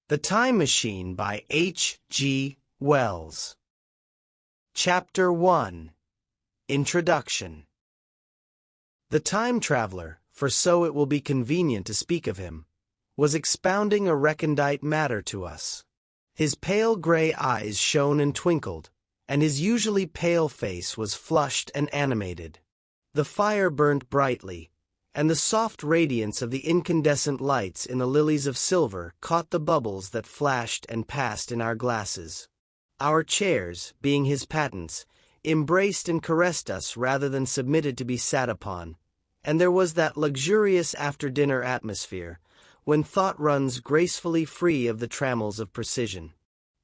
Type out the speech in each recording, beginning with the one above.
The Time Machine by H.G. Wells. Chapter 1. Introduction. The time traveler, for so it will be convenient to speak of him, was expounding a recondite matter to us. His pale gray eyes shone and twinkled, and his usually pale face was flushed and animated. The fire burnt brightly, and the soft radiance of the incandescent lights in the lilies of silver caught the bubbles that flashed and passed in our glasses. Our chairs, being his patents, embraced and caressed us rather than submitted to be sat upon, and there was that luxurious after-dinner atmosphere, when thought runs gracefully free of the trammels of precision.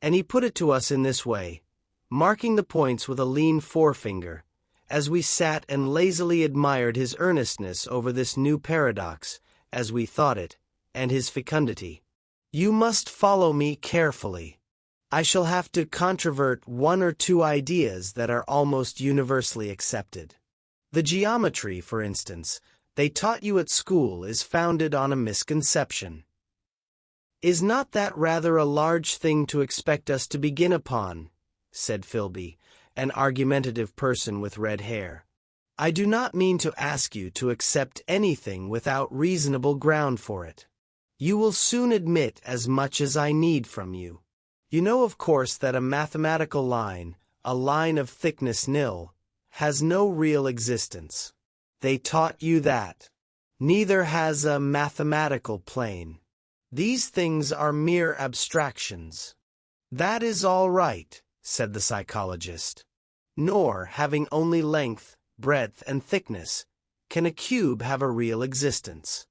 And he put it to us in this way, marking the points with a lean forefinger, as we sat and lazily admired his earnestness over this new paradox, as we thought it, and his fecundity. You must follow me carefully. I shall have to controvert one or two ideas that are almost universally accepted. The geometry, for instance, they taught you at school is founded on a misconception. Is not that rather a large thing to expect us to begin upon? Said Philby, an argumentative person with red hair. I do not mean to ask you to accept anything without reasonable ground for it. You will soon admit as much as I need from you. You know, of course, that a mathematical line, a line of thickness nil, has no real existence. They taught you that. Neither has a mathematical plane. These things are mere abstractions. That is all right, said the psychologist. Nor, having only length, breadth, and thickness, can a cube have a real existence.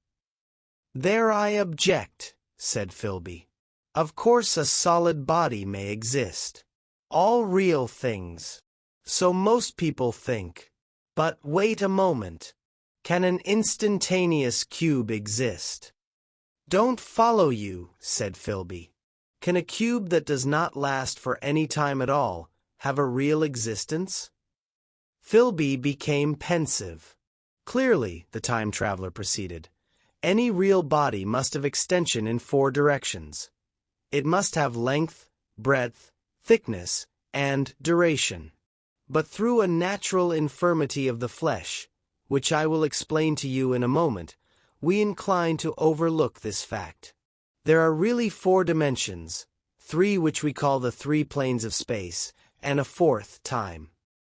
There I object, said Philby. Of course a solid body may exist. All real things. So most people think. But wait a moment. Can an instantaneous cube exist? Don't follow you, said Philby. Can a cube that does not last for any time at all have a real existence? Philby became pensive. Clearly, the time traveler proceeded, any real body must have extension in 4 directions. It must have length, breadth, thickness, and duration. But through a natural infirmity of the flesh, which I will explain to you in a moment, we incline to overlook this fact. There are really 4 dimensions, 3 which we call the 3 planes of space, and a 4th, time.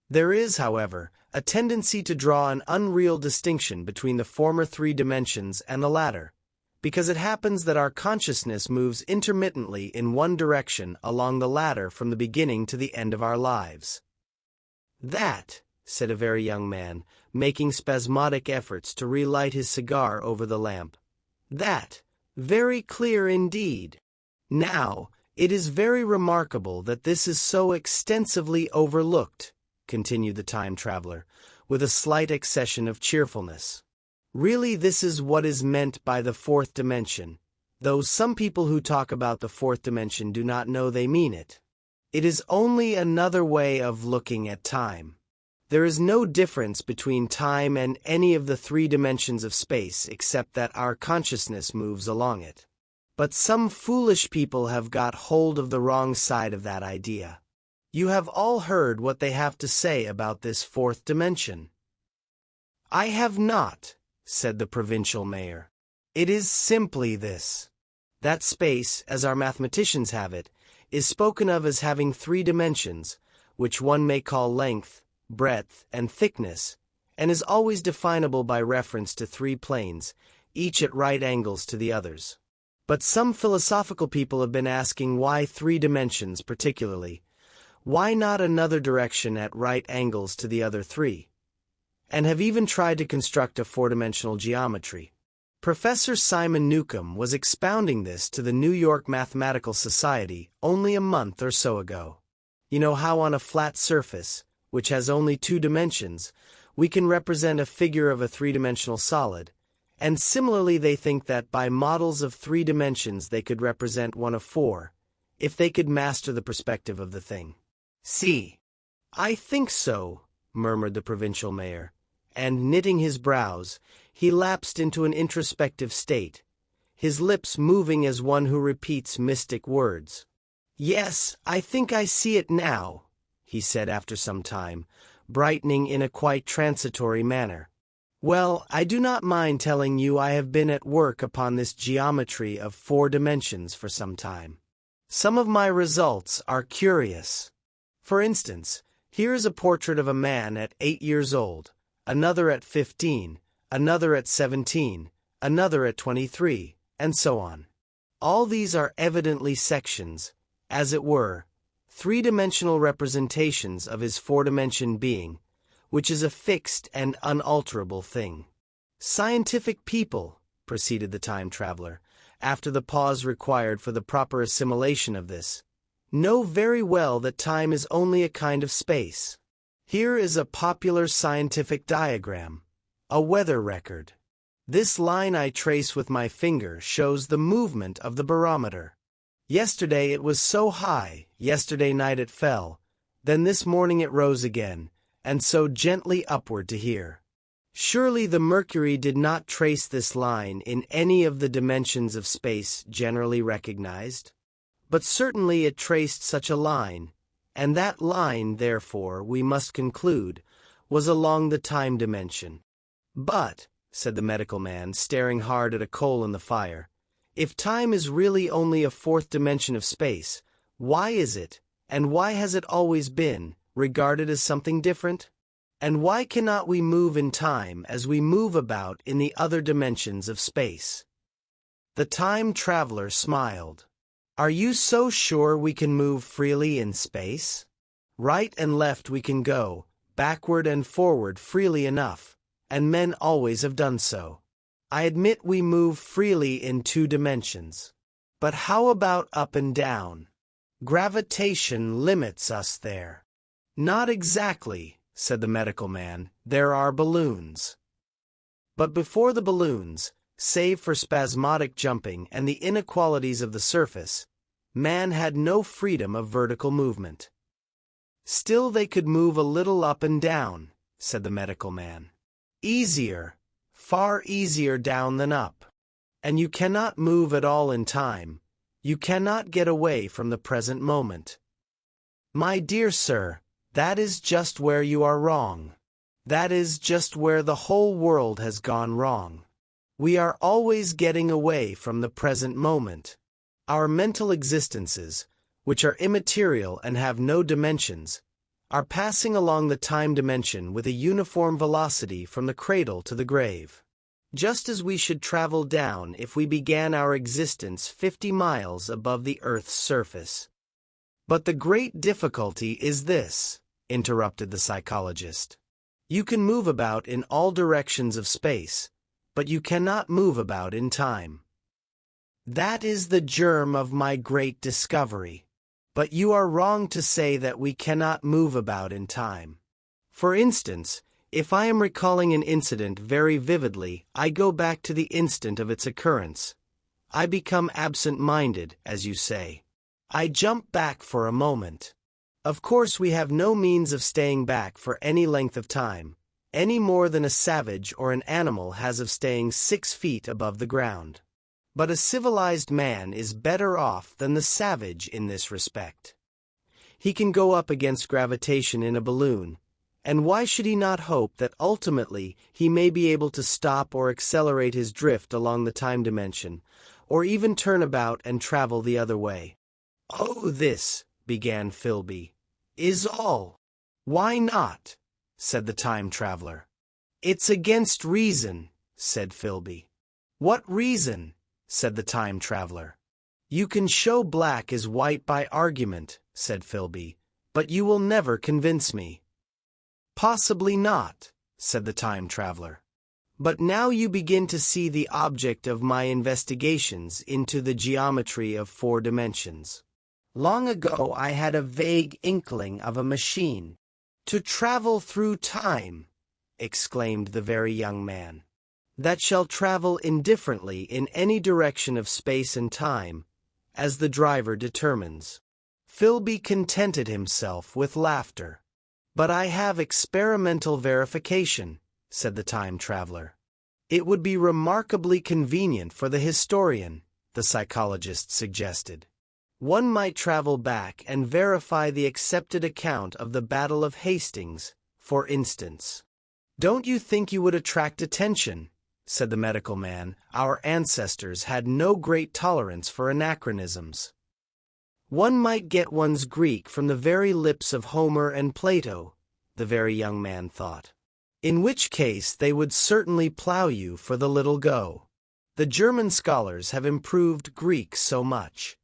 There is, however, a tendency to draw an unreal distinction between the former 3 dimensions and the latter, because it happens that our consciousness moves intermittently in one direction along the latter from the beginning to the end of our lives. That, said a very young man, making spasmodic efforts to relight his cigar over the lamp. That, very clear indeed. Now, it is very remarkable that this is so extensively overlooked, continued the time traveler, with a slight accession of cheerfulness. Really, this is what is meant by the 4th dimension, though some people who talk about the 4th dimension do not know they mean it. It is only another way of looking at time. There is no difference between time and any of the 3 dimensions of space except that our consciousness moves along it. But some foolish people have got hold of the wrong side of that idea. You have all heard what they have to say about this 4th dimension. I have not, said the provincial mayor. It is simply this. That space, as our mathematicians have it, is spoken of as having 3 dimensions, which one may call length, breadth, and thickness, and is always definable by reference to 3 planes, each at right angles to the others. But some philosophical people have been asking why 3 dimensions particularly, why not another direction at right angles to the other 3, and have even tried to construct a 4-dimensional geometry. Professor Simon Newcomb was expounding this to the New York Mathematical Society only a month or so ago. You know how on a flat surface, which has only 2 dimensions, we can represent a figure of a 3-dimensional solid, and similarly they think that by models of 3 dimensions they could represent one of 4, if they could master the perspective of the thing. See, I think so, murmured the provincial mayor, and knitting his brows, he lapsed into an introspective state, his lips moving as one who repeats mystic words. "Yes, I think I see it now," he said after some time, brightening in a quite transitory manner. "Well, I do not mind telling you I have been at work upon this geometry of 4 dimensions for some time. Some of my results are curious. For instance, here is a portrait of a man at 8 years old, another at 15, another at 17, another at 23, and so on. All these are evidently sections, as it were, 3-dimensional representations of his 4-dimension being, which is a fixed and unalterable thing. Scientific people," proceeded the time traveler, after the pause required for the proper assimilation of this, "know very well that time is only a kind of space. Here is a popular scientific diagram, a weather record. This line I trace with my finger shows the movement of the barometer. Yesterday it was so high, yesterday night it fell, then this morning it rose again, and so gently upward to here. Surely the mercury did not trace this line in any of the dimensions of space generally recognized? But certainly it traced such a line, and that line, therefore, we must conclude, was along the time dimension. But," said the medical man, staring hard at a coal in the fire, "if time is really only a 4th dimension of space, why is it, and why has it always been, regarded as something different? And why cannot we move in time as we move about in the other dimensions of space?" The time traveler smiled. "Are you so sure we can move freely in space? Right and left we can go, backward and forward freely enough, and men always have done so. I admit we move freely in 2 dimensions. But how about up and down? Gravitation limits us there." "Not exactly," said the medical man. "There are balloons." But before the balloons, save for spasmodic jumping and the inequalities of the surface, man had no freedom of vertical movement. "Still they could move a little up and down," said the medical man. "Easier, far easier down than up. And you cannot move at all in time. You cannot get away from the present moment." "My dear sir, that is just where you are wrong. That is just where the whole world has gone wrong. We are always getting away from the present moment. Our mental existences, which are immaterial and have no dimensions, are passing along the time dimension with a uniform velocity from the cradle to the grave. Just as we should travel down if we began our existence 50 miles above the Earth's surface." "But the great difficulty is this," interrupted the psychologist. "You can move about in all directions of space, but you cannot move about in time. That is the germ of my great discovery. But you are wrong to say that we cannot move about in time. For instance, if I am recalling an incident very vividly, I go back to the instant of its occurrence. I become absent-minded, as you say. I jump back for a moment. Of course we have no means of staying back for any length of time, any more than a savage or an animal has of staying 6 feet above the ground. But a civilized man is better off than the savage in this respect. He can go up against gravitation in a balloon, and why should he not hope that ultimately he may be able to stop or accelerate his drift along the time dimension, or even turn about and travel the other way? "Oh, this," began Philby, "is all." "Why not?" said the time traveler. "It's against reason," said Philby. "What reason?" said the time traveler. "You can show black is white by argument," said Philby, "but you will never convince me." "Possibly not," said the time traveler. "But now you begin to see the object of my investigations into the geometry of 4 dimensions. Long ago I had a vague inkling of a machine to travel through time," exclaimed the very young man, "that shall travel indifferently in any direction of space and time, as the driver determines." Philby contented himself with laughter. "But I have experimental verification," said the time traveler. It would be remarkably convenient for the historian, the psychologist suggested. One might travel back and verify the accepted account of the Battle of Hastings, for instance. Don't you think you would attract attention? Said the medical man. Our ancestors had no great tolerance for anachronisms. One might get one's Greek from the very lips of Homer and Plato, the very young man thought. In which case they would certainly plow you for the little go. The German scholars have improved Greek so much.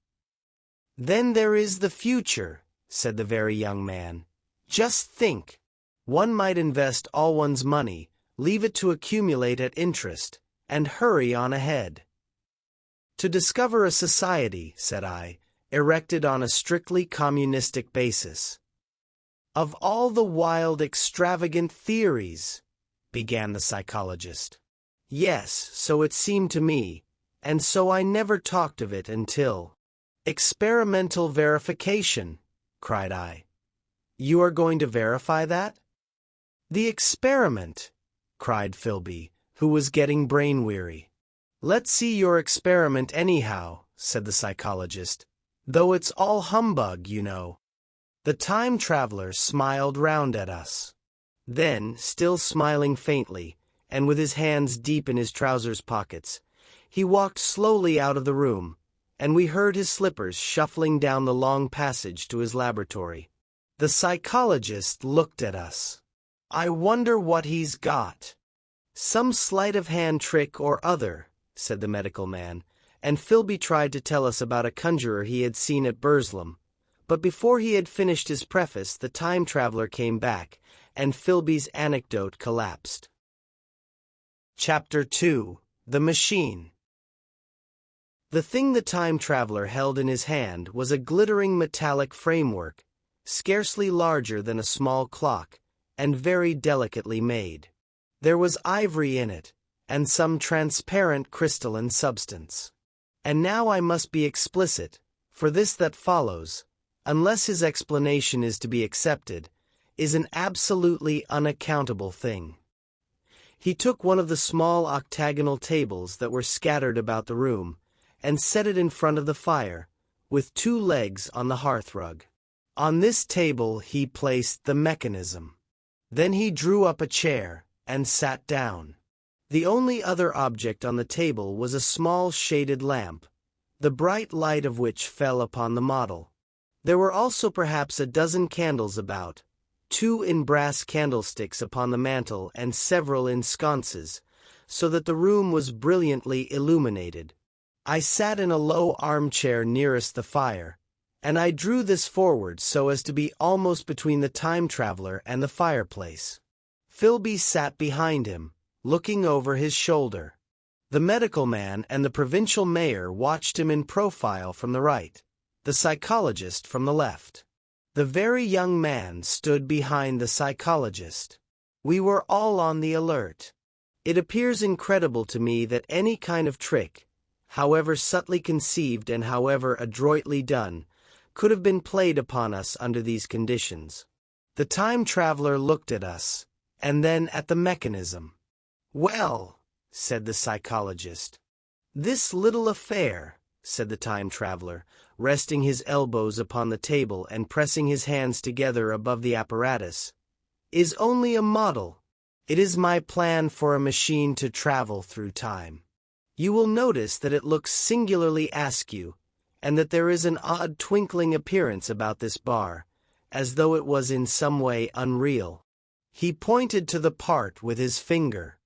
Then there is the future, said the very young man. Just think. One might invest all one's money, leave it to accumulate at interest, and hurry on ahead. To discover a society, said I, erected on a strictly communistic basis. Of all the wild, extravagant theories, began the psychologist. Yes, so it seemed to me, and so I never talked of it until... Experimental verification, cried I. You are going to verify that? The experiment, cried Philby, who was getting brain-weary. Let's see your experiment anyhow, said the psychologist, though it's all humbug, you know. The time traveler smiled round at us. Then, still smiling faintly, and with his hands deep in his trousers pockets, he walked slowly out of the room, and we heard his slippers shuffling down the long passage to his laboratory. The psychologist looked at us. I wonder what he's got. Some sleight-of-hand trick or other, said the medical man, and Philby tried to tell us about a conjurer he had seen at Burslem. But before he had finished his preface, the time traveler came back, and Philby's anecdote collapsed. Chapter 2. The Machine. The thing the time traveler held in his hand was a glittering metallic framework, scarcely larger than a small clock, and very delicately made. There was ivory in it, and some transparent crystalline substance. And now I must be explicit, for this that follows, unless his explanation is to be accepted, is an absolutely unaccountable thing. He took one of the small octagonal tables that were scattered about the room, and set it in front of the fire, with 2 legs on the hearthrug. On this table he placed the mechanism. Then he drew up a chair, and sat down. The only other object on the table was a small shaded lamp, the bright light of which fell upon the model. There were also perhaps a dozen candles about, 2 in brass candlesticks upon the mantel and several in sconces, so that the room was brilliantly illuminated. I sat in a low armchair nearest the fire, and I drew this forward so as to be almost between the time traveler and the fireplace. Philby sat behind him, looking over his shoulder. The medical man and the provincial mayor watched him in profile from the right, the psychologist from the left. The very young man stood behind the psychologist. We were all on the alert. It appears incredible to me that any kind of trick, however subtly conceived and however adroitly done, could have been played upon us under these conditions. The time traveler looked at us, and then at the mechanism. Well, said the psychologist. This little affair, said the time traveler, resting his elbows upon the table and pressing his hands together above the apparatus, is only a model. It is my plan for a machine to travel through time. You will notice that it looks singularly askew, and that there is an odd twinkling appearance about this bar, as though it was in some way unreal. He pointed to the part with his finger.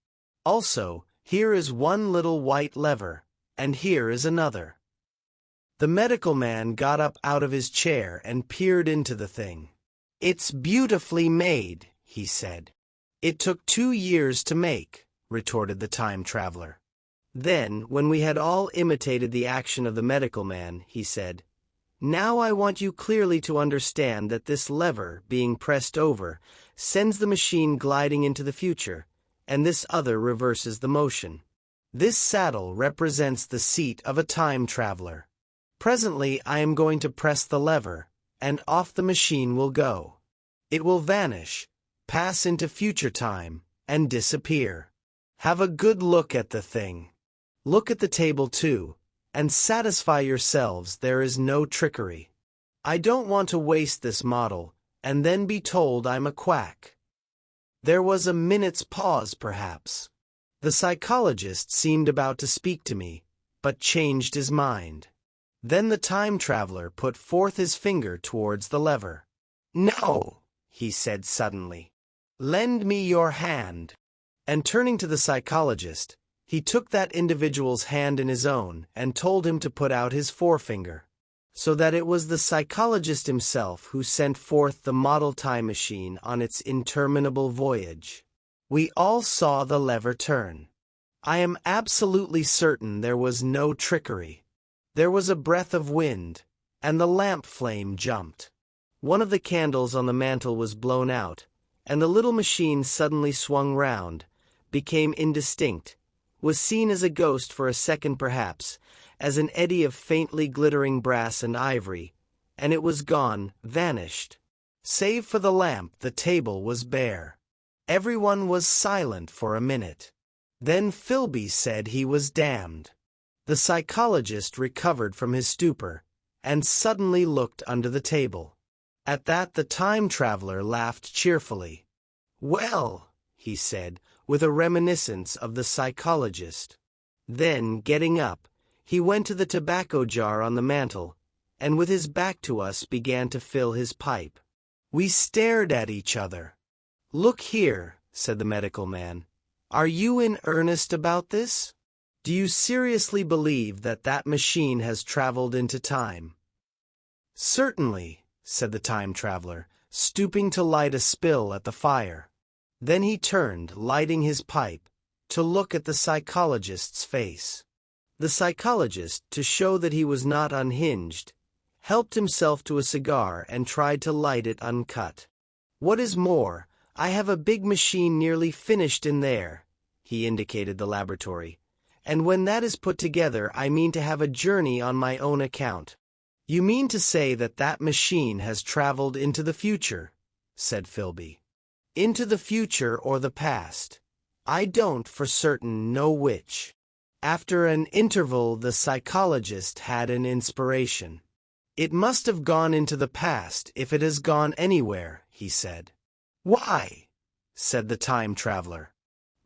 Also, here is one little white lever, and here is another. The medical man got up out of his chair and peered into the thing. It's beautifully made, he said. It took 2 years to make, retorted the time traveler. Then, when we had all imitated the action of the medical man, he said, Now I want you clearly to understand that this lever, being pressed over, sends the machine gliding into the future, and this other reverses the motion. This saddle represents the seat of a time traveler. Presently I am going to press the lever, and off the machine will go. It will vanish, pass into future time, and disappear. Have a good look at the thing. Look at the table too, and satisfy yourselves there is no trickery. I don't want to waste this model, and then be told I'm a quack." There was a minute's pause, perhaps. The psychologist seemed about to speak to me, but changed his mind. Then the time traveler put forth his finger towards the lever. "No," he said suddenly. "Lend me your hand." And turning to the psychologist, he took that individual's hand in his own and told him to put out his forefinger, so that it was the psychologist himself who sent forth the model time machine on its interminable voyage. We all saw the lever turn. I am absolutely certain there was no trickery. There was a breath of wind, and the lamp flame jumped. One of the candles on the mantel was blown out, and the little machine suddenly swung round, became indistinct, was seen as a ghost for a second perhaps, as an eddy of faintly glittering brass and ivory, and it was gone, vanished. Save for the lamp, the table was bare. Everyone was silent for a minute. Then Philby said he was damned. The psychologist recovered from his stupor, and suddenly looked under the table. At that the time traveler laughed cheerfully. "Well," he said, with a reminiscence of the psychologist. Then, getting up, he went to the tobacco jar on the mantel, and with his back to us began to fill his pipe. We stared at each other. "Look here," said the medical man. "Are you in earnest about this? Do you seriously believe that that machine has traveled into time?" "Certainly," said the time traveler, stooping to light a spill at the fire. Then he turned, lighting his pipe, to look at the psychologist's face. The psychologist, to show that he was not unhinged, helped himself to a cigar and tried to light it uncut. "What is more, I have a big machine nearly finished in there," he indicated the laboratory, "and when that is put together I mean to have a journey on my own account." "You mean to say that that machine has traveled into the future?" said Philby. "Into the future or the past. I don't for certain know which." After an interval the psychologist had an inspiration. "It must have gone into the past if it has gone anywhere," he said. "Why?" said the time traveler.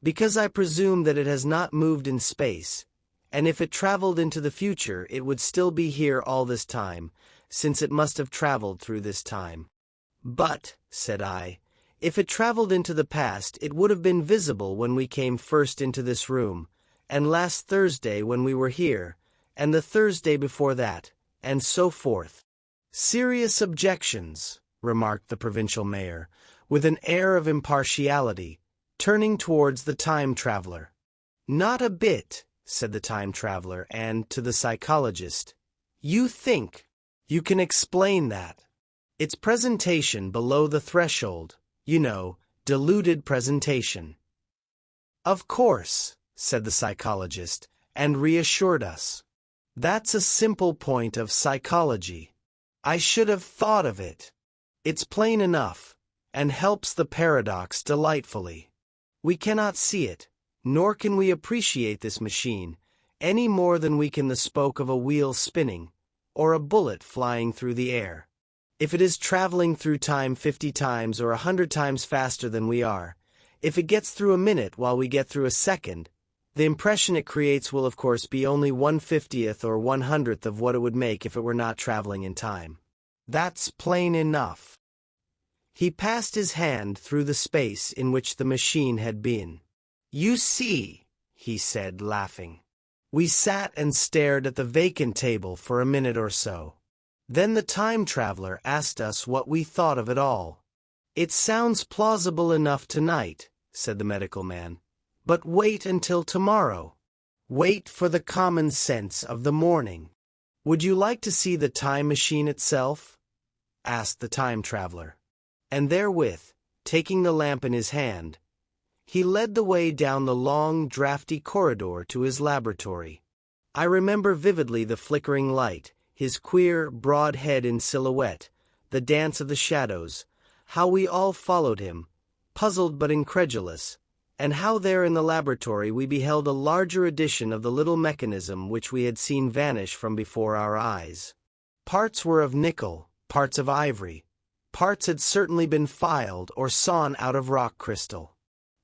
"Because I presume that it has not moved in space, and if it traveled into the future it would still be here all this time, since it must have traveled through this time." "But," said I, "if it traveled into the past it would have been visible when we came first into this room, and last Thursday when we were here, and the Thursday before that, and so forth." "Serious objections," remarked the provincial mayor, with an air of impartiality, turning towards the time traveler. "Not a bit," said the time traveler, and, to the psychologist, "You think you can explain that? Its presentation below the threshold, you know, diluted presentation." "Of course," said the psychologist, and reassured us. "That's a simple point of psychology. I should have thought of it. It's plain enough, and helps the paradox delightfully. We cannot see it, nor can we appreciate this machine, any more than we can the spoke of a wheel spinning, or a bullet flying through the air. If it is traveling through time 50 times or 100 times faster than we are, if it gets through a minute while we get through a second, the impression it creates will of course be only 1/50th or 100th of what it would make if it were not traveling in time. That's plain enough." He passed his hand through the space in which the machine had been. "You see," he said, laughing. We sat and stared at the vacant table for a minute or so. Then the time traveler asked us what we thought of it all. "It sounds plausible enough tonight," said the medical man, "but wait until tomorrow. Wait for the common sense of the morning." "Would you like to see the time machine itself?" asked the time traveler. And therewith, taking the lamp in his hand, he led the way down the long, drafty corridor to his laboratory. I remember vividly the flickering light, his queer, broad head in silhouette, the dance of the shadows, how we all followed him, puzzled but incredulous, and how there in the laboratory we beheld a larger edition of the little mechanism which we had seen vanish from before our eyes. Parts were of nickel, parts of ivory, parts had certainly been filed or sawn out of rock crystal.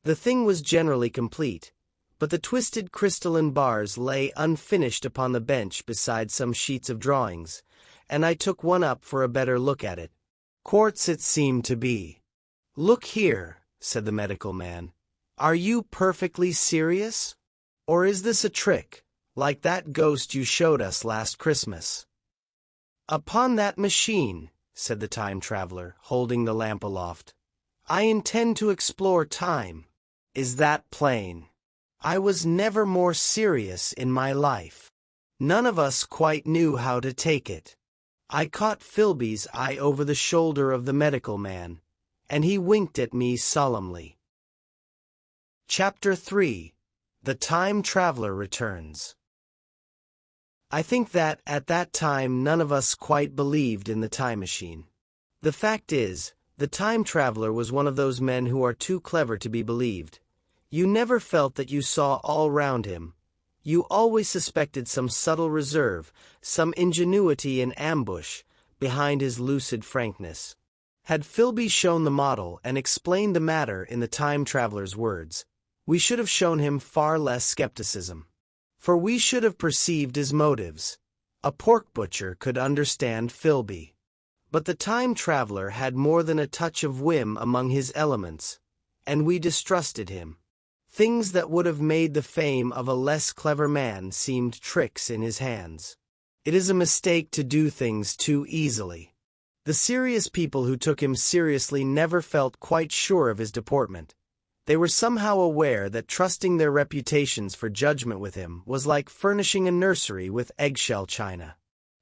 The thing was generally complete, but the twisted crystalline bars lay unfinished upon the bench beside some sheets of drawings, and I took one up for a better look at it. Quartz it seemed to be. "Look here," said the medical man. "Are you perfectly serious? Or is this a trick, like that ghost you showed us last Christmas?" "Upon that machine," said the time traveler, holding the lamp aloft, "I intend to explore time. Is that plain? I was never more serious in my life. None of us quite knew how to take it." I caught Philby's eye over the shoulder of the medical man, and he winked at me solemnly. Chapter 3. The Time Traveler Returns. I think that, at that time, none of us quite believed in the time machine. The fact is, the time traveler was one of those men who are too clever to be believed. You never felt that you saw all round him. You always suspected some subtle reserve, some ingenuity in ambush, behind his lucid frankness. Had Philby shown the model and explained the matter in the time traveler's words, we should have shown him far less skepticism. For we should have perceived his motives. A pork butcher could understand Philby. But the time traveler had more than a touch of whim among his elements, and we distrusted him. Things that would have made the fame of a less clever man seemed tricks in his hands. It is a mistake to do things too easily. The serious people who took him seriously never felt quite sure of his deportment. They were somehow aware that trusting their reputations for judgment with him was like furnishing a nursery with eggshell china.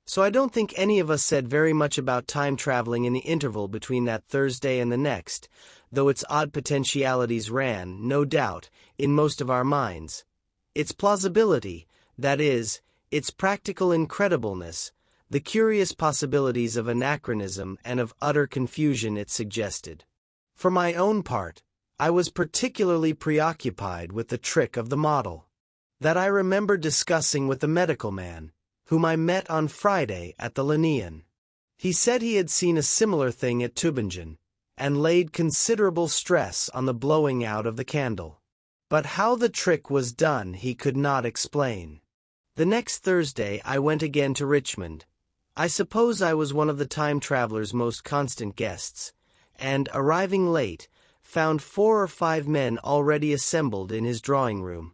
So I don't think any of us said very much about time traveling in the interval between that Thursday and the next, though its odd potentialities ran, no doubt, in most of our minds. Its plausibility, that is, its practical incredibleness, the curious possibilities of anachronism and of utter confusion it suggested. For my own part, I was particularly preoccupied with the trick of the model. That I remember discussing with the medical man, whom I met on Friday at the Linnean. He said he had seen a similar thing at Tübingen, and laid considerable stress on the blowing out of the candle. But how the trick was done he could not explain. The next Thursday I went again to Richmond. I suppose I was one of the time traveler's most constant guests, and, arriving late, found 4 or 5 men already assembled in his drawing-room.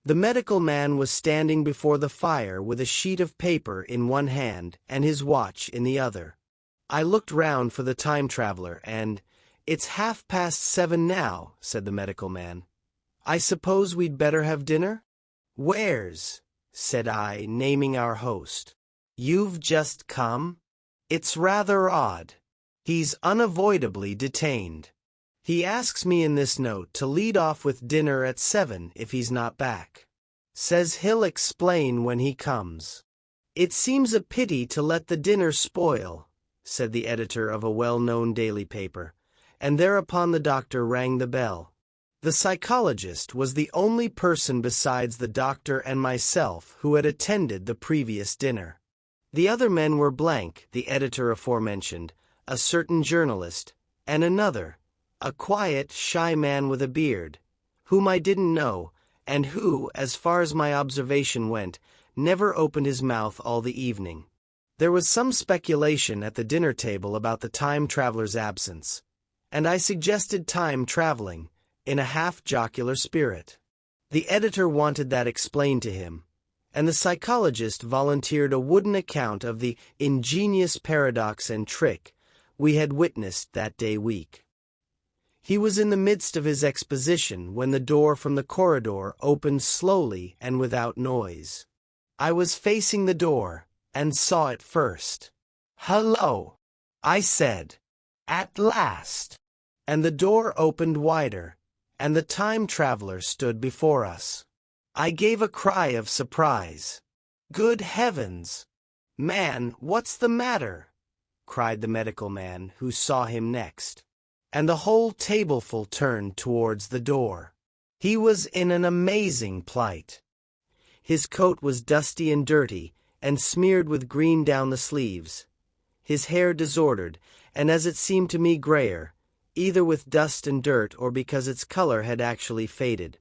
The medical man was standing before the fire with a sheet of paper in one hand and his watch in the other. I looked round for the time traveler and, "It's 7:30 now," said the medical man. "I suppose we'd better have dinner?" "Where's?" said I, naming our host. "You've just come? It's rather odd. He's unavoidably detained. He asks me in this note to lead off with dinner at 7 if he's not back. Says he'll explain when he comes." "It seems a pity to let the dinner spoil," said the editor of a well-known daily paper, and thereupon the doctor rang the bell. The psychologist was the only person besides the doctor and myself who had attended the previous dinner. The other men were blank, the editor aforementioned, a certain journalist, and another, a quiet, shy man with a beard, whom I didn't know, and who, as far as my observation went, never opened his mouth all the evening. There was some speculation at the dinner table about the time traveler's absence, and I suggested time traveling, in a half-jocular spirit. The editor wanted that explained to him, and the psychologist volunteered a wooden account of the ingenious paradox and trick we had witnessed that day week. He was in the midst of his exposition when the door from the corridor opened slowly and without noise. I was facing the door, and saw it first. "Hello," I said. "At last!" And the door opened wider, and the time traveler stood before us. I gave a cry of surprise. "Good heavens! Man, what's the matter?" cried the medical man, who saw him next. And the whole tableful turned towards the door. He was in an amazing plight. His coat was dusty and dirty, and smeared with green down the sleeves. His hair disordered, and as it seemed to me grayer, either with dust and dirt or because its color had actually faded.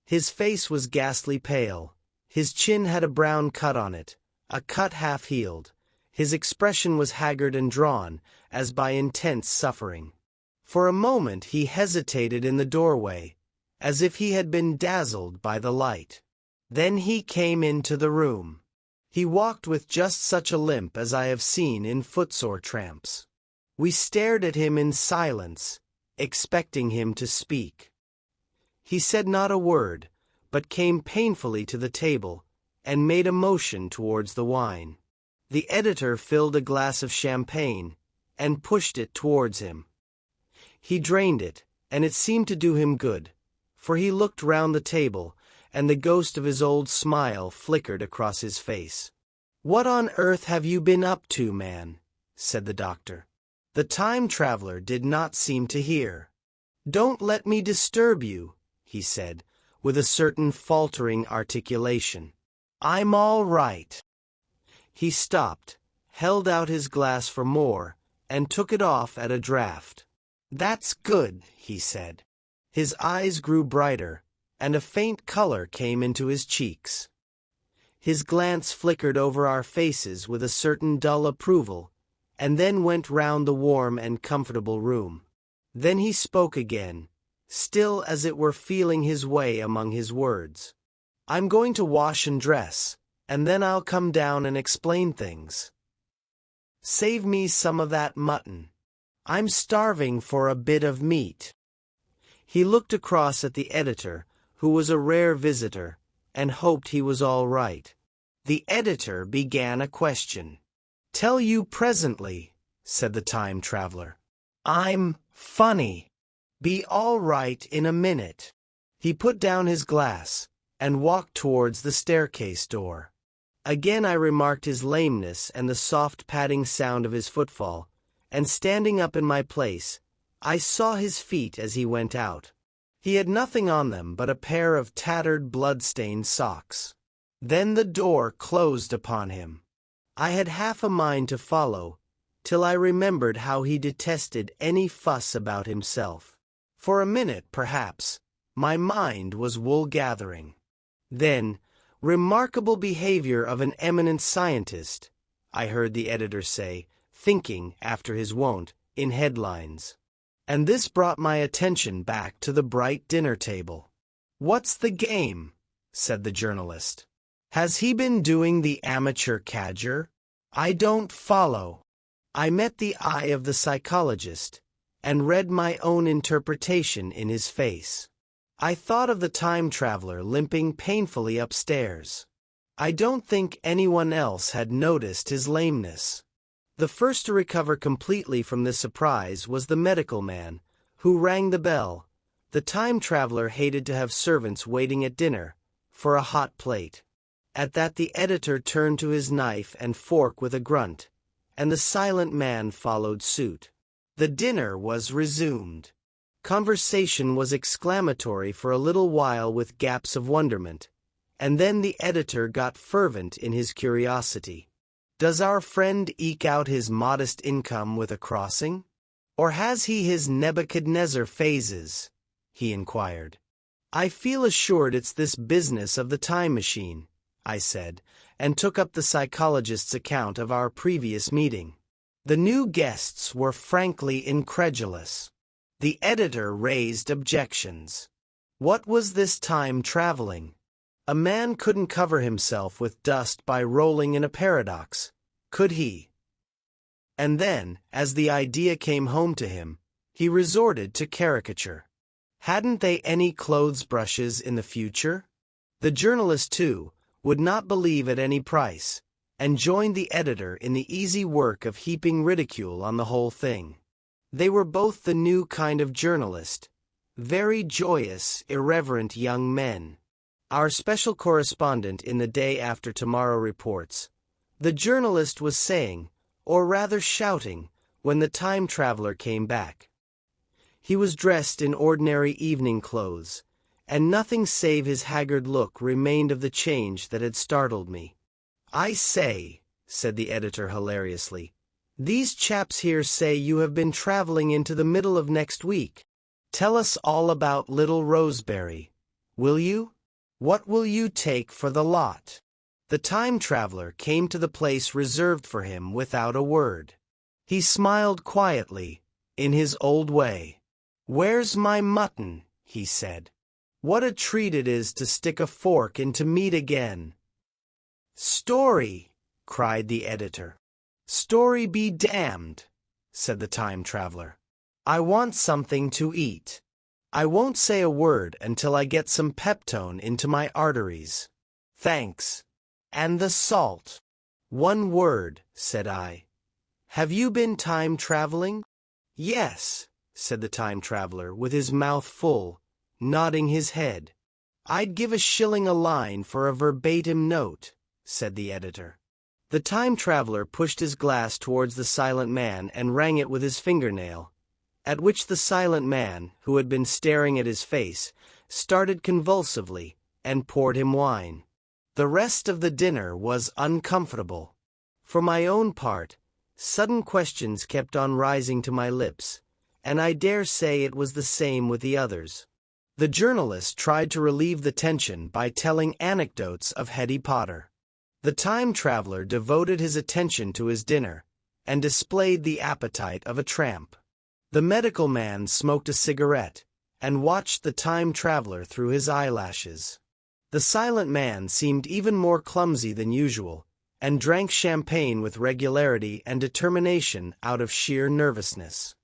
His face was ghastly pale. His chin had a brown cut on it, a cut half-healed. His expression was haggard and drawn, as by intense suffering. For a moment he hesitated in the doorway, as if he had been dazzled by the light. Then he came into the room. He walked with just such a limp as I have seen in footsore tramps. We stared at him in silence, expecting him to speak. He said not a word, but came painfully to the table, and made a motion towards the wine. The editor filled a glass of champagne, and pushed it towards him. He drained it, and it seemed to do him good, for he looked round the table, and the ghost of his old smile flickered across his face. "What on earth have you been up to, man?" said the doctor. The time traveler did not seem to hear. "Don't let me disturb you," he said, with a certain faltering articulation. "I'm all right." He stopped, held out his glass for more, and took it off at a draught. "That's good," he said. His eyes grew brighter, and a faint color came into his cheeks. His glance flickered over our faces with a certain dull approval, and then went round the warm and comfortable room. Then he spoke again, still as it were feeling his way among his words. "I'm going to wash and dress, and then I'll come down and explain things. Save me some of that mutton. I'm starving for a bit of meat." He looked across at the editor, who was a rare visitor, and hoped he was all right. The editor began a question. "Tell you presently," said the time traveler. "I'm funny. Be all right in a minute." He put down his glass, and walked towards the staircase door. Again I remarked his lameness and the soft padding sound of his footfall, and standing up in my place, I saw his feet as he went out. He had nothing on them but a pair of tattered, blood-stained socks. Then the door closed upon him. I had half a mind to follow, till I remembered how he detested any fuss about himself. For a minute, perhaps, my mind was wool-gathering. Then, "Remarkable behavior of an eminent scientist," I heard the editor say, thinking, after his wont, in headlines. And this brought my attention back to the bright dinner table. "What's the game?" said the journalist. "Has he been doing the amateur cadger? I don't follow." I met the eye of the psychologist, and read my own interpretation in his face. I thought of the time traveler limping painfully upstairs. I don't think anyone else had noticed his lameness. The first to recover completely from this surprise was the medical man, who rang the bell. The time traveler hated to have servants waiting at dinner, for a hot plate. At that the editor turned to his knife and fork with a grunt, and the silent man followed suit. The dinner was resumed. Conversation was exclamatory for a little while with gaps of wonderment, and then the editor got fervent in his curiosity. "Does our friend eke out his modest income with a crossing? Or has he his Nebuchadnezzar phases?" he inquired. "I feel assured it's this business of the time machine," I said, and took up the psychologist's account of our previous meeting. The new guests were frankly incredulous. The editor raised objections. What was this time traveling? A man couldn't cover himself with dust by rolling in a paradox, could he? And then, as the idea came home to him, he resorted to caricature. Hadn't they any clothes brushes in the future? The journalist, too, would not believe at any price, and joined the editor in the easy work of heaping ridicule on the whole thing. They were both the new kind of journalist, very joyous, irreverent young men. Our special correspondent in the Day After Tomorrow reports, the journalist was saying, or rather shouting, when the time traveler came back. He was dressed in ordinary evening clothes, and nothing save his haggard look remained of the change that had startled me. "I say," said the editor hilariously, "these chaps here say you have been traveling into the middle of next week. Tell us all about Little Roseberry, will you? What will you take for the lot?" The time traveler came to the place reserved for him without a word. He smiled quietly, in his old way. "Where's my mutton?" he said. "What a treat it is to stick a fork into meat again." "Story!" cried the editor. "Story be damned," said the time traveler. "I want something to eat. I won't say a word until I get some peptone into my arteries. Thanks. And the salt." "One word," said I. "Have you been time traveling?" "Yes," said the time traveler with his mouth full, nodding his head. "I'd give a shilling a line for a verbatim note," said the editor. The time traveler pushed his glass towards the silent man and rang it with his fingernail, at which the silent man, who had been staring at his face, started convulsively and poured him wine. The rest of the dinner was uncomfortable. For my own part, sudden questions kept on rising to my lips, and I dare say it was the same with the others. The journalist tried to relieve the tension by telling anecdotes of Hetty Potter. The time traveler devoted his attention to his dinner, and displayed the appetite of a tramp. The medical man smoked a cigarette, and watched the time traveler through his eyelashes. The silent man seemed even more clumsy than usual, and drank champagne with regularity and determination out of sheer nervousness.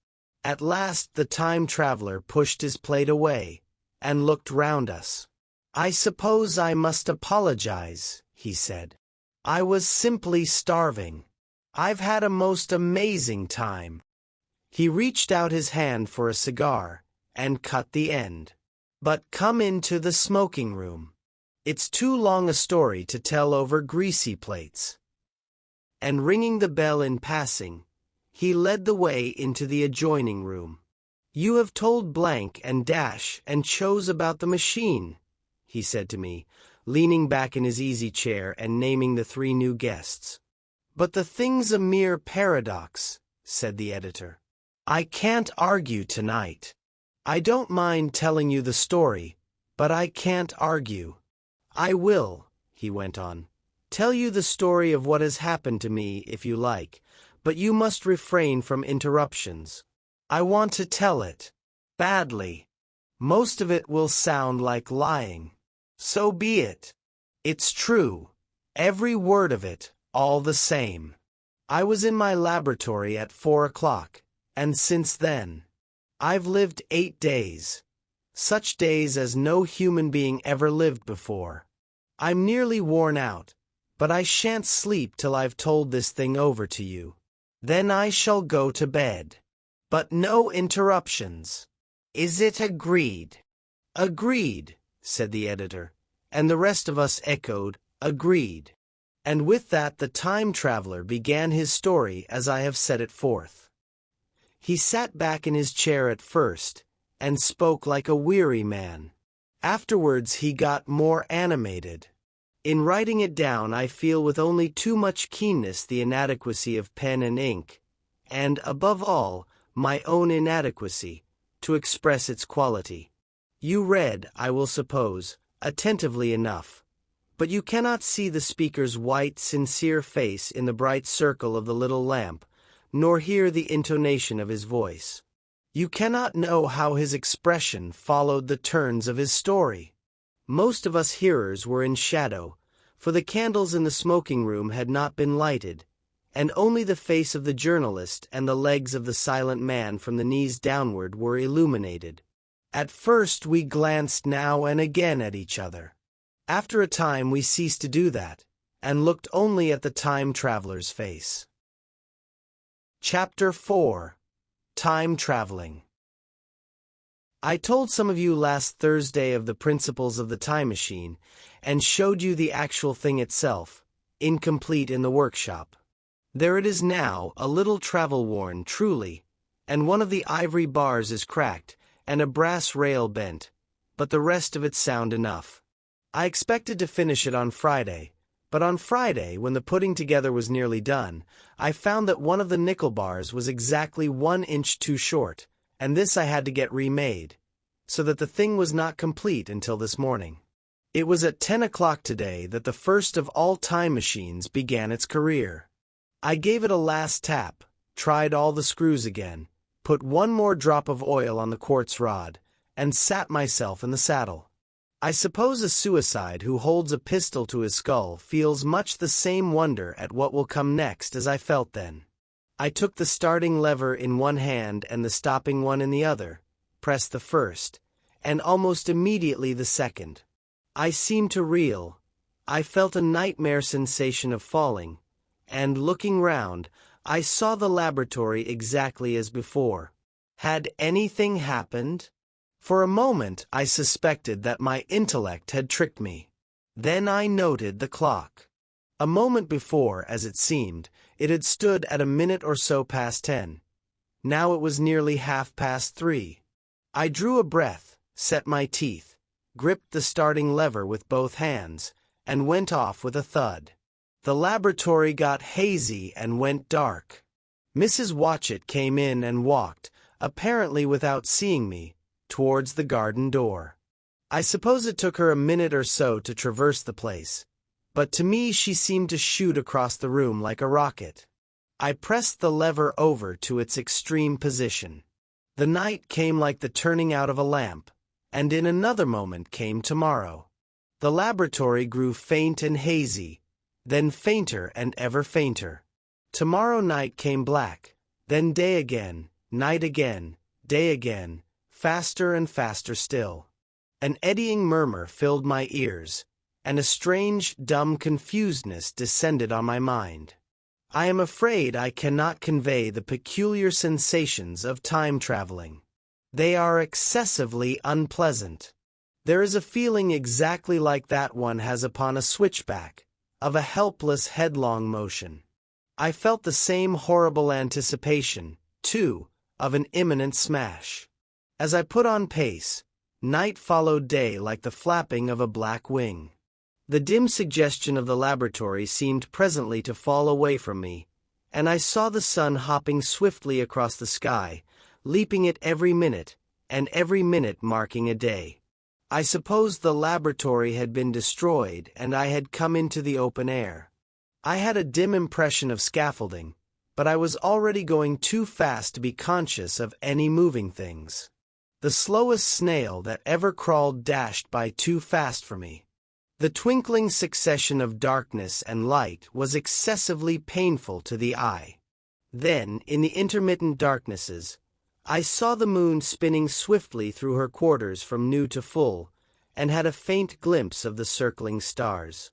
At last the time traveler pushed his plate away, and looked round us. "I suppose I must apologize," he said. "I was simply starving. I've had a most amazing time." He reached out his hand for a cigar, and cut the end. "But come into the smoking room. It's too long a story to tell over greasy plates." And ringing the bell in passing, he led the way into the adjoining room. "You have told blank and dash and chose about the machine," he said to me, leaning back in his easy chair and naming the 3 new guests. "But the thing's a mere paradox," said the editor. "I can't argue tonight. I don't mind telling you the story, but I can't argue. I will," he went on, "tell you the story of what has happened to me if you like, but you must refrain from interruptions. I want to tell it. Badly. Most of it will sound like lying. So be it. It's true. Every word of it, all the same. I was in my laboratory at 4 o'clock, and since then, I've lived 8 days. Such days as no human being ever lived before. I'm nearly worn out, but I shan't sleep till I've told this thing over to you. Then I shall go to bed. But no interruptions. Is it agreed?" "Agreed," said the editor, and the rest of us echoed, "Agreed." And with that the time traveler began his story as I have set it forth. He sat back in his chair at first, and spoke like a weary man. Afterwards he got more animated. In writing it down I feel with only too much keenness the inadequacy of pen and ink, and, above all, my own inadequacy, to express its quality. You read, I will suppose, attentively enough, but you cannot see the speaker's white, sincere face in the bright circle of the little lamp, nor hear the intonation of his voice. You cannot know how his expression followed the turns of his story. Most of us hearers were in shadow, for the candles in the smoking room had not been lighted, and only the face of the journalist and the legs of the silent man from the knees downward were illuminated. At first we glanced now and again at each other. After a time we ceased to do that, and looked only at the time traveler's face. Chapter 4. Time Traveling. I told some of you last Thursday of the principles of the time machine, and showed you the actual thing itself, incomplete in the workshop. There it is now, a little travel-worn, truly, and one of the ivory bars is cracked, and a brass rail bent, but the rest of it's sound enough. I expected to finish it on Friday, but on Friday, when the putting together was nearly done, I found that one of the nickel bars was exactly 1 inch too short, and this I had to get remade, so that the thing was not complete until this morning. It was at 10 o'clock today that the first of all time machines began its career. I gave it a last tap, tried all the screws again, put one more drop of oil on the quartz rod, and sat myself in the saddle. I suppose a suicide who holds a pistol to his skull feels much the same wonder at what will come next as I felt then. I took the starting lever in one hand and the stopping one in the other, pressed the first, and almost immediately the second. I seemed to reel. I felt a nightmare sensation of falling, and looking round, I saw the laboratory exactly as before. Had anything happened? For a moment I suspected that my intellect had tricked me. Then I noted the clock. A moment before, as it seemed, it had stood at a minute or so past 10. Now it was nearly 3:30. I drew a breath, set my teeth, gripped the starting lever with both hands, and went off with a thud. The laboratory got hazy and went dark. Mrs. Watchett came in and walked, apparently without seeing me, towards the garden door. I suppose it took her a minute or so to traverse the place, but to me she seemed to shoot across the room like a rocket. I pressed the lever over to its extreme position. The night came like the turning out of a lamp, and in another moment came tomorrow. The laboratory grew faint and hazy, then fainter and ever fainter. Tomorrow night came black, then day again, night again, day again, faster and faster still. An eddying murmur filled my ears, and a strange, dumb confusedness descended on my mind. I am afraid I cannot convey the peculiar sensations of time traveling. They are excessively unpleasant. There is a feeling exactly like that one has upon a switchback, of a helpless headlong motion. I felt the same horrible anticipation, too, of an imminent smash. As I put on pace, night followed day like the flapping of a black wing. The dim suggestion of the laboratory seemed presently to fall away from me, and I saw the sun hopping swiftly across the sky, leaping it every minute, and every minute marking a day. I supposed the laboratory had been destroyed and I had come into the open air. I had a dim impression of scaffolding, but I was already going too fast to be conscious of any moving things. The slowest snail that ever crawled dashed by too fast for me. The twinkling succession of darkness and light was excessively painful to the eye. Then, in the intermittent darknesses, I saw the moon spinning swiftly through her quarters from new to full, and had a faint glimpse of the circling stars.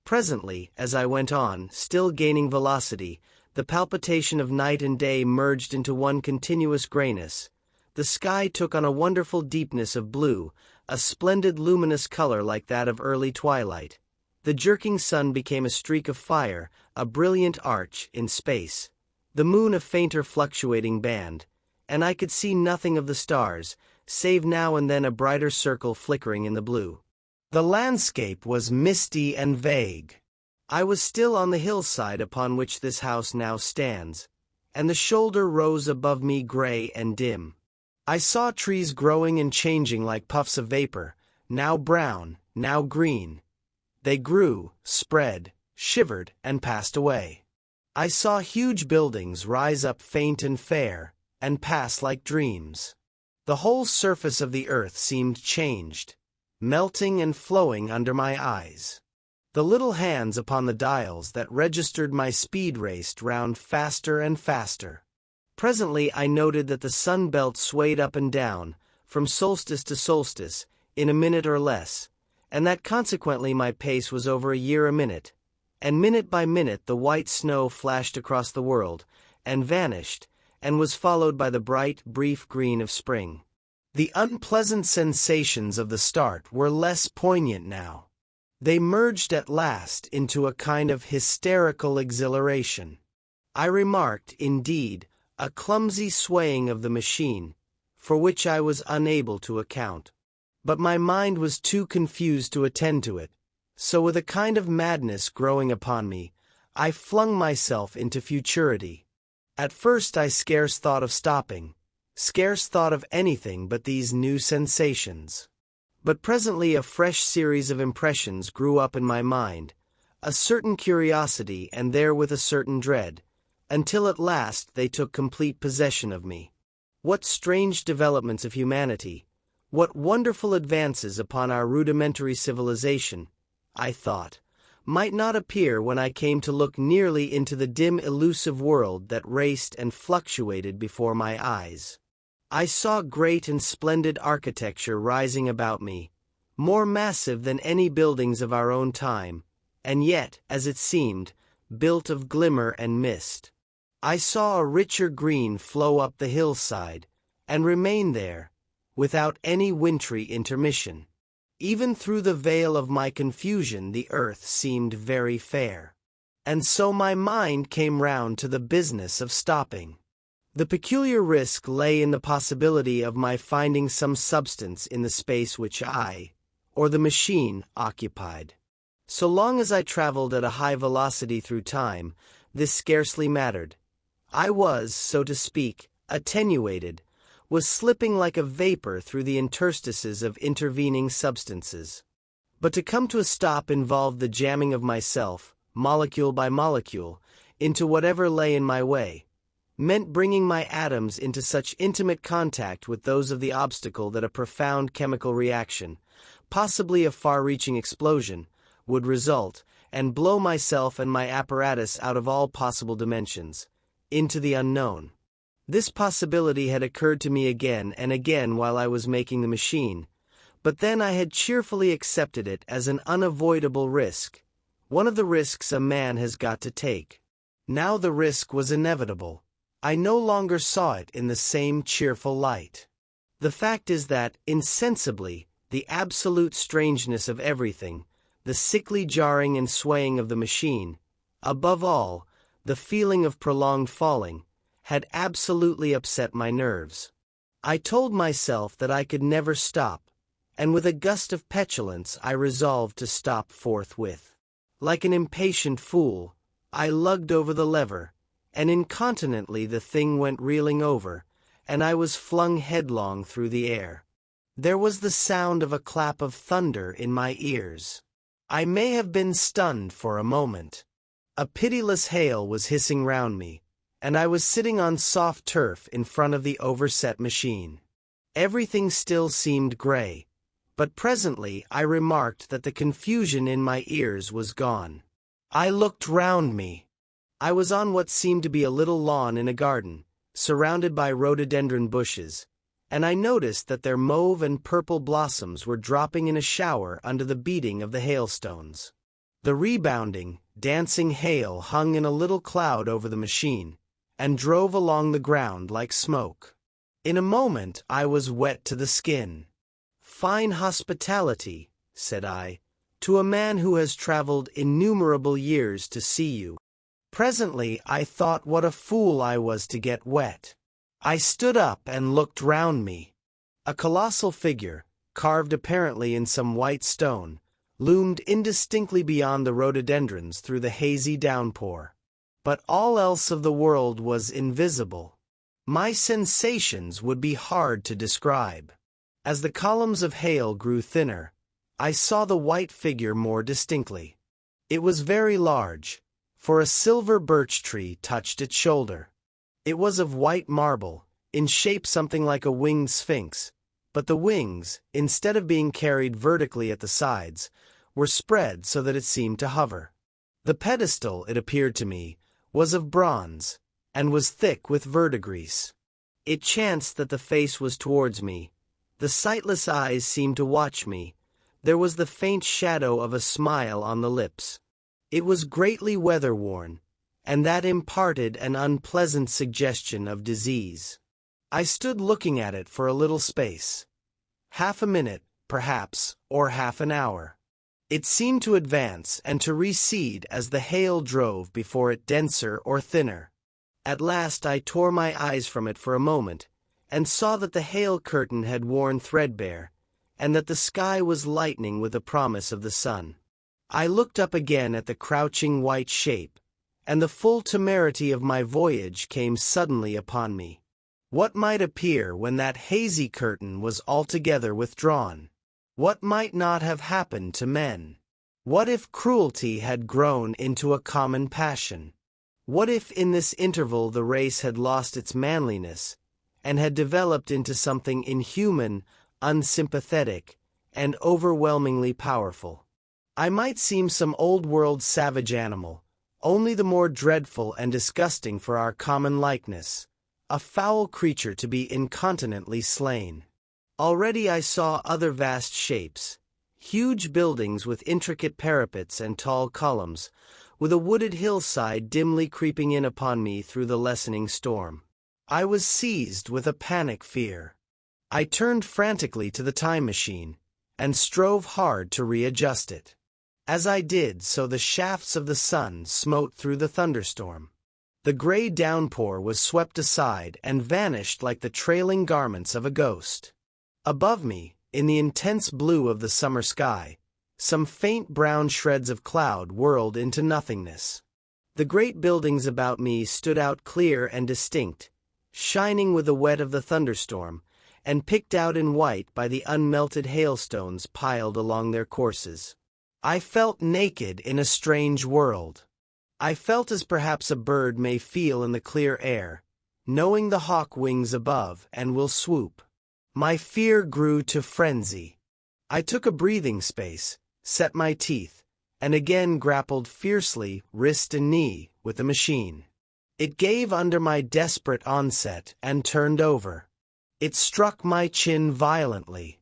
Presently, as I went on, still gaining velocity, the palpitation of night and day merged into one continuous grayness. The sky took on a wonderful deepness of blue, a splendid luminous color like that of early twilight. The jerking sun became a streak of fire, a brilliant arch in space. The moon a fainter fluctuating band, and I could see nothing of the stars, save now and then a brighter circle flickering in the blue. The landscape was misty and vague. I was still on the hillside upon which this house now stands, and the shoulder rose above me gray and dim. I saw trees growing and changing like puffs of vapor, now brown, now green. They grew, spread, shivered, and passed away. I saw huge buildings rise up faint and fair, and pass like dreams. The whole surface of the earth seemed changed, melting and flowing under my eyes. The little hands upon the dials that registered my speed raced round faster and faster. Presently I noted that the sun belt swayed up and down, from solstice to solstice, in a minute or less, and that consequently my pace was over a year a minute, and minute by minute the white snow flashed across the world, and vanished, and was followed by the bright, brief green of spring. The unpleasant sensations of the start were less poignant now. They merged at last into a kind of hysterical exhilaration. I remarked, indeed, a clumsy swaying of the machine, for which I was unable to account. But my mind was too confused to attend to it, so with a kind of madness growing upon me, I flung myself into futurity. At first I scarce thought of stopping, scarce thought of anything but these new sensations. But presently a fresh series of impressions grew up in my mind, a certain curiosity and therewith a certain dread, until at last they took complete possession of me. What strange developments of humanity, what wonderful advances upon our rudimentary civilization, I thought, might not appear when I came to look nearly into the dim elusive world that raced and fluctuated before my eyes. I saw great and splendid architecture rising about me, more massive than any buildings of our own time, and yet, as it seemed, built of glimmer and mist. I saw a richer green flow up the hillside, and remain there, without any wintry intermission. Even through the veil of my confusion the earth seemed very fair. And so my mind came round to the business of stopping. The peculiar risk lay in the possibility of my finding some substance in the space which I, or the machine, occupied. So long as I traveled at a high velocity through time, this scarcely mattered. I was, so to speak, attenuated, was slipping like a vapor through the interstices of intervening substances. But to come to a stop involved the jamming of myself, molecule by molecule, into whatever lay in my way, meant bringing my atoms into such intimate contact with those of the obstacle that a profound chemical reaction, possibly a far-reaching explosion, would result, and blow myself and my apparatus out of all possible dimensions, into the unknown. This possibility had occurred to me again and again while I was making the machine, but then I had cheerfully accepted it as an unavoidable risk, one of the risks a man has got to take. Now the risk was inevitable. I no longer saw it in the same cheerful light. The fact is that, insensibly, the absolute strangeness of everything, the sickly jarring and swaying of the machine, above all, the feeling of prolonged falling, had absolutely upset my nerves. I told myself that I could never stop, and with a gust of petulance I resolved to stop forthwith. Like an impatient fool, I lugged over the lever, and incontinently the thing went reeling over, and I was flung headlong through the air. There was the sound of a clap of thunder in my ears. I may have been stunned for a moment. A pitiless hail was hissing round me, and I was sitting on soft turf in front of the overset machine. Everything still seemed gray, but presently I remarked that the confusion in my ears was gone. I looked round me. I was on what seemed to be a little lawn in a garden, surrounded by rhododendron bushes, and I noticed that their mauve and purple blossoms were dropping in a shower under the beating of the hailstones. The rebounding, dancing hail hung in a little cloud over the machine, and drove along the ground like smoke. In a moment I was wet to the skin. "Fine hospitality," said I, "to a man who has traveled innumerable years to see you." Presently I thought what a fool I was to get wet. I stood up and looked round me. A colossal figure, carved apparently in some white stone, loomed indistinctly beyond the rhododendrons through the hazy downpour. But all else of the world was invisible. My sensations would be hard to describe. As the columns of hail grew thinner, I saw the white figure more distinctly. It was very large, for a silver birch tree touched its shoulder. It was of white marble, in shape something like a winged sphinx, but the wings, instead of being carried vertically at the sides, were spread so that it seemed to hover. The pedestal, it appeared to me, was of bronze, and was thick with verdigris. It chanced that the face was towards me. The sightless eyes seemed to watch me. There was the faint shadow of a smile on the lips. It was greatly weather-worn, and that imparted an unpleasant suggestion of disease. I stood looking at it for a little space. Half a minute, perhaps, or half an hour. It seemed to advance and to recede as the hail drove before it denser or thinner. At last I tore my eyes from it for a moment, and saw that the hail curtain had worn threadbare, and that the sky was lightening with the promise of the sun. I looked up again at the crouching white shape, and the full temerity of my voyage came suddenly upon me. What might appear when that hazy curtain was altogether withdrawn? What might not have happened to men? What if cruelty had grown into a common passion? What if in this interval the race had lost its manliness, and had developed into something inhuman, unsympathetic, and overwhelmingly powerful? I might seem some old-world savage animal, only the more dreadful and disgusting for our common likeness, a foul creature to be incontinently slain. Already I saw other vast shapes, huge buildings with intricate parapets and tall columns, with a wooded hillside dimly creeping in upon me through the lessening storm. I was seized with a panic fear. I turned frantically to the time machine, and strove hard to readjust it. As I did so, the shafts of the sun smote through the thunderstorm. The gray downpour was swept aside and vanished like the trailing garments of a ghost. Above me, in the intense blue of the summer sky, some faint brown shreds of cloud whirled into nothingness. The great buildings about me stood out clear and distinct, shining with the wet of the thunderstorm, and picked out in white by the unmelted hailstones piled along their courses. I felt naked in a strange world. I felt as perhaps a bird may feel in the clear air, knowing the hawk wings above and will swoop. My fear grew to frenzy. I took a breathing space, set my teeth, and again grappled fiercely, wrist and knee, with the machine. It gave under my desperate onset and turned over. It struck my chin violently.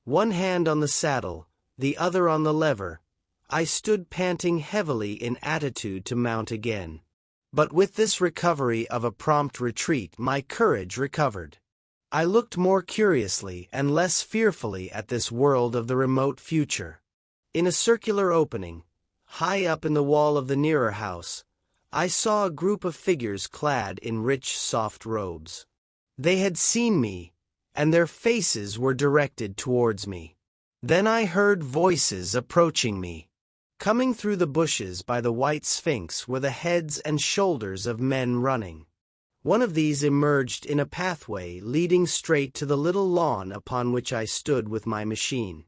One hand on the saddle, the other on the lever, I stood panting heavily in attitude to mount again. But with this recovery of a prompt retreat, my courage recovered. I looked more curiously and less fearfully at this world of the remote future. In a circular opening, high up in the wall of the nearer house, I saw a group of figures clad in rich, soft robes. They had seen me, and their faces were directed towards me. Then I heard voices approaching me. Coming through the bushes by the white sphinx were the heads and shoulders of men running. One of these emerged in a pathway leading straight to the little lawn upon which I stood with my machine.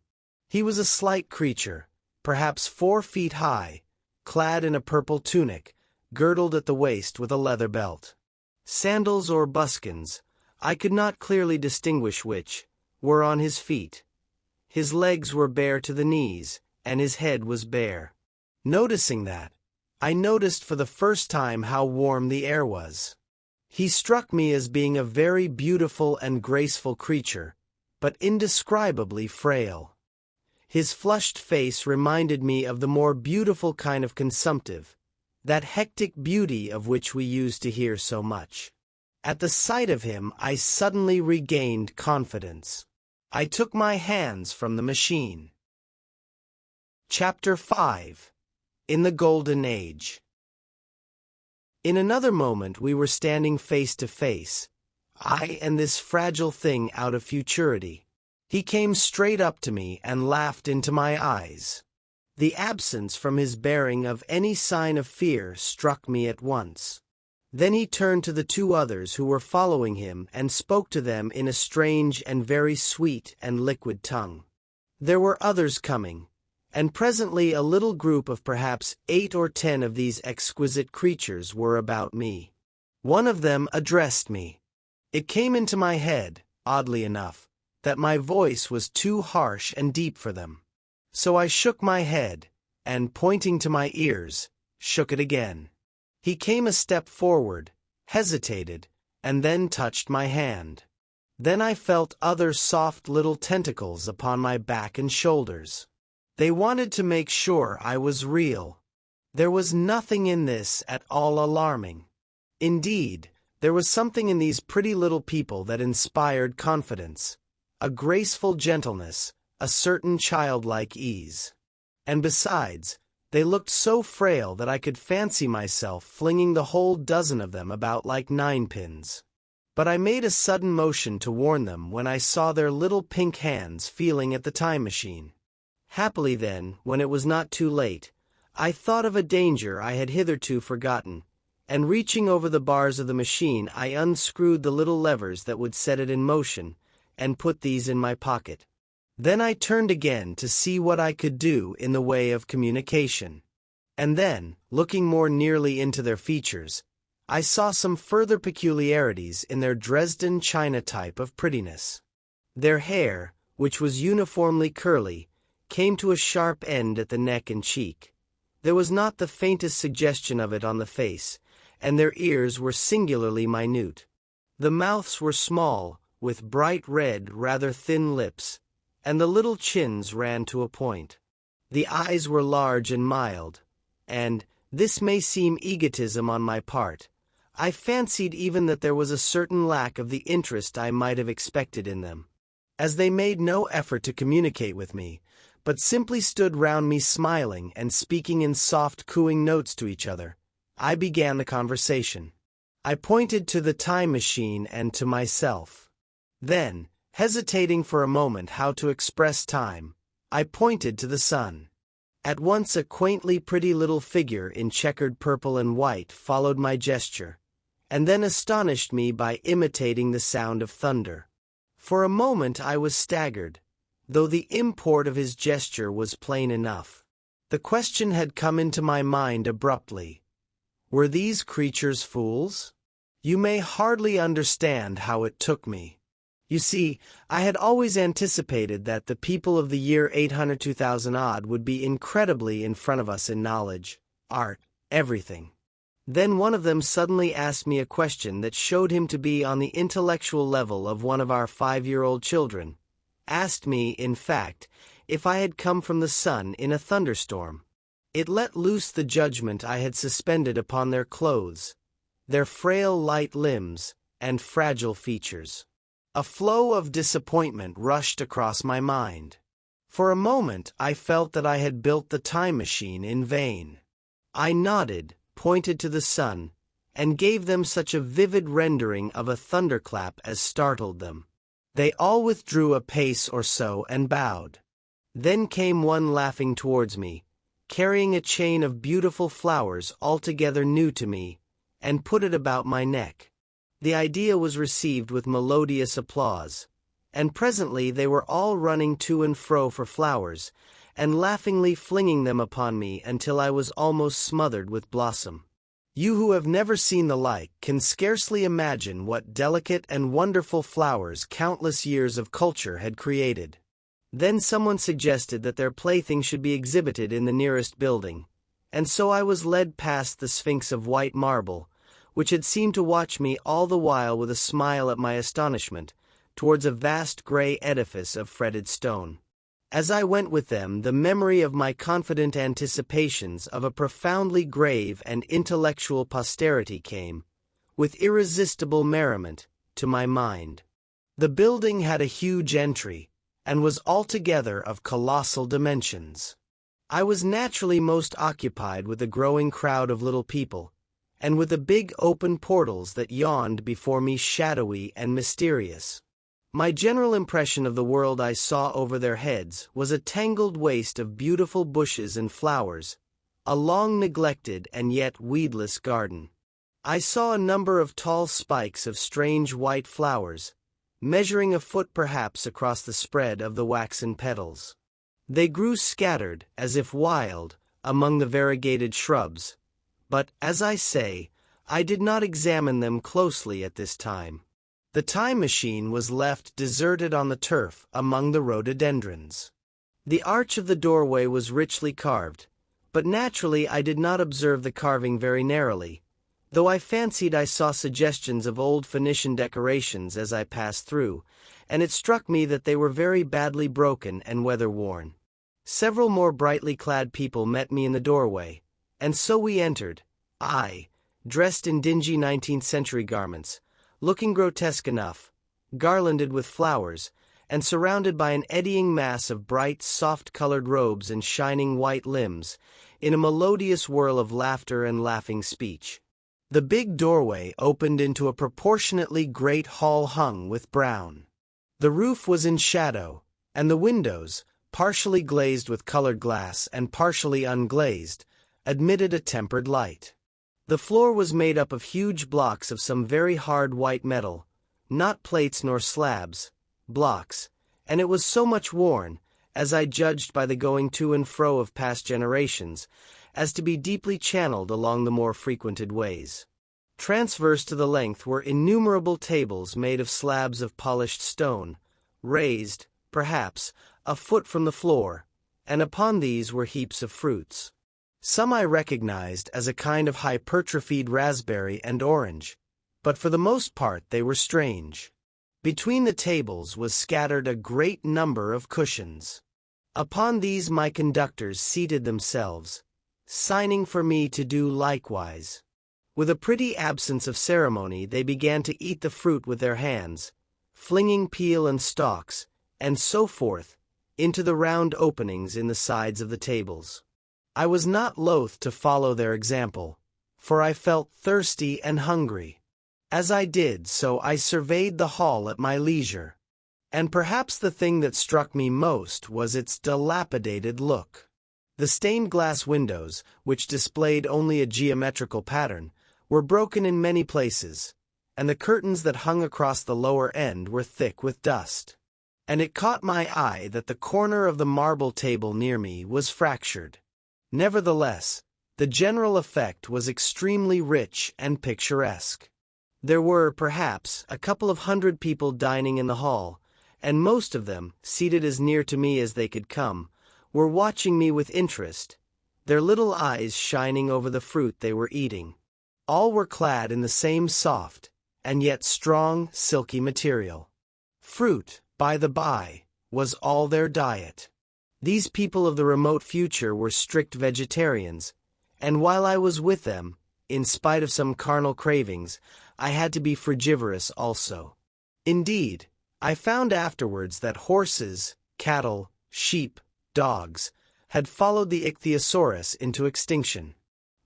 He was a slight creature, perhaps 4 feet high, clad in a purple tunic, girdled at the waist with a leather belt. Sandals or buskins, I could not clearly distinguish which, were on his feet. His legs were bare to the knees, and his head was bare. Noticing that, I noticed for the first time how warm the air was. He struck me as being a very beautiful and graceful creature, but indescribably frail. His flushed face reminded me of the more beautiful kind of consumptive, that hectic beauty of which we used to hear so much. At the sight of him, I suddenly regained confidence. I took my hands from the machine. Chapter 5. In the Golden Age. In another moment we were standing face to face, I and this fragile thing out of futurity. He came straight up to me and laughed into my eyes. The absence from his bearing of any sign of fear struck me at once. Then he turned to the 2 others who were following him and spoke to them in a strange and very sweet and liquid tongue. There were others coming, and presently a little group of perhaps 8 or 10 of these exquisite creatures were about me. One of them addressed me. It came into my head, oddly enough, that my voice was too harsh and deep for them. So I shook my head, and pointing to my ears, shook it again. He came a step forward, hesitated, and then touched my hand. Then I felt other soft little tentacles upon my back and shoulders. They wanted to make sure I was real. There was nothing in this at all alarming. Indeed, there was something in these pretty little people that inspired confidence, a graceful gentleness, a certain childlike ease. And besides, they looked so frail that I could fancy myself flinging the whole dozen of them about like ninepins. But I made a sudden motion to warn them when I saw their little pink hands feeling at the time machine. Happily then, when it was not too late, I thought of a danger I had hitherto forgotten, and reaching over the bars of the machine I unscrewed the little levers that would set it in motion, and put these in my pocket. Then I turned again to see what I could do in the way of communication. And then, looking more nearly into their features, I saw some further peculiarities in their Dresden china type of prettiness. Their hair, which was uniformly curly, came to a sharp end at the neck and cheek. There was not the faintest suggestion of it on the face, and their ears were singularly minute. The mouths were small, with bright red, rather thin lips, and the little chins ran to a point. The eyes were large and mild, and, this may seem egotism on my part, I fancied even that there was a certain lack of the interest I might have expected in them. As they made no effort to communicate with me, but simply stood round me smiling and speaking in soft cooing notes to each other, I began the conversation. I pointed to the time machine and to myself. Then, hesitating for a moment how to express time, I pointed to the sun. At once a quaintly pretty little figure in checkered purple and white followed my gesture, and then astonished me by imitating the sound of thunder. For a moment I was staggered, though the import of his gesture was plain enough. The question had come into my mind abruptly. Were these creatures fools? You may hardly understand how it took me. You see, I had always anticipated that the people of the year 800 2000 odd would be incredibly in front of us in knowledge, art, everything. Then one of them suddenly asked me a question that showed him to be on the intellectual level of one of our 5-year-old children. Asked me, in fact, if I had come from the sun in a thunderstorm. It let loose the judgment I had suspended upon their clothes, their frail light limbs, and fragile features. A flow of disappointment rushed across my mind. For a moment I felt that I had built the time machine in vain. I nodded, pointed to the sun, and gave them such a vivid rendering of a thunderclap as startled them. They all withdrew a pace or so and bowed. Then came one laughing towards me, carrying a chain of beautiful flowers altogether new to me, and put it about my neck. The idea was received with melodious applause, and presently they were all running to and fro for flowers, and laughingly flinging them upon me until I was almost smothered with blossom. You who have never seen the like can scarcely imagine what delicate and wonderful flowers countless years of culture had created. Then someone suggested that their plaything should be exhibited in the nearest building, and so I was led past the Sphinx of white marble, which had seemed to watch me all the while with a smile at my astonishment, towards a vast gray edifice of fretted stone. As I went with them, the memory of my confident anticipations of a profoundly grave and intellectual posterity came, with irresistible merriment, to my mind. The building had a huge entry, and was altogether of colossal dimensions. I was naturally most occupied with the growing crowd of little people, and with the big open portals that yawned before me shadowy and mysterious. My general impression of the world I saw over their heads was a tangled waste of beautiful bushes and flowers, a long neglected and yet weedless garden. I saw a number of tall spikes of strange white flowers, measuring a foot perhaps across the spread of the waxen petals. They grew scattered, as if wild, among the variegated shrubs, but, as I say, I did not examine them closely at this time. The time machine was left deserted on the turf among the rhododendrons. The arch of the doorway was richly carved, but naturally I did not observe the carving very narrowly, though I fancied I saw suggestions of old Phoenician decorations as I passed through, and it struck me that they were very badly broken and weather-worn. Several more brightly clad people met me in the doorway, and so we entered, I, dressed in dingy 19th-century garments, looking grotesque enough, garlanded with flowers, and surrounded by an eddying mass of bright, soft-colored robes and shining white limbs, in a melodious whirl of laughter and laughing speech. The big doorway opened into a proportionately great hall hung with brown. The roof was in shadow, and the windows, partially glazed with colored glass and partially unglazed, admitted a tempered light. The floor was made up of huge blocks of some very hard white metal, not plates nor slabs, blocks, and it was so much worn, as I judged by the going to and fro of past generations, as to be deeply channeled along the more frequented ways. Transverse to the length were innumerable tables made of slabs of polished stone, raised, perhaps, a foot from the floor, and upon these were heaps of fruits. Some I recognized as a kind of hypertrophied raspberry and orange, but for the most part they were strange. Between the tables was scattered a great number of cushions. Upon these my conductors seated themselves, signing for me to do likewise. With a pretty absence of ceremony they began to eat the fruit with their hands, flinging peel and stalks, and so forth, into the round openings in the sides of the tables. I was not loath to follow their example, for I felt thirsty and hungry. As I did so I surveyed the hall at my leisure, and perhaps the thing that struck me most was its dilapidated look. The stained glass windows, which displayed only a geometrical pattern, were broken in many places, and the curtains that hung across the lower end were thick with dust. And it caught my eye that the corner of the marble table near me was fractured. Nevertheless, the general effect was extremely rich and picturesque. There were, perhaps, a couple of hundred people dining in the hall, and most of them, seated as near to me as they could come, were watching me with interest, their little eyes shining over the fruit they were eating. All were clad in the same soft, and yet strong, silky material. Fruit, by the by, was all their diet. These people of the remote future were strict vegetarians, and while I was with them, in spite of some carnal cravings, I had to be frugivorous also. Indeed, I found afterwards that horses, cattle, sheep, dogs, had followed the ichthyosaurus into extinction.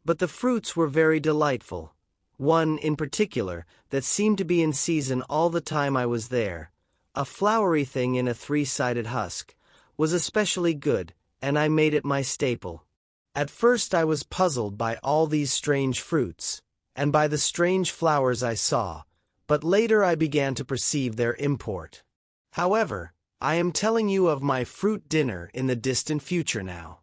But the fruits were very delightful. One, in particular, that seemed to be in season all the time I was there, a flowery thing in a three-sided husk, was especially good, and I made it my staple. At first I was puzzled by all these strange fruits, and by the strange flowers I saw, but later I began to perceive their import. However, I am telling you of my fruit dinner in the distant future now.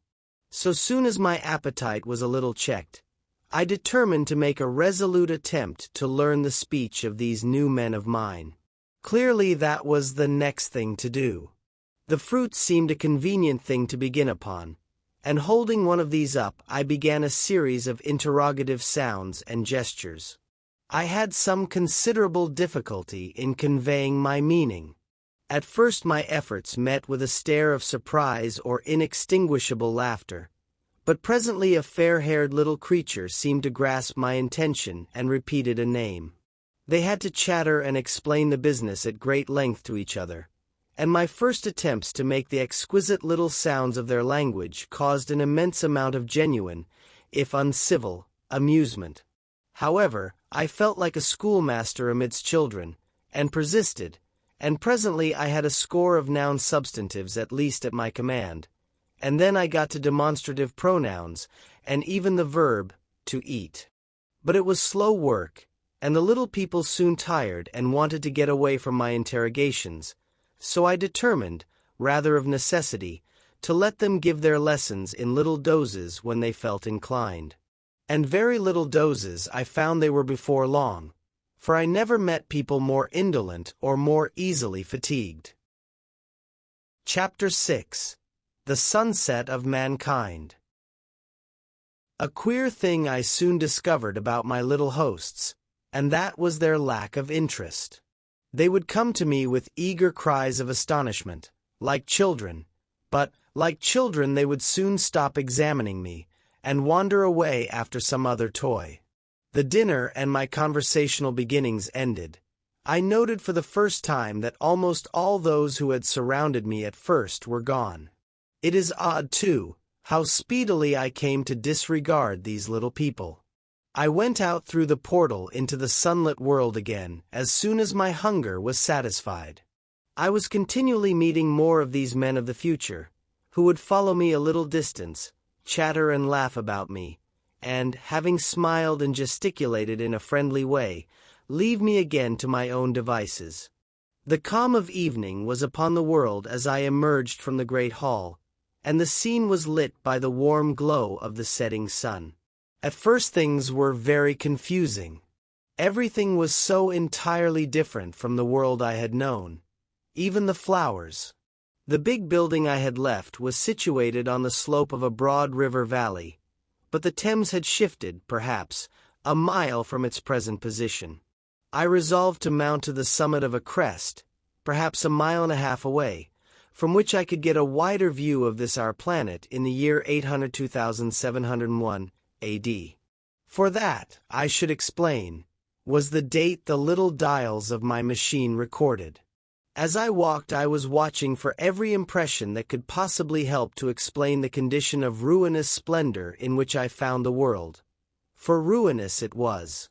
So soon as my appetite was a little checked, I determined to make a resolute attempt to learn the speech of these new men of mine. Clearly that was the next thing to do. The fruit seemed a convenient thing to begin upon, and holding one of these up I began a series of interrogative sounds and gestures. I had some considerable difficulty in conveying my meaning. At first my efforts met with a stare of surprise or inextinguishable laughter, but presently a fair-haired little creature seemed to grasp my intention and repeated a name. They had to chatter and explain the business at great length to each other, and my first attempts to make the exquisite little sounds of their language caused an immense amount of genuine, if uncivil, amusement. However, I felt like a schoolmaster amidst children, and persisted, and presently I had a score of noun substantives at least at my command, and then I got to demonstrative pronouns, and even the verb, to eat. But it was slow work, and the little people soon tired and wanted to get away from my interrogations, so I determined, rather of necessity, to let them give their lessons in little doses when they felt inclined. And very little doses I found they were before long, for I never met people more indolent or more easily fatigued. Chapter 6. The Sunset of Mankind. A queer thing I soon discovered about my little hosts, and that was their lack of interest. They would come to me with eager cries of astonishment, like children, but, like children, they would soon stop examining me, and wander away after some other toy. The dinner and my conversational beginnings ended, I noted for the first time that almost all those who had surrounded me at first were gone. It is odd, too, how speedily I came to disregard these little people. I went out through the portal into the sunlit world again as soon as my hunger was satisfied. I was continually meeting more of these men of the future, who would follow me a little distance, chatter and laugh about me, and, having smiled and gesticulated in a friendly way, leave me again to my own devices. The calm of evening was upon the world as I emerged from the great hall, and the scene was lit by the warm glow of the setting sun. At first things were very confusing. Everything was so entirely different from the world I had known, even the flowers. The big building I had left was situated on the slope of a broad river valley, but the Thames had shifted, perhaps, a mile from its present position. I resolved to mount to the summit of a crest, perhaps a mile and a half away, from which I could get a wider view of this our planet in the year 802,701 AD. For that, I should explain, was the date the little dials of my machine recorded. As I walked, I was watching for every impression that could possibly help to explain the condition of ruinous splendor in which I found the world. For ruinous it was.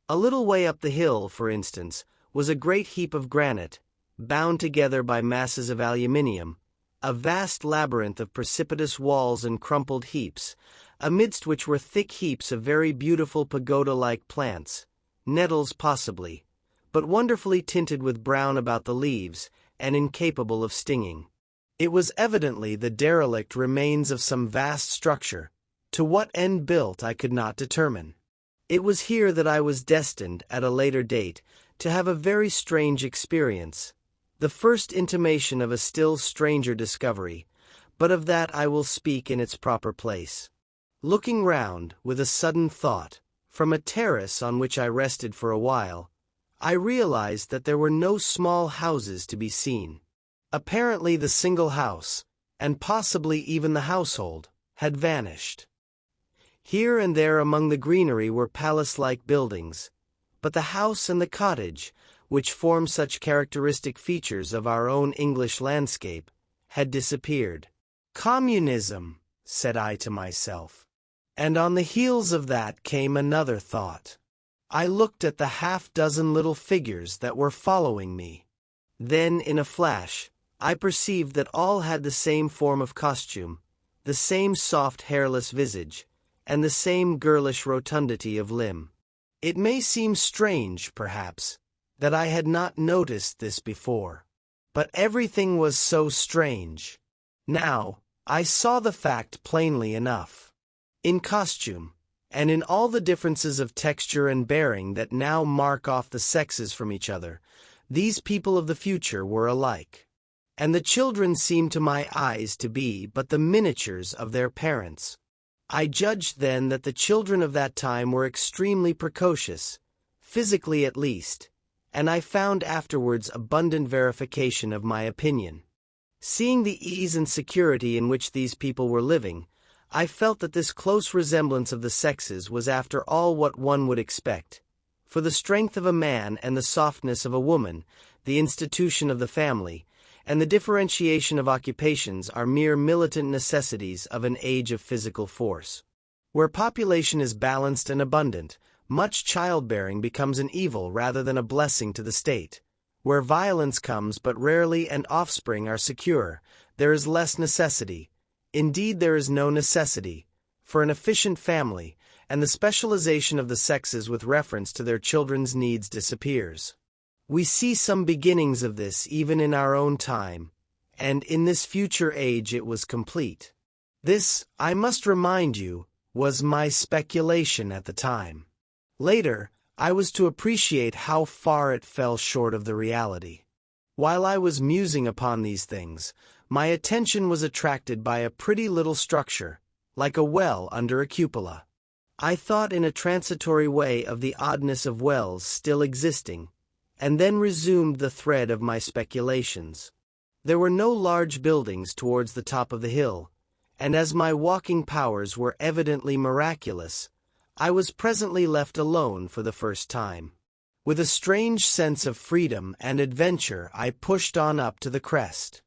A little way up the hill, for instance, was a great heap of granite, bound together by masses of aluminium, a vast labyrinth of precipitous walls and crumpled heaps, amidst which were thick heaps of very beautiful pagoda-like plants, nettles possibly, but wonderfully tinted with brown about the leaves, and incapable of stinging. It was evidently the derelict remains of some vast structure, to what end built I could not determine. It was here that I was destined, at a later date, to have a very strange experience, the first intimation of a still stranger discovery, but of that I will speak in its proper place. Looking round, with a sudden thought, from a terrace on which I rested for a while, I realized that there were no small houses to be seen. Apparently the single house, and possibly even the household, had vanished. Here and there among the greenery were palace-like buildings, but the house and the cottage, which form such characteristic features of our own English landscape, had disappeared. Communism, said I to myself. And on the heels of that came another thought. I looked at the half-dozen little figures that were following me. Then, in a flash, I perceived that all had the same form of costume, the same soft hairless visage, and the same girlish rotundity of limb. It may seem strange, perhaps, that I had not noticed this before. But everything was so strange. Now, I saw the fact plainly enough. In costume, and in all the differences of texture and bearing that now mark off the sexes from each other, these people of the future were alike. And the children seemed to my eyes to be but the miniatures of their parents. I judged then that the children of that time were extremely precocious, physically at least, and I found afterwards abundant verification of my opinion. Seeing the ease and security in which these people were living, I felt that this close resemblance of the sexes was after all what one would expect. For the strength of a man and the softness of a woman, the institution of the family, and the differentiation of occupations are mere militant necessities of an age of physical force. Where population is balanced and abundant, much childbearing becomes an evil rather than a blessing to the state. Where violence comes but rarely and offspring are secure, there is less necessity. Indeed, there is no necessity for an efficient family, and the specialization of the sexes with reference to their children's needs disappears. We see some beginnings of this even in our own time, and in this future age it was complete. This, I must remind you, was my speculation at the time. Later, I was to appreciate how far it fell short of the reality. While I was musing upon these things, my attention was attracted by a pretty little structure, like a well under a cupola. I thought in a transitory way of the oddness of wells still existing, and then resumed the thread of my speculations. There were no large buildings towards the top of the hill, and as my walking powers were evidently miraculous, I was presently left alone for the first time. With a strange sense of freedom and adventure, I pushed on up to the crest.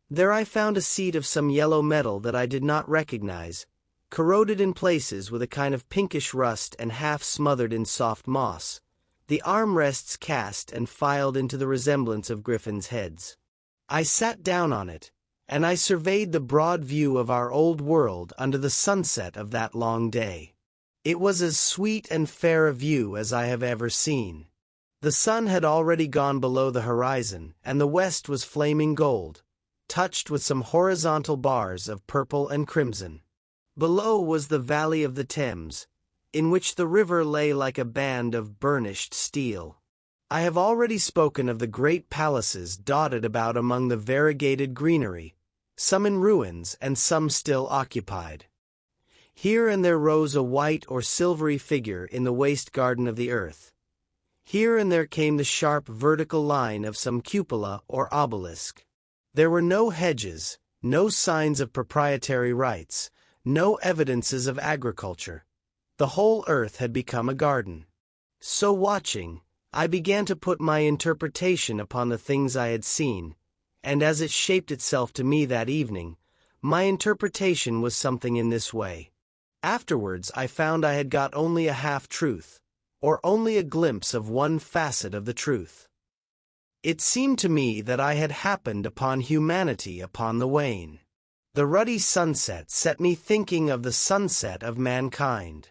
There I found a seat of some yellow metal that I did not recognize, corroded in places with a kind of pinkish rust and half smothered in soft moss, the armrests cast and filed into the resemblance of griffins' heads. I sat down on it, and I surveyed the broad view of our old world under the sunset of that long day. It was as sweet and fair a view as I have ever seen. The sun had already gone below the horizon, and the west was flaming gold, touched with some horizontal bars of purple and crimson. Below was the valley of the Thames, in which the river lay like a band of burnished steel. I have already spoken of the great palaces dotted about among the variegated greenery, some in ruins and some still occupied. Here and there rose a white or silvery figure in the waste garden of the earth. Here and there came the sharp vertical line of some cupola or obelisk. There were no hedges, no signs of proprietary rights, no evidences of agriculture. The whole earth had become a garden. So watching, I began to put my interpretation upon the things I had seen, and as it shaped itself to me that evening, my interpretation was something in this way. Afterwards I found I had got only a half-truth, or only a glimpse of one facet of the truth. It seemed to me that I had happened upon humanity upon the wane. The ruddy sunset set me thinking of the sunset of mankind.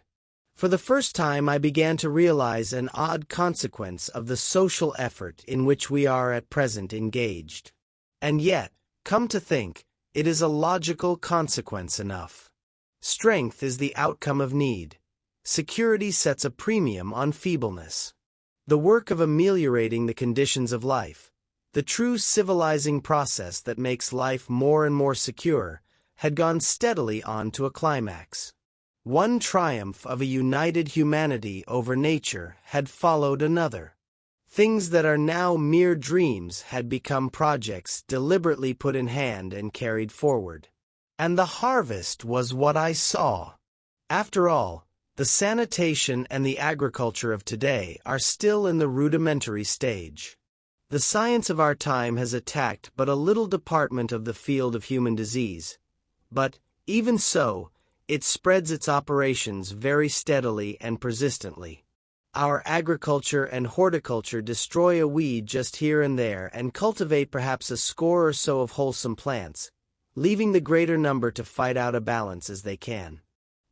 For the first time I began to realize an odd consequence of the social effort in which we are at present engaged. And yet, come to think, it is a logical consequence enough. Strength is the outcome of need. Security sets a premium on feebleness. The work of ameliorating the conditions of life, the true civilizing process that makes life more and more secure, had gone steadily on to a climax. One triumph of a united humanity over nature had followed another. Things that are now mere dreams had become projects deliberately put in hand and carried forward. And the harvest was what I saw. After all, the sanitation and the agriculture of today are still in the rudimentary stage. The science of our time has attacked but a little department of the field of human disease, but, even so, it spreads its operations very steadily and persistently. Our agriculture and horticulture destroy a weed just here and there and cultivate perhaps a score or so of wholesome plants, leaving the greater number to fight out a balance as they can.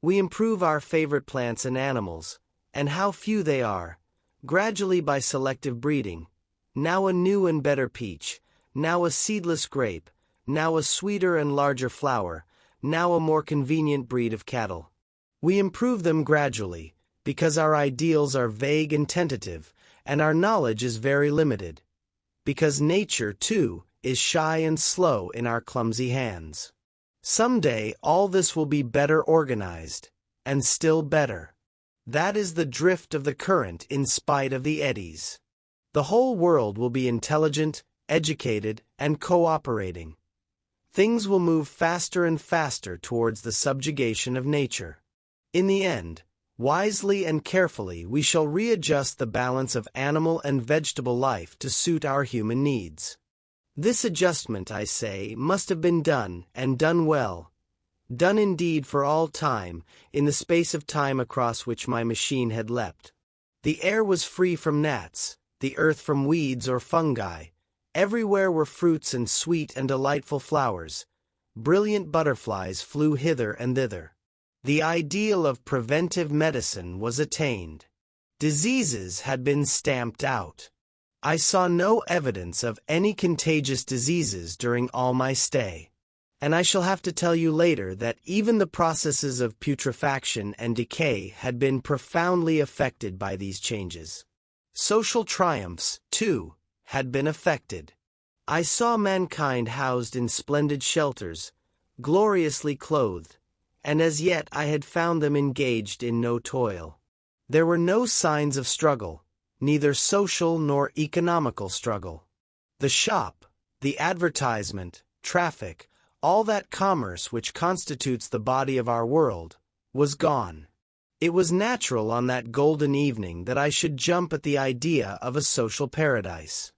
We improve our favorite plants and animals, and how few they are, gradually by selective breeding, now a new and better peach, now a seedless grape, now a sweeter and larger flower, now a more convenient breed of cattle. We improve them gradually, because our ideals are vague and tentative, and our knowledge is very limited. Because nature, too, is shy and slow in our clumsy hands. Someday all this will be better organized, and still better. That is the drift of the current in spite of the eddies. The whole world will be intelligent, educated, and cooperating. Things will move faster and faster towards the subjugation of nature. In the end, wisely and carefully we shall readjust the balance of animal and vegetable life to suit our human needs. This adjustment, I say, must have been done, and done well. Done indeed for all time, in the space of time across which my machine had leapt. The air was free from gnats, the earth from weeds or fungi. Everywhere were fruits and sweet and delightful flowers. Brilliant butterflies flew hither and thither. The ideal of preventive medicine was attained. Diseases had been stamped out. I saw no evidence of any contagious diseases during all my stay. And I shall have to tell you later that even the processes of putrefaction and decay had been profoundly affected by these changes. Social triumphs, too, had been effected. I saw mankind housed in splendid shelters, gloriously clothed, and as yet I had found them engaged in no toil. There were no signs of struggle, neither social nor economical struggle. The shop, the advertisement, traffic, all that commerce which constitutes the body of our world, was gone. It was natural on that golden evening that I should jump at the idea of a social paradise.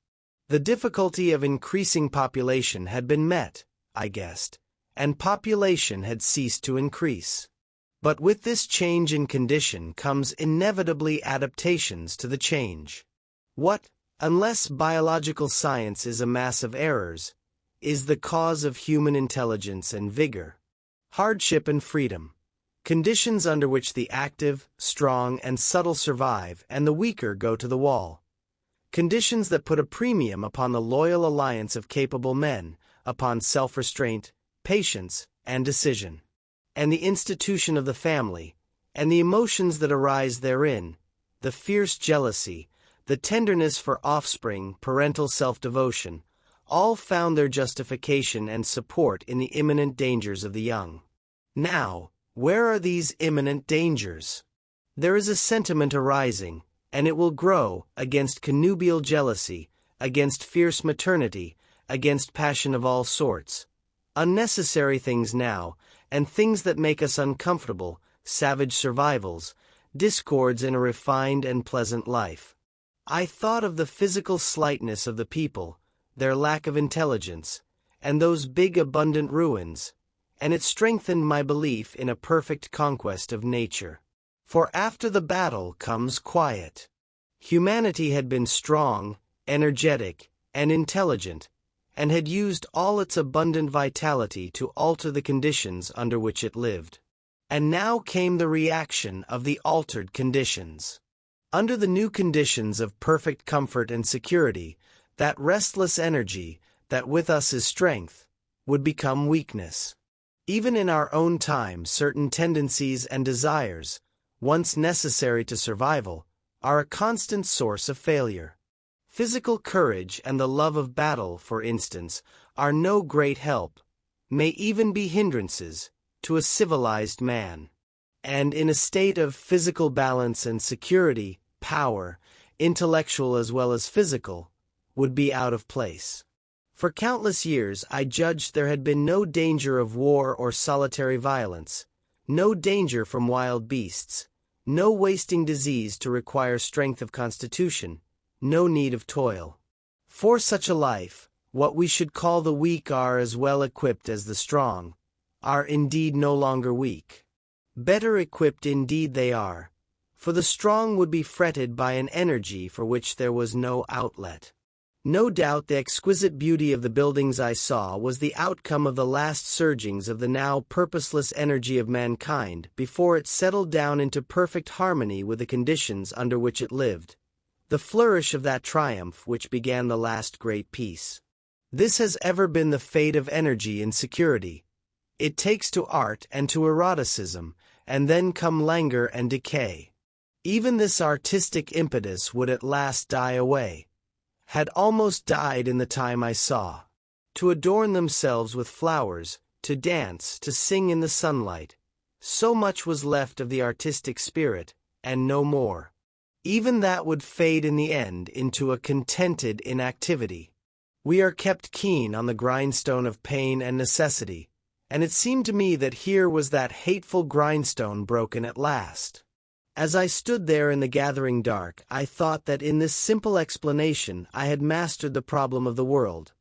The difficulty of increasing population had been met, I guessed, and population had ceased to increase. But with this change in condition comes inevitably adaptations to the change. What, unless biological science is a mass of errors, is the cause of human intelligence and vigor? Hardship and freedom. Conditions under which the active, strong, and subtle survive and the weaker go to the wall. Conditions that put a premium upon the loyal alliance of capable men, upon self-restraint, patience, and decision. And the institution of the family, and the emotions that arise therein, the fierce jealousy, the tenderness for offspring, parental self-devotion, all found their justification and support in the imminent dangers of the young. Now, where are these imminent dangers? There is a sentiment arising, and it will grow, against connubial jealousy, against fierce maternity, against passion of all sorts. Unnecessary things now, and things that make us uncomfortable, savage survivals, discords in a refined and pleasant life. I thought of the physical slightness of the people, their lack of intelligence, and those big abundant ruins, and it strengthened my belief in a perfect conquest of nature. For after the battle comes quiet. Humanity had been strong, energetic, and intelligent, and had used all its abundant vitality to alter the conditions under which it lived. And now came the reaction of the altered conditions. Under the new conditions of perfect comfort and security, that restless energy, that with us is strength, would become weakness. Even in our own time, certain tendencies and desires, once necessary to survival, are a constant source of failure. Physical courage and the love of battle, for instance, are no great help, may even be hindrances, to a civilized man. And in a state of physical balance and security, power, intellectual as well as physical, would be out of place. For countless years I judged there had been no danger of war or solitary violence, no danger from wild beasts, no wasting disease to require strength of constitution, no need of toil. For such a life, what we should call the weak are as well equipped as the strong, are indeed no longer weak. Better equipped indeed they are, for the strong would be fretted by an energy for which there was no outlet. No doubt the exquisite beauty of the buildings I saw was the outcome of the last surgings of the now purposeless energy of mankind before it settled down into perfect harmony with the conditions under which it lived, the flourish of that triumph which began the last great peace. This has ever been the fate of energy in security. It takes to art and to eroticism, and then come languor and decay. Even this artistic impetus would at last die away, had almost died in the time I saw. To adorn themselves with flowers, to dance, to sing in the sunlight, so much was left of the artistic spirit, and no more. Even that would fade in the end into a contented inactivity. We are kept keen on the grindstone of pain and necessity, and it seemed to me that here was that hateful grindstone broken at last. As I stood there in the gathering dark, I thought that in this simple explanation I had mastered the problem of the world,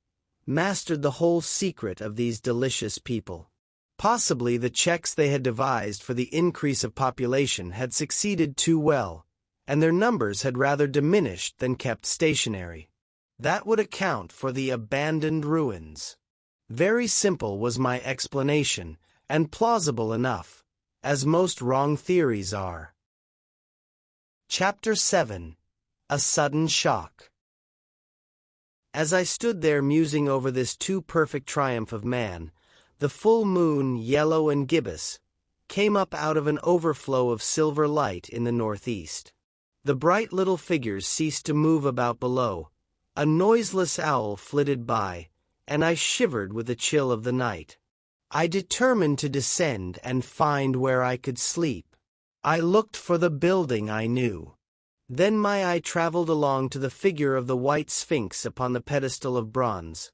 mastered the whole secret of these delicious people. Possibly the checks they had devised for the increase of population had succeeded too well, and their numbers had rather diminished than kept stationary. That would account for the abandoned ruins. Very simple was my explanation, and plausible enough, as most wrong theories are. Chapter 7. A Sudden Shock. As I stood there musing over this too perfect triumph of man, the full moon, yellow and gibbous, came up out of an overflow of silver light in the northeast. The bright little figures ceased to move about below, a noiseless owl flitted by, and I shivered with the chill of the night. I determined to descend and find where I could sleep. I looked for the building I knew. Then my eye traveled along to the figure of the white sphinx upon the pedestal of bronze,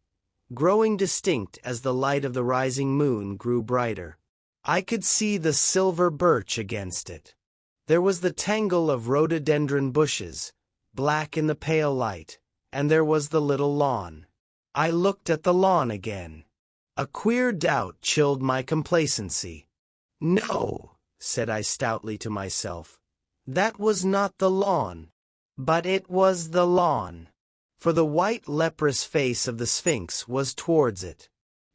growing distinct as the light of the rising moon grew brighter. I could see the silver birch against it. There was the tangle of rhododendron bushes, black in the pale light, and there was the little lawn. I looked at the lawn again. A queer doubt chilled my complacency. No, said I stoutly to myself. That was not the lawn. But it was the lawn. For the white leprous face of the Sphinx was towards it.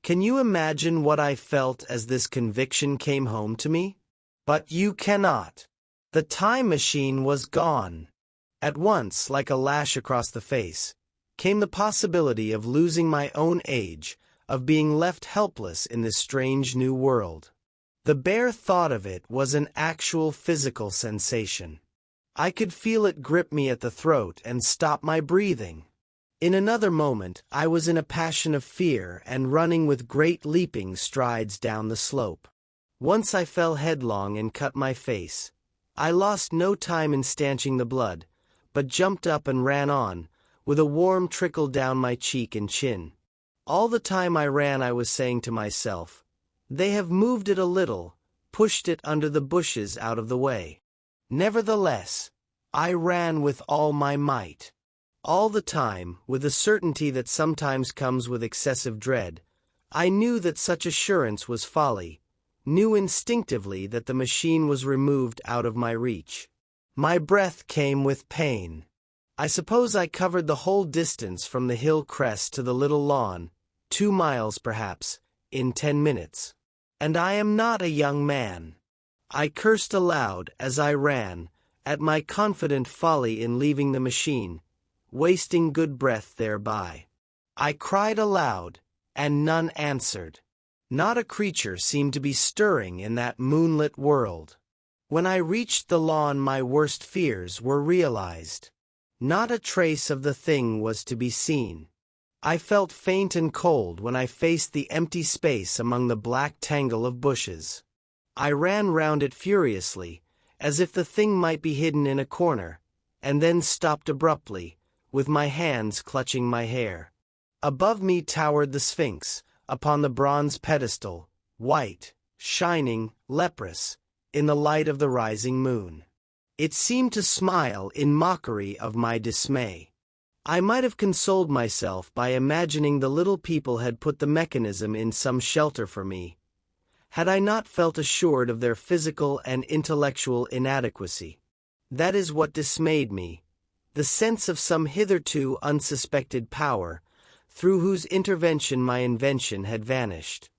Can you imagine what I felt as this conviction came home to me? But you cannot. The time machine was gone. At once, like a lash across the face, came the possibility of losing my own age, of being left helpless in this strange new world. The bare thought of it was an actual physical sensation. I could feel it grip me at the throat and stop my breathing. In another moment, I was in a passion of fear and running with great leaping strides down the slope. Once I fell headlong and cut my face. I lost no time in stanching the blood, but jumped up and ran on, with a warm trickle down my cheek and chin. All the time I ran I was saying to myself, "They have moved it a little, pushed it under the bushes out of the way." Nevertheless, I ran with all my might. All the time, with the certainty that sometimes comes with excessive dread, I knew that such assurance was folly, knew instinctively that the machine was removed out of my reach. My breath came with pain. I suppose I covered the whole distance from the hill crest to the little lawn, 2 miles perhaps, in 10 minutes. And I am not a young man. I cursed aloud as I ran, at my confident folly in leaving the machine, wasting good breath thereby. I cried aloud, and none answered. Not a creature seemed to be stirring in that moonlit world. When I reached the lawn my worst fears were realized. Not a trace of the thing was to be seen. I felt faint and cold when I faced the empty space among the black tangle of bushes. I ran round it furiously, as if the thing might be hidden in a corner, and then stopped abruptly, with my hands clutching my hair. Above me towered the Sphinx, upon the bronze pedestal, white, shining, leprous, in the light of the rising moon. It seemed to smile in mockery of my dismay. I might have consoled myself by imagining the little people had put the mechanism in some shelter for me, had I not felt assured of their physical and intellectual inadequacy. That is what dismayed me, the sense of some hitherto unsuspected power, through whose intervention my invention had vanished.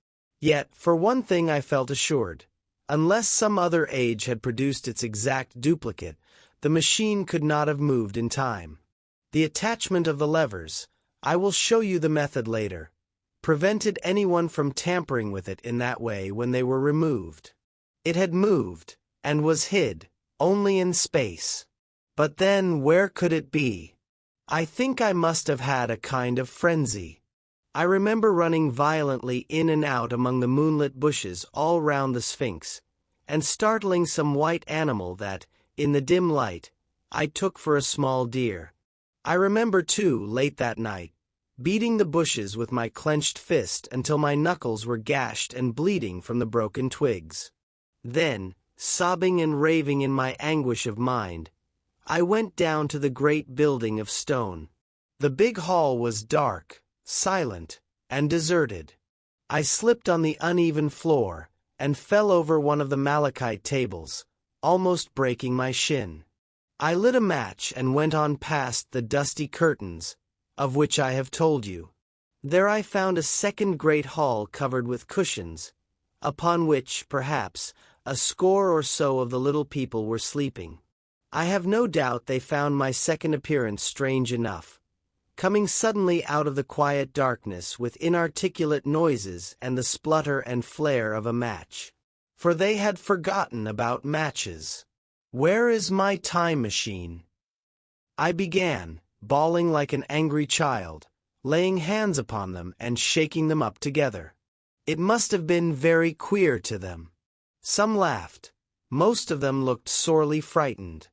Yet, for one thing I felt assured. Unless some other age had produced its exact duplicate, the machine could not have moved in time. The attachment of the levers, I will show you the method later, prevented anyone from tampering with it in that way when they were removed. It had moved, and was hid, only in space. But then where could it be? I think I must have had a kind of frenzy. I remember running violently in and out among the moonlit bushes all round the Sphinx, and startling some white animal that, in the dim light, I took for a small deer. I remember, too, late that night, beating the bushes with my clenched fist until my knuckles were gashed and bleeding from the broken twigs. Then, sobbing and raving in my anguish of mind, I went down to the great building of stone. The big hall was dark, silent, and deserted. I slipped on the uneven floor, and fell over one of the malachite tables, almost breaking my shin. I lit a match and went on past the dusty curtains, of which I have told you. There I found a second great hall covered with cushions, upon which, perhaps, a score or so of the little people were sleeping. I have no doubt they found my second appearance strange enough, coming suddenly out of the quiet darkness with inarticulate noises and the splutter and flare of a match. For they had forgotten about matches. Where is my time machine? I began, bawling like an angry child, laying hands upon them and shaking them up together. It must have been very queer to them. Some laughed. Most of them looked sorely frightened.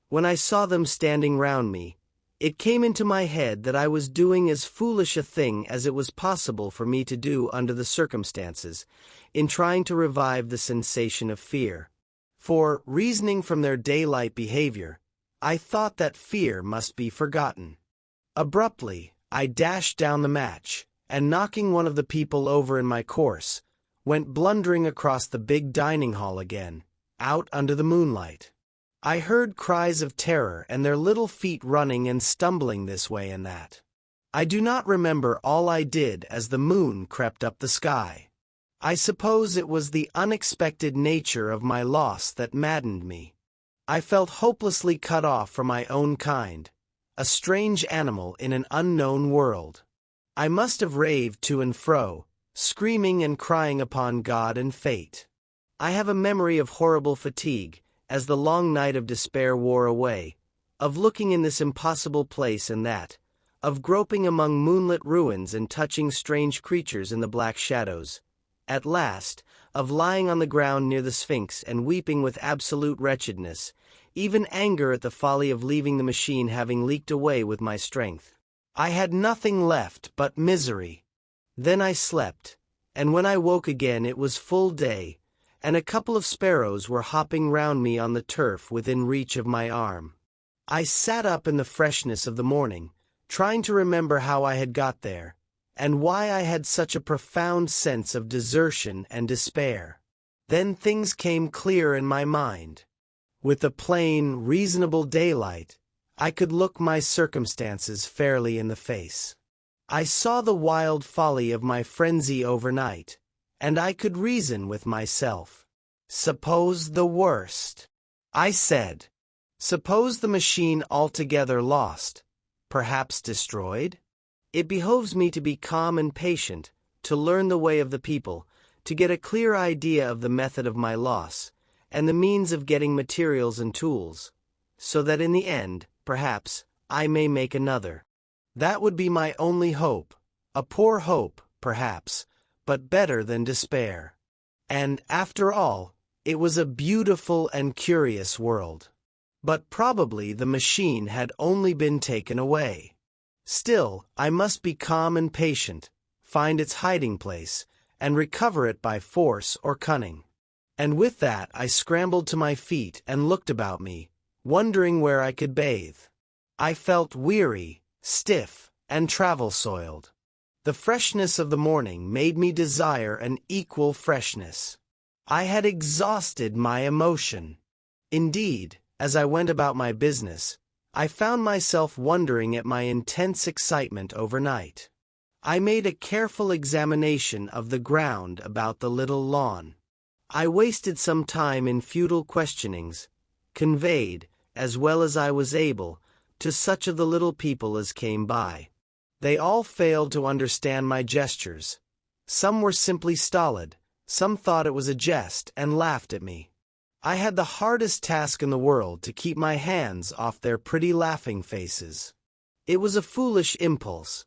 When I saw them standing round me, it came into my head that I was doing as foolish a thing as it was possible for me to do under the circumstances, in trying to revive the sensation of fear. For, reasoning from their daylight behavior, I thought that fear must be forgotten. Abruptly, I dashed down the match, and knocking one of the people over in my course, went blundering across the big dining hall again, out under the moonlight. I heard cries of terror and their little feet running and stumbling this way and that. I do not remember all I did as the moon crept up the sky. I suppose it was the unexpected nature of my loss that maddened me. I felt hopelessly cut off from my own kind, a strange animal in an unknown world. I must have raved to and fro, screaming and crying upon God and fate. I have a memory of horrible fatigue, as the long night of despair wore away, of looking in this impossible place and that, of groping among moonlit ruins and touching strange creatures in the black shadows, at last, of lying on the ground near the Sphinx and weeping with absolute wretchedness, even anger at the folly of leaving the machine having leaked away with my strength. I had nothing left but misery. Then I slept, and when I woke again it was full day, and a couple of sparrows were hopping round me on the turf within reach of my arm. I sat up in the freshness of the morning, trying to remember how I had got there, and why I had such a profound sense of desertion and despair. Then things came clear in my mind. With the plain, reasonable daylight, I could look my circumstances fairly in the face. I saw the wild folly of my frenzy overnight, and I could reason with myself. Suppose the worst, I said. Suppose the machine altogether lost, perhaps destroyed? It behoves me to be calm and patient, to learn the way of the people, to get a clear idea of the method of my loss, and the means of getting materials and tools, so that in the end, perhaps, I may make another. That would be my only hope, a poor hope, perhaps, but better than despair. And, after all, it was a beautiful and curious world. But probably the machine had only been taken away. Still, I must be calm and patient, find its hiding place, and recover it by force or cunning. And with that I scrambled to my feet and looked about me, wondering where I could bathe. I felt weary, stiff, and travel-soiled. The freshness of the morning made me desire an equal freshness. I had exhausted my emotion. Indeed, as I went about my business, I found myself wondering at my intense excitement overnight. I made a careful examination of the ground about the little lawn. I wasted some time in futile questionings, conveyed, as well as I was able, to such of the little people as came by. They all failed to understand my gestures. Some were simply stolid, some thought it was a jest and laughed at me. I had the hardest task in the world to keep my hands off their pretty laughing faces. It was a foolish impulse,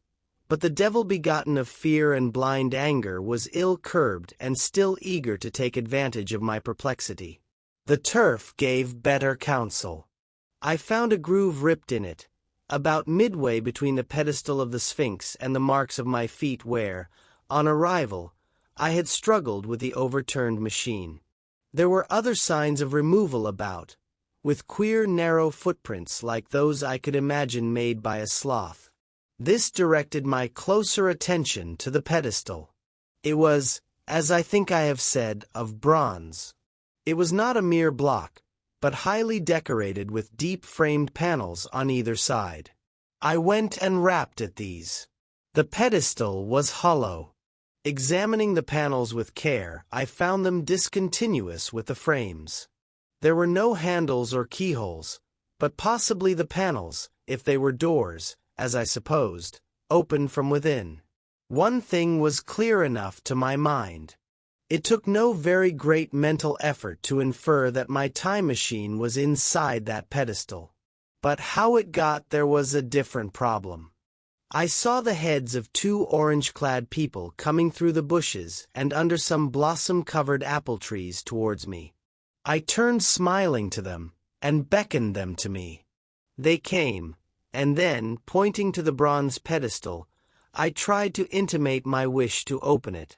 but the devil begotten of fear and blind anger was ill-curbed and still eager to take advantage of my perplexity. The turf gave better counsel. I found a groove ripped in it, about midway between the pedestal of the Sphinx and the marks of my feet where, on arrival, I had struggled with the overturned machine. There were other signs of removal about, with queer narrow footprints like those I could imagine made by a sloth. This directed my closer attention to the pedestal. It was, as I think I have said, of bronze. It was not a mere block, but highly decorated with deep-framed panels on either side. I went and rapped at these. The pedestal was hollow. Examining the panels with care, I found them discontinuous with the frames. There were no handles or keyholes, but possibly the panels, if they were doors, as I supposed, opened from within. One thing was clear enough to my mind. It took no very great mental effort to infer that my time machine was inside that pedestal. But how it got there was a different problem. I saw the heads of two orange-clad people coming through the bushes and under some blossom-covered apple trees towards me. I turned smiling to them, and beckoned them to me. They came, and then, pointing to the bronze pedestal, I tried to intimate my wish to open it.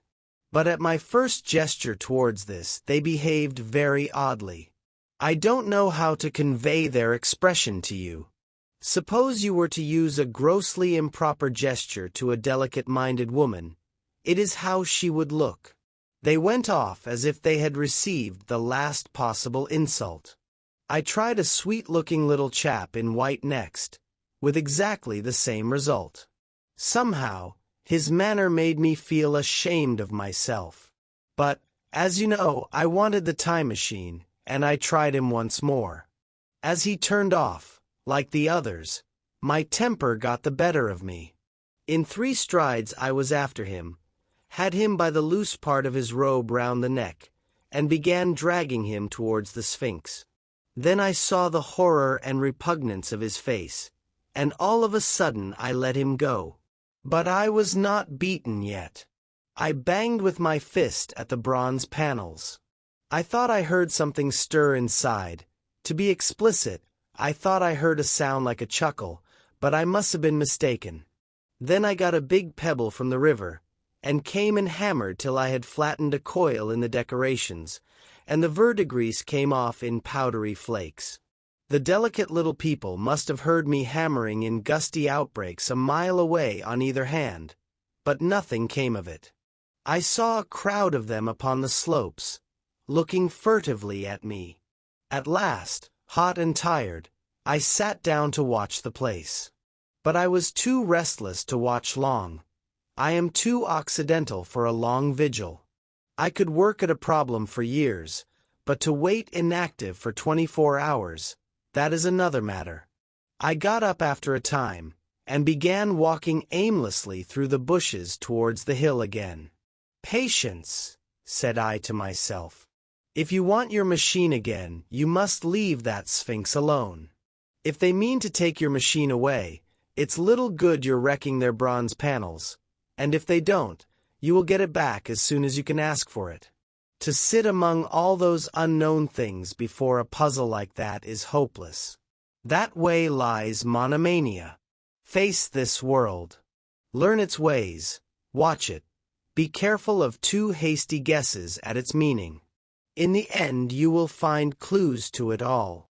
But at my first gesture towards this, they behaved very oddly. I don't know how to convey their expression to you. Suppose you were to use a grossly improper gesture to a delicate-minded woman, it is how she would look. They went off as if they had received the last possible insult. I tried a sweet-looking little chap in white next, with exactly the same result. Somehow, his manner made me feel ashamed of myself. But, as you know, I wanted the time machine, and I tried him once more. As he turned off, like the others, my temper got the better of me. In 3 strides I was after him, had him by the loose part of his robe round the neck, and began dragging him towards the Sphinx. Then I saw the horror and repugnance of his face, and all of a sudden I let him go. But I was not beaten yet. I banged with my fist at the bronze panels. I thought I heard something stir inside. To be explicit, I thought I heard a sound like a chuckle, but I must have been mistaken. Then I got a big pebble from the river, and came and hammered till I had flattened a coil in the decorations, and the verdigris came off in powdery flakes. The delicate little people must have heard me hammering in gusty outbreaks a mile away on either hand, but nothing came of it. I saw a crowd of them upon the slopes, looking furtively at me. At last, hot and tired, I sat down to watch the place. But I was too restless to watch long. I am too occidental for a long vigil. I could work at a problem for years, but to wait inactive for 24 hours, that is another matter. I got up after a time, and began walking aimlessly through the bushes towards the hill again. "Patience," said I to myself. "If you want your machine again, you must leave that Sphinx alone. If they mean to take your machine away, it's little good you're wrecking their bronze panels, and if they don't, you will get it back as soon as you can ask for it. To sit among all those unknown things before a puzzle like that is hopeless. That way lies monomania. Face this world. Learn its ways, watch it, be careful of too hasty guesses at its meaning. In the end you will find clues to it all."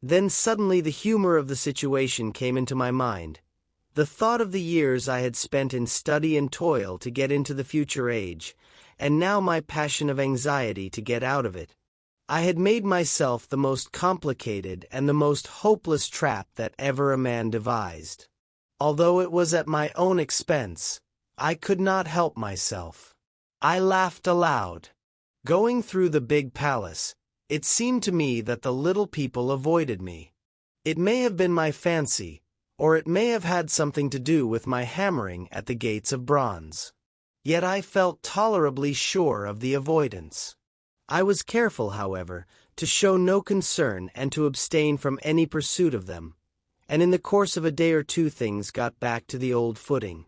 Then suddenly the humor of the situation came into my mind. The thought of the years I had spent in study and toil to get into the future age, and now my passion of anxiety to get out of it. I had made myself the most complicated and the most hopeless trap that ever a man devised. Although it was at my own expense, I could not help myself. I laughed aloud. Going through the big palace, it seemed to me that the little people avoided me. It may have been my fancy, or it may have had something to do with my hammering at the gates of bronze. Yet I felt tolerably sure of the avoidance. I was careful, however, to show no concern and to abstain from any pursuit of them, and in the course of a day or two things got back to the old footing.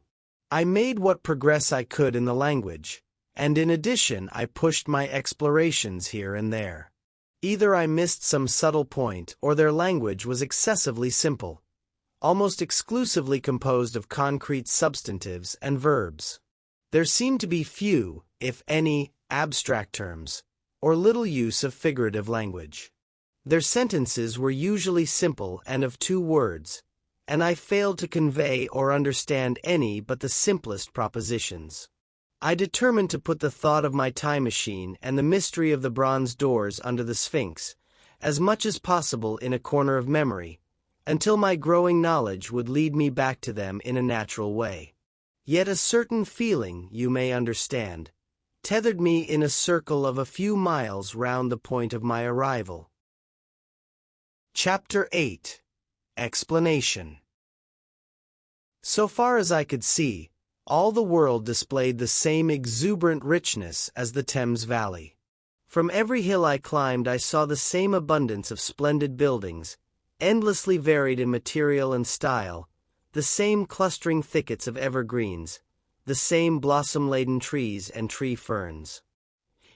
I made what progress I could in the language, and in addition I pushed my explorations here and there. Either I missed some subtle point or their language was excessively simple, almost exclusively composed of concrete substantives and verbs. There seemed to be few, if any, abstract terms, or little use of figurative language. Their sentences were usually simple and of 2 words, and I failed to convey or understand any but the simplest propositions. I determined to put the thought of my time machine and the mystery of the bronze doors under the Sphinx as much as possible in a corner of memory, until my growing knowledge would lead me back to them in a natural way. Yet a certain feeling, you may understand, tethered me in a circle of a few miles round the point of my arrival. Chapter 8. Explanation. So far as I could see, all the world displayed the same exuberant richness as the Thames Valley. From every hill I climbed I saw the same abundance of splendid buildings, endlessly varied in material and style, the same clustering thickets of evergreens, the same blossom-laden trees and tree ferns.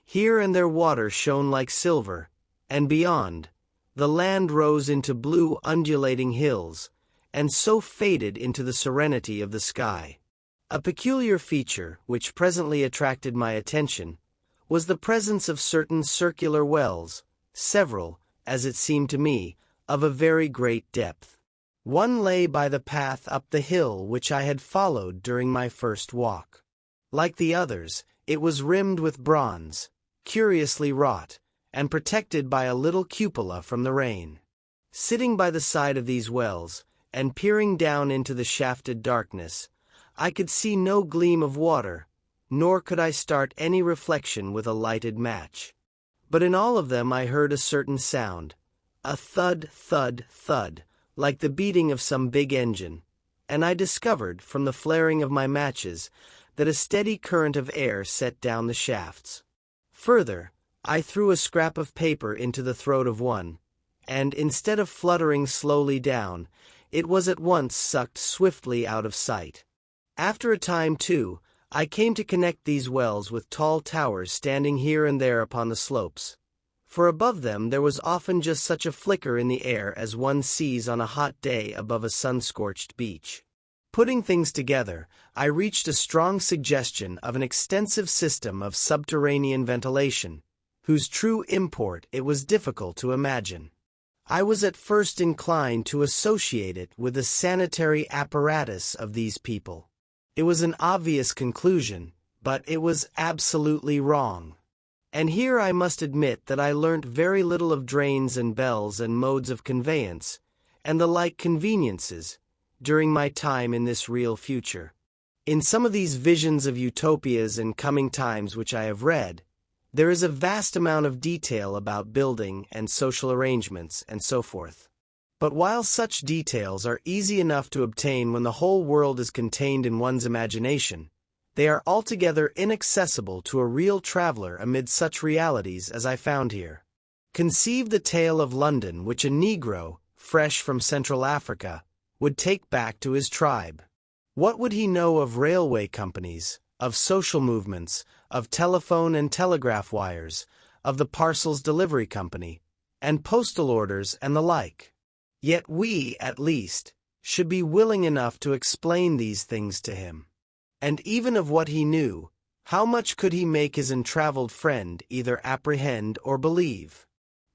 Here and there water shone like silver, and beyond, the land rose into blue undulating hills, and so faded into the serenity of the sky. A peculiar feature, which presently attracted my attention, was the presence of certain circular wells, several, as it seemed to me, of a very great depth. One lay by the path up the hill which I had followed during my first walk. Like the others, It was rimmed with bronze, curiously wrought, and protected by a little cupola from the rain. Sitting by the side of these wells, and peering down into the shafted darkness, I could see no gleam of water, nor could I start any reflection with a lighted match. But in all of them I heard a certain sound, a thud, thud, thud, like the beating of some big engine, and I discovered, from the flaring of my matches, that a steady current of air set down the shafts. Further, I threw a scrap of paper into the throat of one, and instead of fluttering slowly down, it was at once sucked swiftly out of sight. After a time, too, I came to connect these wells with tall towers standing here and there upon the slopes, for above them there was often just such a flicker in the air as one sees on a hot day above a sun-scorched beach. Putting things together, I reached a strong suggestion of an extensive system of subterranean ventilation, whose true import it was difficult to imagine. I was at first inclined to associate it with the sanitary apparatus of these people. It was an obvious conclusion, but it was absolutely wrong. And here I must admit that I learnt very little of drains and bells and modes of conveyance, and the like conveniences, during my time in this real future. In some of these visions of utopias and coming times which I have read, there is a vast amount of detail about building and social arrangements and so forth. But while such details are easy enough to obtain when the whole world is contained in one's imagination, they are altogether inaccessible to a real traveler amid such realities as I found here. Conceive the tale of London which a Negro, fresh from Central Africa, would take back to his tribe. What would he know of railway companies, of social movements, of telephone and telegraph wires, of the parcels delivery company, and postal orders and the like? Yet we, at least, should be willing enough to explain these things to him. And even of what he knew, how much could he make his entraveled friend either apprehend or believe?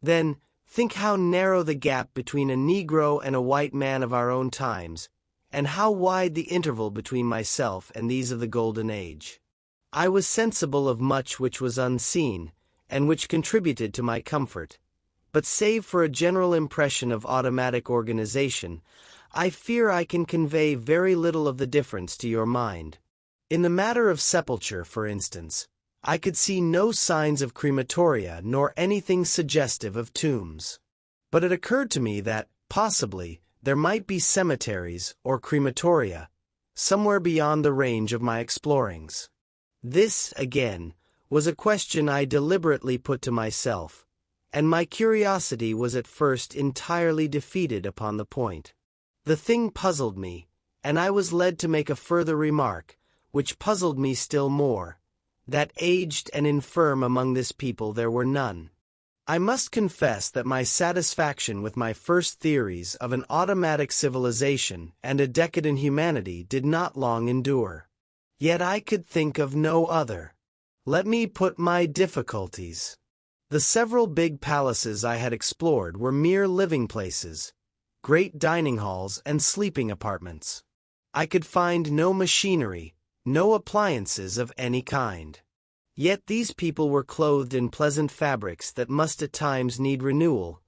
Then, think how narrow the gap between a Negro and a white man of our own times, and how wide the interval between myself and these of the Golden Age. I was sensible of much which was unseen, and which contributed to my comfort. But save for a general impression of automatic organization, I fear I can convey very little of the difference to your mind. In the matter of sepulture, for instance, I could see no signs of crematoria nor anything suggestive of tombs. But it occurred to me that, possibly, there might be cemeteries or crematoria somewhere beyond the range of my explorings. This, again, was a question I deliberately put to myself, and my curiosity was at first entirely defeated upon the point. The thing puzzled me, and I was led to make a further remark, which puzzled me still more, that aged and infirm among this people there were none. I must confess that my satisfaction with my first theories of an automatic civilization and a decadent humanity did not long endure. Yet I could think of no other. Let me put my difficulties. The several big palaces I had explored were mere living places, great dining halls and sleeping apartments. I could find no machinery, no appliances of any kind. Yet these people were clothed in pleasant fabrics that must at times need renewal,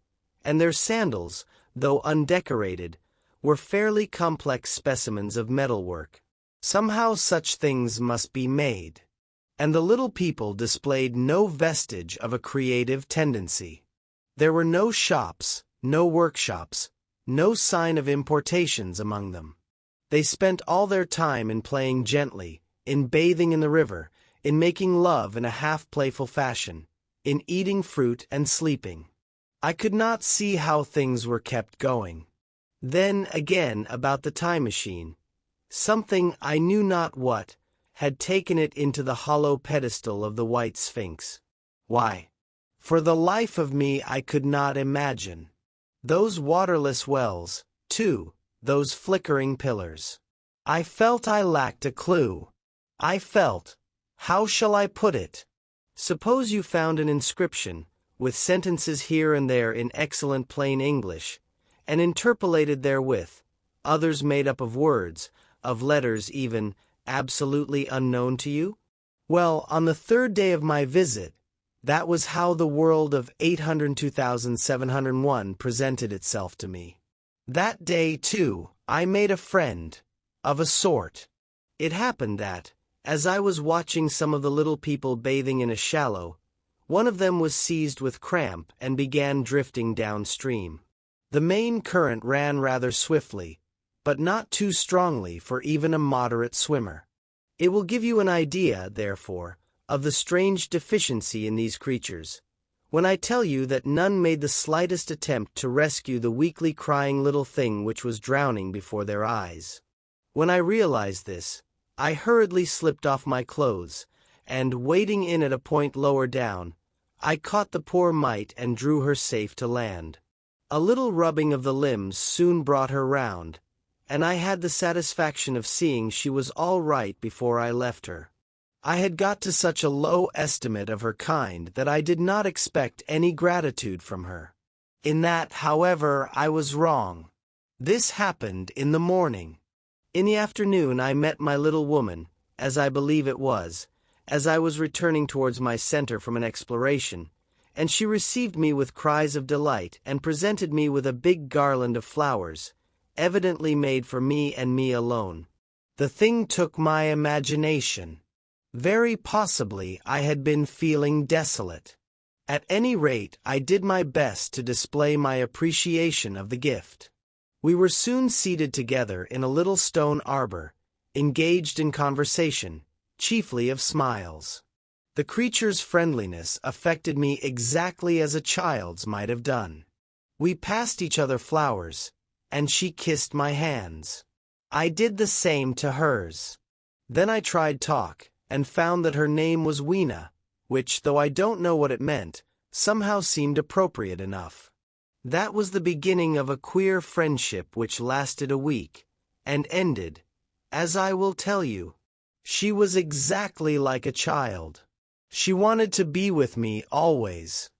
and their sandals, though undecorated, were fairly complex specimens of metalwork. Somehow such things must be made. And the little people displayed no vestige of a creative tendency. There were no shops, no workshops, no sign of importations among them. They spent all their time in playing gently, in bathing in the river, in making love in a half-playful fashion, in eating fruit and sleeping. I could not see how things were kept going. Then, again, about the time machine. Something, I knew not what, had taken it into the hollow pedestal of the White Sphinx. Why? For the life of me I could not imagine. Those waterless wells, too, those flickering pillars. I felt I lacked a clue. I felt, how shall I put it? Suppose you found an inscription, with sentences here and there in excellent plain English, and interpolated therewith, others made up of words, of letters even, absolutely unknown to you? Well, on the third day of my visit, that was how the world of 802,701 presented itself to me. That day, too, I made a friend, of a sort. It happened that, as I was watching some of the little people bathing in a shallow, one of them was seized with cramp and began drifting downstream. The main current ran rather swiftly, but not too strongly for even a moderate swimmer. It will give you an idea, therefore, of the strange deficiency in these creatures, when I tell you that none made the slightest attempt to rescue the weakly crying little thing which was drowning before their eyes. When I realized this, I hurriedly slipped off my clothes, and, wading in at a point lower down, I caught the poor mite and drew her safe to land. A little rubbing of the limbs soon brought her round, and I had the satisfaction of seeing she was all right before I left her. I had got to such a low estimate of her kind that I did not expect any gratitude from her. In that, however, I was wrong. This happened in the morning. In the afternoon I met my little woman, as I believe it was, as I was returning towards my center from an exploration, and she received me with cries of delight and presented me with a big garland of flowers, evidently made for me and me alone. The thing took my imagination. Very possibly I had been feeling desolate. At any rate, I did my best to display my appreciation of the gift. We were soon seated together in a little stone arbor, engaged in conversation, chiefly of smiles. The creature's friendliness affected me exactly as a child's might have done. We passed each other flowers, and she kissed my hands. I did the same to hers. Then I tried talk, and found that her name was Weena, which, though I don't know what it meant, somehow seemed appropriate enough. That was the beginning of a queer friendship which lasted a week, and ended, as I will tell you. She was exactly like a child. She wanted to be with me always.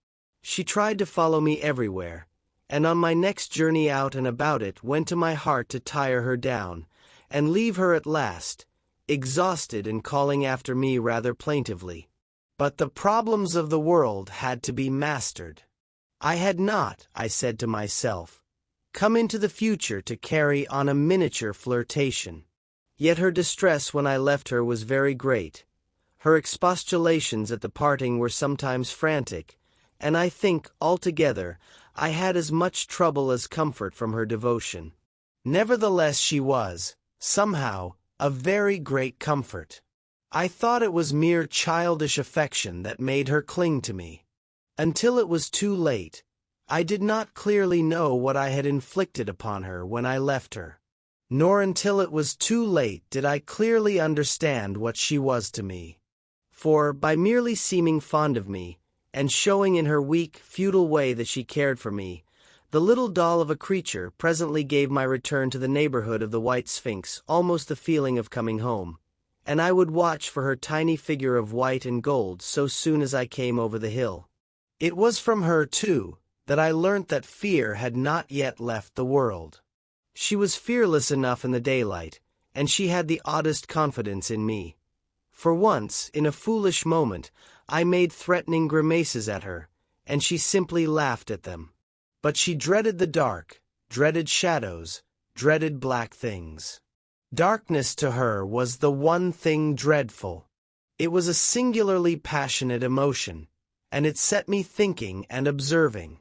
She tried to follow me everywhere, and on my next journey out and about it went to my heart to tire her down, and leave her at last, exhausted and calling after me rather plaintively. But the problems of the world had to be mastered. I had not, I said to myself, come into the future to carry on a miniature flirtation. Yet her distress when I left her was very great. Her expostulations at the parting were sometimes frantic, and I think, altogether, I had as much trouble as comfort from her devotion. Nevertheless she was, somehow, a very great comfort. I thought it was mere childish affection that made her cling to me. Until it was too late, I did not clearly know what I had inflicted upon her when I left her. Nor until it was too late did I clearly understand what she was to me. For, by merely seeming fond of me, and showing in her weak, futile way that she cared for me, the little doll of a creature presently gave my return to the neighborhood of the White Sphinx almost the feeling of coming home, and I would watch for her tiny figure of white and gold so soon as I came over the hill. It was from her, too, that I learnt that fear had not yet left the world. She was fearless enough in the daylight, and she had the oddest confidence in me. For once, in a foolish moment, I made threatening grimaces at her, and she simply laughed at them. But she dreaded the dark, dreaded shadows, dreaded black things. Darkness to her was the one thing dreadful. It was a singularly passionate emotion, and it set me thinking and observing.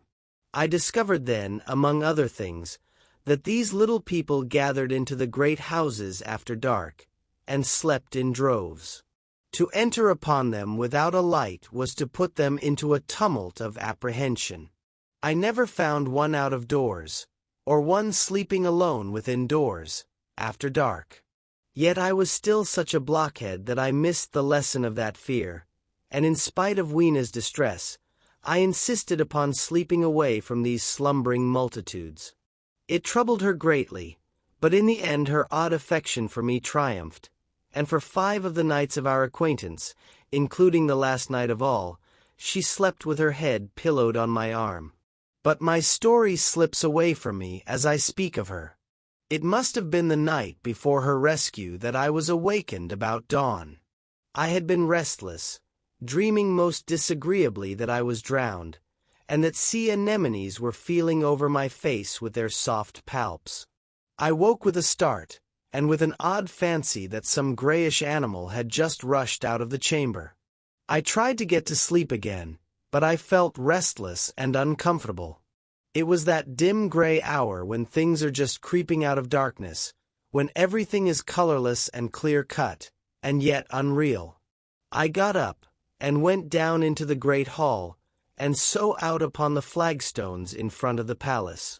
I discovered then, among other things, that these little people gathered into the great houses after dark, and slept in droves. To enter upon them without a light was to put them into a tumult of apprehension. I never found one out of doors, or one sleeping alone within doors, after dark. Yet I was still such a blockhead that I missed the lesson of that fear, and in spite of Weena's distress, I insisted upon sleeping away from these slumbering multitudes. It troubled her greatly, but in the end her odd affection for me triumphed, and for 5 of the nights of our acquaintance, including the last night of all, she slept with her head pillowed on my arm. But my story slips away from me as I speak of her. It must have been the night before her rescue that I was awakened about dawn. I had been restless, dreaming most disagreeably that I was drowned, and that sea anemones were feeling over my face with their soft palps. I woke with a start, and with an odd fancy that some grayish animal had just rushed out of the chamber. I tried to get to sleep again, but I felt restless and uncomfortable. It was that dim gray hour when things are just creeping out of darkness, when everything is colorless and clear-cut, and yet unreal. I got up, and went down into the great hall, and so out upon the flagstones in front of the palace.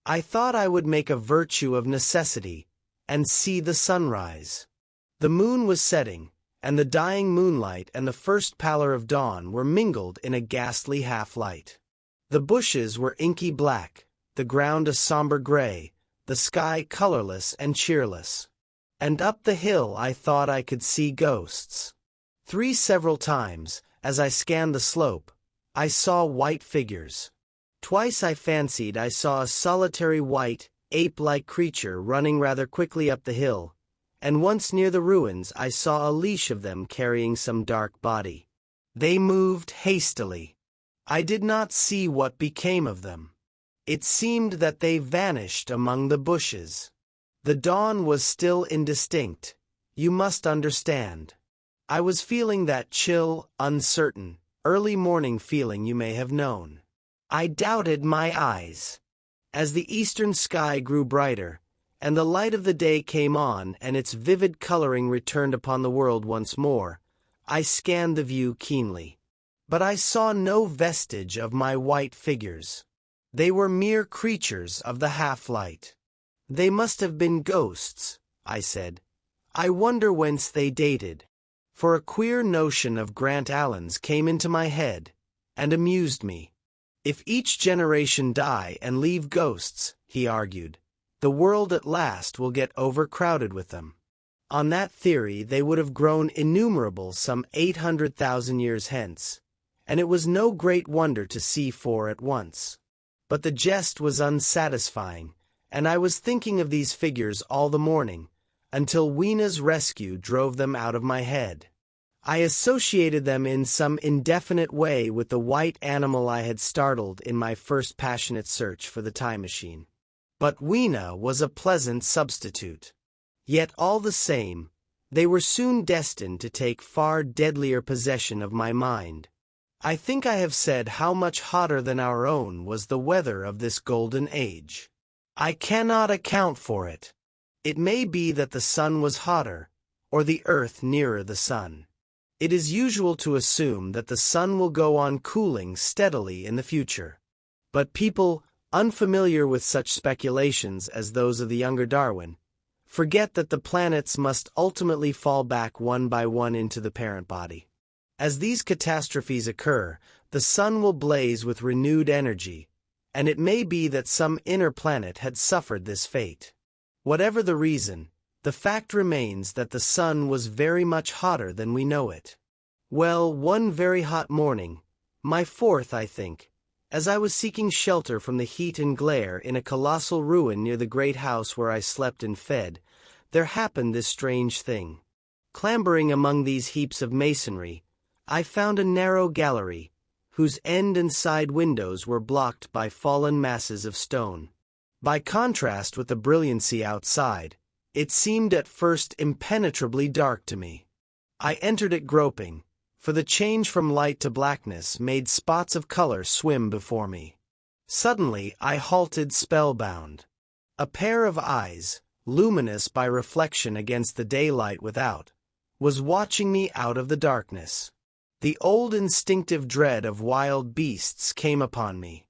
I thought I would make a virtue of necessity, and see the sunrise. The moon was setting, and the dying moonlight and the first pallor of dawn were mingled in a ghastly half-light. The bushes were inky black, the ground a somber gray, the sky colorless and cheerless. And up the hill I thought I could see ghosts. Several times, as I scanned the slope, I saw white figures. Twice I fancied I saw a solitary white, ape-like creature running rather quickly up the hill, and once near the ruins I saw a leash of them carrying some dark body. They moved hastily. I did not see what became of them. It seemed that they vanished among the bushes. The dawn was still indistinct, you must understand. I was feeling that chill, uncertain, early morning feeling you may have known. I doubted my eyes. As the eastern sky grew brighter, and the light of the day came on and its vivid coloring returned upon the world once more, I scanned the view keenly. But I saw no vestige of my white figures. They were mere creatures of the half-light. They must have been ghosts, I said. I wonder whence they dated. For a queer notion of Grant Allen's came into my head, and amused me. If each generation die and leave ghosts, he argued, the world at last will get overcrowded with them. On that theory they would have grown innumerable some 800,000 years hence, and it was no great wonder to see four at once. But the jest was unsatisfying, and I was thinking of these figures all the morning, until Weena's rescue drove them out of my head. I associated them in some indefinite way with the white animal I had startled in my first passionate search for the time machine. But Weena was a pleasant substitute. Yet all the same, they were soon destined to take far deadlier possession of my mind. I think I have said how much hotter than our own was the weather of this golden age. I cannot account for it. It may be that the sun was hotter, or the earth nearer the sun. It is usual to assume that the sun will go on cooling steadily in the future. But people, unfamiliar with such speculations as those of the younger Darwin, forget that the planets must ultimately fall back one by one into the parent body. As these catastrophes occur, the sun will blaze with renewed energy, and it may be that some inner planet had suffered this fate. Whatever the reason, the fact remains that the sun was very much hotter than we know it. Well, one very hot morning, my fourth, I think, as I was seeking shelter from the heat and glare in a colossal ruin near the great house where I slept and fed, there happened this strange thing. Clambering among these heaps of masonry, I found a narrow gallery, whose end and side windows were blocked by fallen masses of stone. By contrast with the brilliancy outside, it seemed at first impenetrably dark to me. I entered it groping, for the change from light to blackness made spots of color swim before me. Suddenly I halted spellbound. A pair of eyes, luminous by reflection against the daylight without, was watching me out of the darkness. The old instinctive dread of wild beasts came upon me.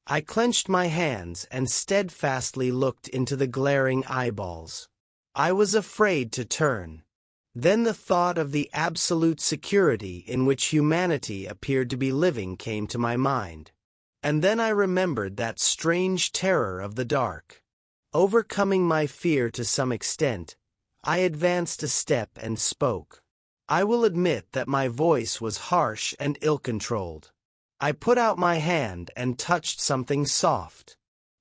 I clenched my hands and steadfastly looked into the glaring eyeballs. I was afraid to turn. Then the thought of the absolute security in which humanity appeared to be living came to my mind. And then I remembered that strange terror of the dark. Overcoming my fear to some extent, I advanced a step and spoke. I will admit that my voice was harsh and ill-controlled. I put out my hand and touched something soft.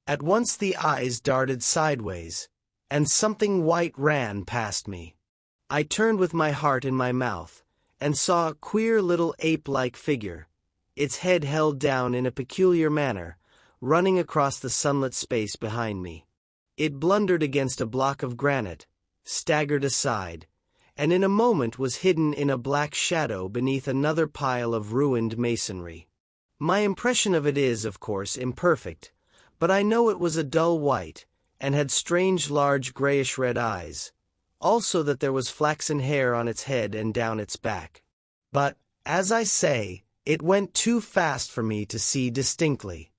At once the eyes darted sideways, and something white ran past me. I turned with my heart in my mouth, and saw a queer little ape-like figure, its head held down in a peculiar manner, running across the sunlit space behind me. It blundered against a block of granite, staggered aside, and in a moment was hidden in a black shadow beneath another pile of ruined masonry. My impression of it is, of course, imperfect, but I know it was a dull white, and had strange large grayish-red eyes, also that there was flaxen hair on its head and down its back. But, as I say, it went too fast for me to see distinctly.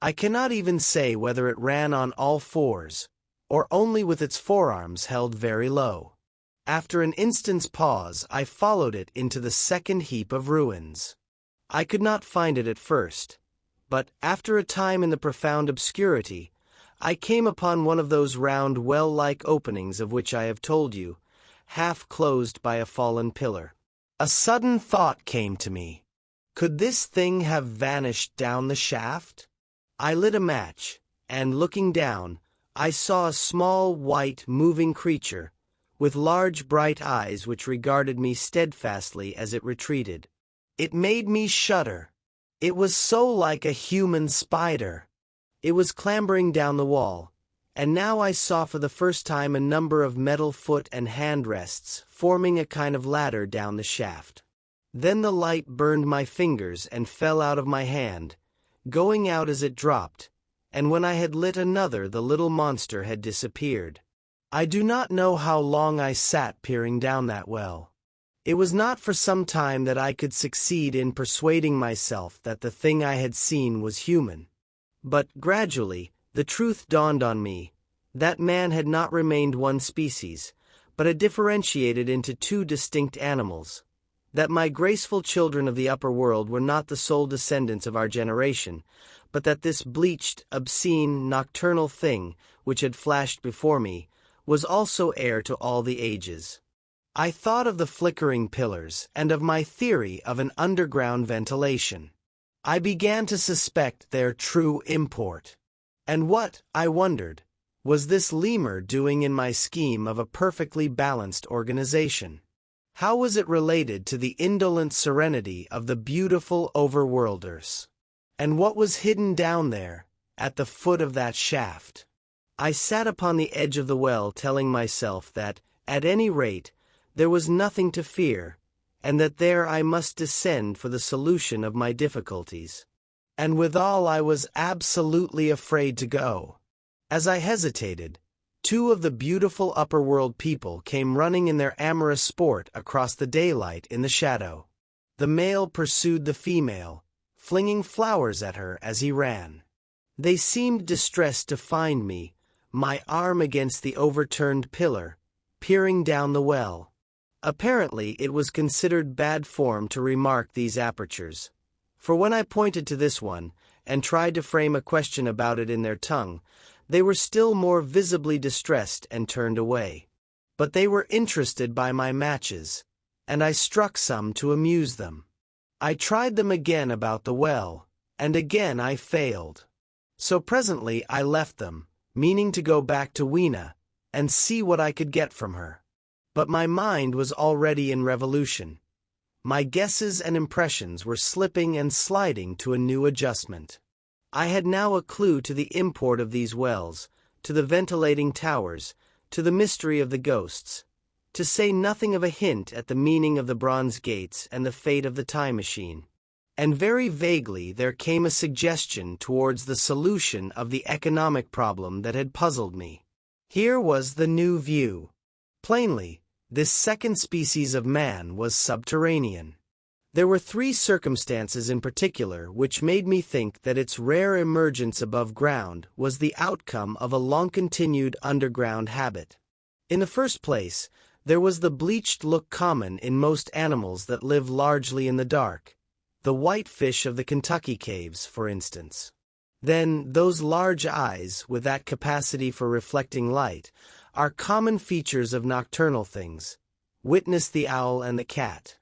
I cannot even say whether it ran on all fours, or only with its forearms held very low. After an instant's pause, I followed it into the second heap of ruins. I could not find it at first, but, after a time in the profound obscurity, I came upon one of those round well-like openings of which I have told you, half closed by a fallen pillar. A sudden thought came to me. Could this thing have vanished down the shaft? I lit a match, and looking down, I saw a small, white, moving creature, with large bright eyes which regarded me steadfastly as it retreated. It made me shudder. It was so like a human spider. It was clambering down the wall, and now I saw for the first time a number of metal foot and hand rests forming a kind of ladder down the shaft. Then the light burned my fingers and fell out of my hand, going out as it dropped, and when I had lit another the little monster had disappeared. I do not know how long I sat peering down that well. It was not for some time that I could succeed in persuading myself that the thing I had seen was human. But, gradually, the truth dawned on me. That man had not remained one species, but had differentiated into two distinct animals. That my graceful children of the upper world were not the sole descendants of our generation, but that this bleached, obscene, nocturnal thing, which had flashed before me, was also heir to all the ages. I thought of the flickering pillars and of my theory of an underground ventilation. I began to suspect their true import. And what, I wondered, was this lemur doing in my scheme of a perfectly balanced organization? How was it related to the indolent serenity of the beautiful overworlders? And what was hidden down there, at the foot of that shaft? I sat upon the edge of the well telling myself that, at any rate, there was nothing to fear, and that there I must descend for the solution of my difficulties. And withal I was absolutely afraid to go. As I hesitated, two of the beautiful upper-world people came running in their amorous sport across the daylight in the shadow. The male pursued the female, flinging flowers at her as he ran. They seemed distressed to find me, my arm against the overturned pillar, peering down the well. Apparently it was considered bad form to remark these apertures, for when I pointed to this one, and tried to frame a question about it in their tongue, they were still more visibly distressed and turned away. But they were interested by my matches, and I struck some to amuse them. I tried them again about the well, and again I failed. So presently I left them, meaning to go back to Weena, and see what I could get from her. But my mind was already in revolution. My guesses and impressions were slipping and sliding to a new adjustment. I had now a clue to the import of these wells, to the ventilating towers, to the mystery of the ghosts, to say nothing of a hint at the meaning of the bronze gates and the fate of the time machine. And very vaguely there came a suggestion towards the solution of the economic problem that had puzzled me. Here was the new view. Plainly, this second species of man was subterranean. There were three circumstances in particular which made me think that its rare emergence above ground was the outcome of a long-continued underground habit. In the first place, there was the bleached look common in most animals that live largely in the dark, the whitefish of the Kentucky caves, for instance. Then, those large eyes, with that capacity for reflecting light, are common features of nocturnal things. Witness the owl and the cat.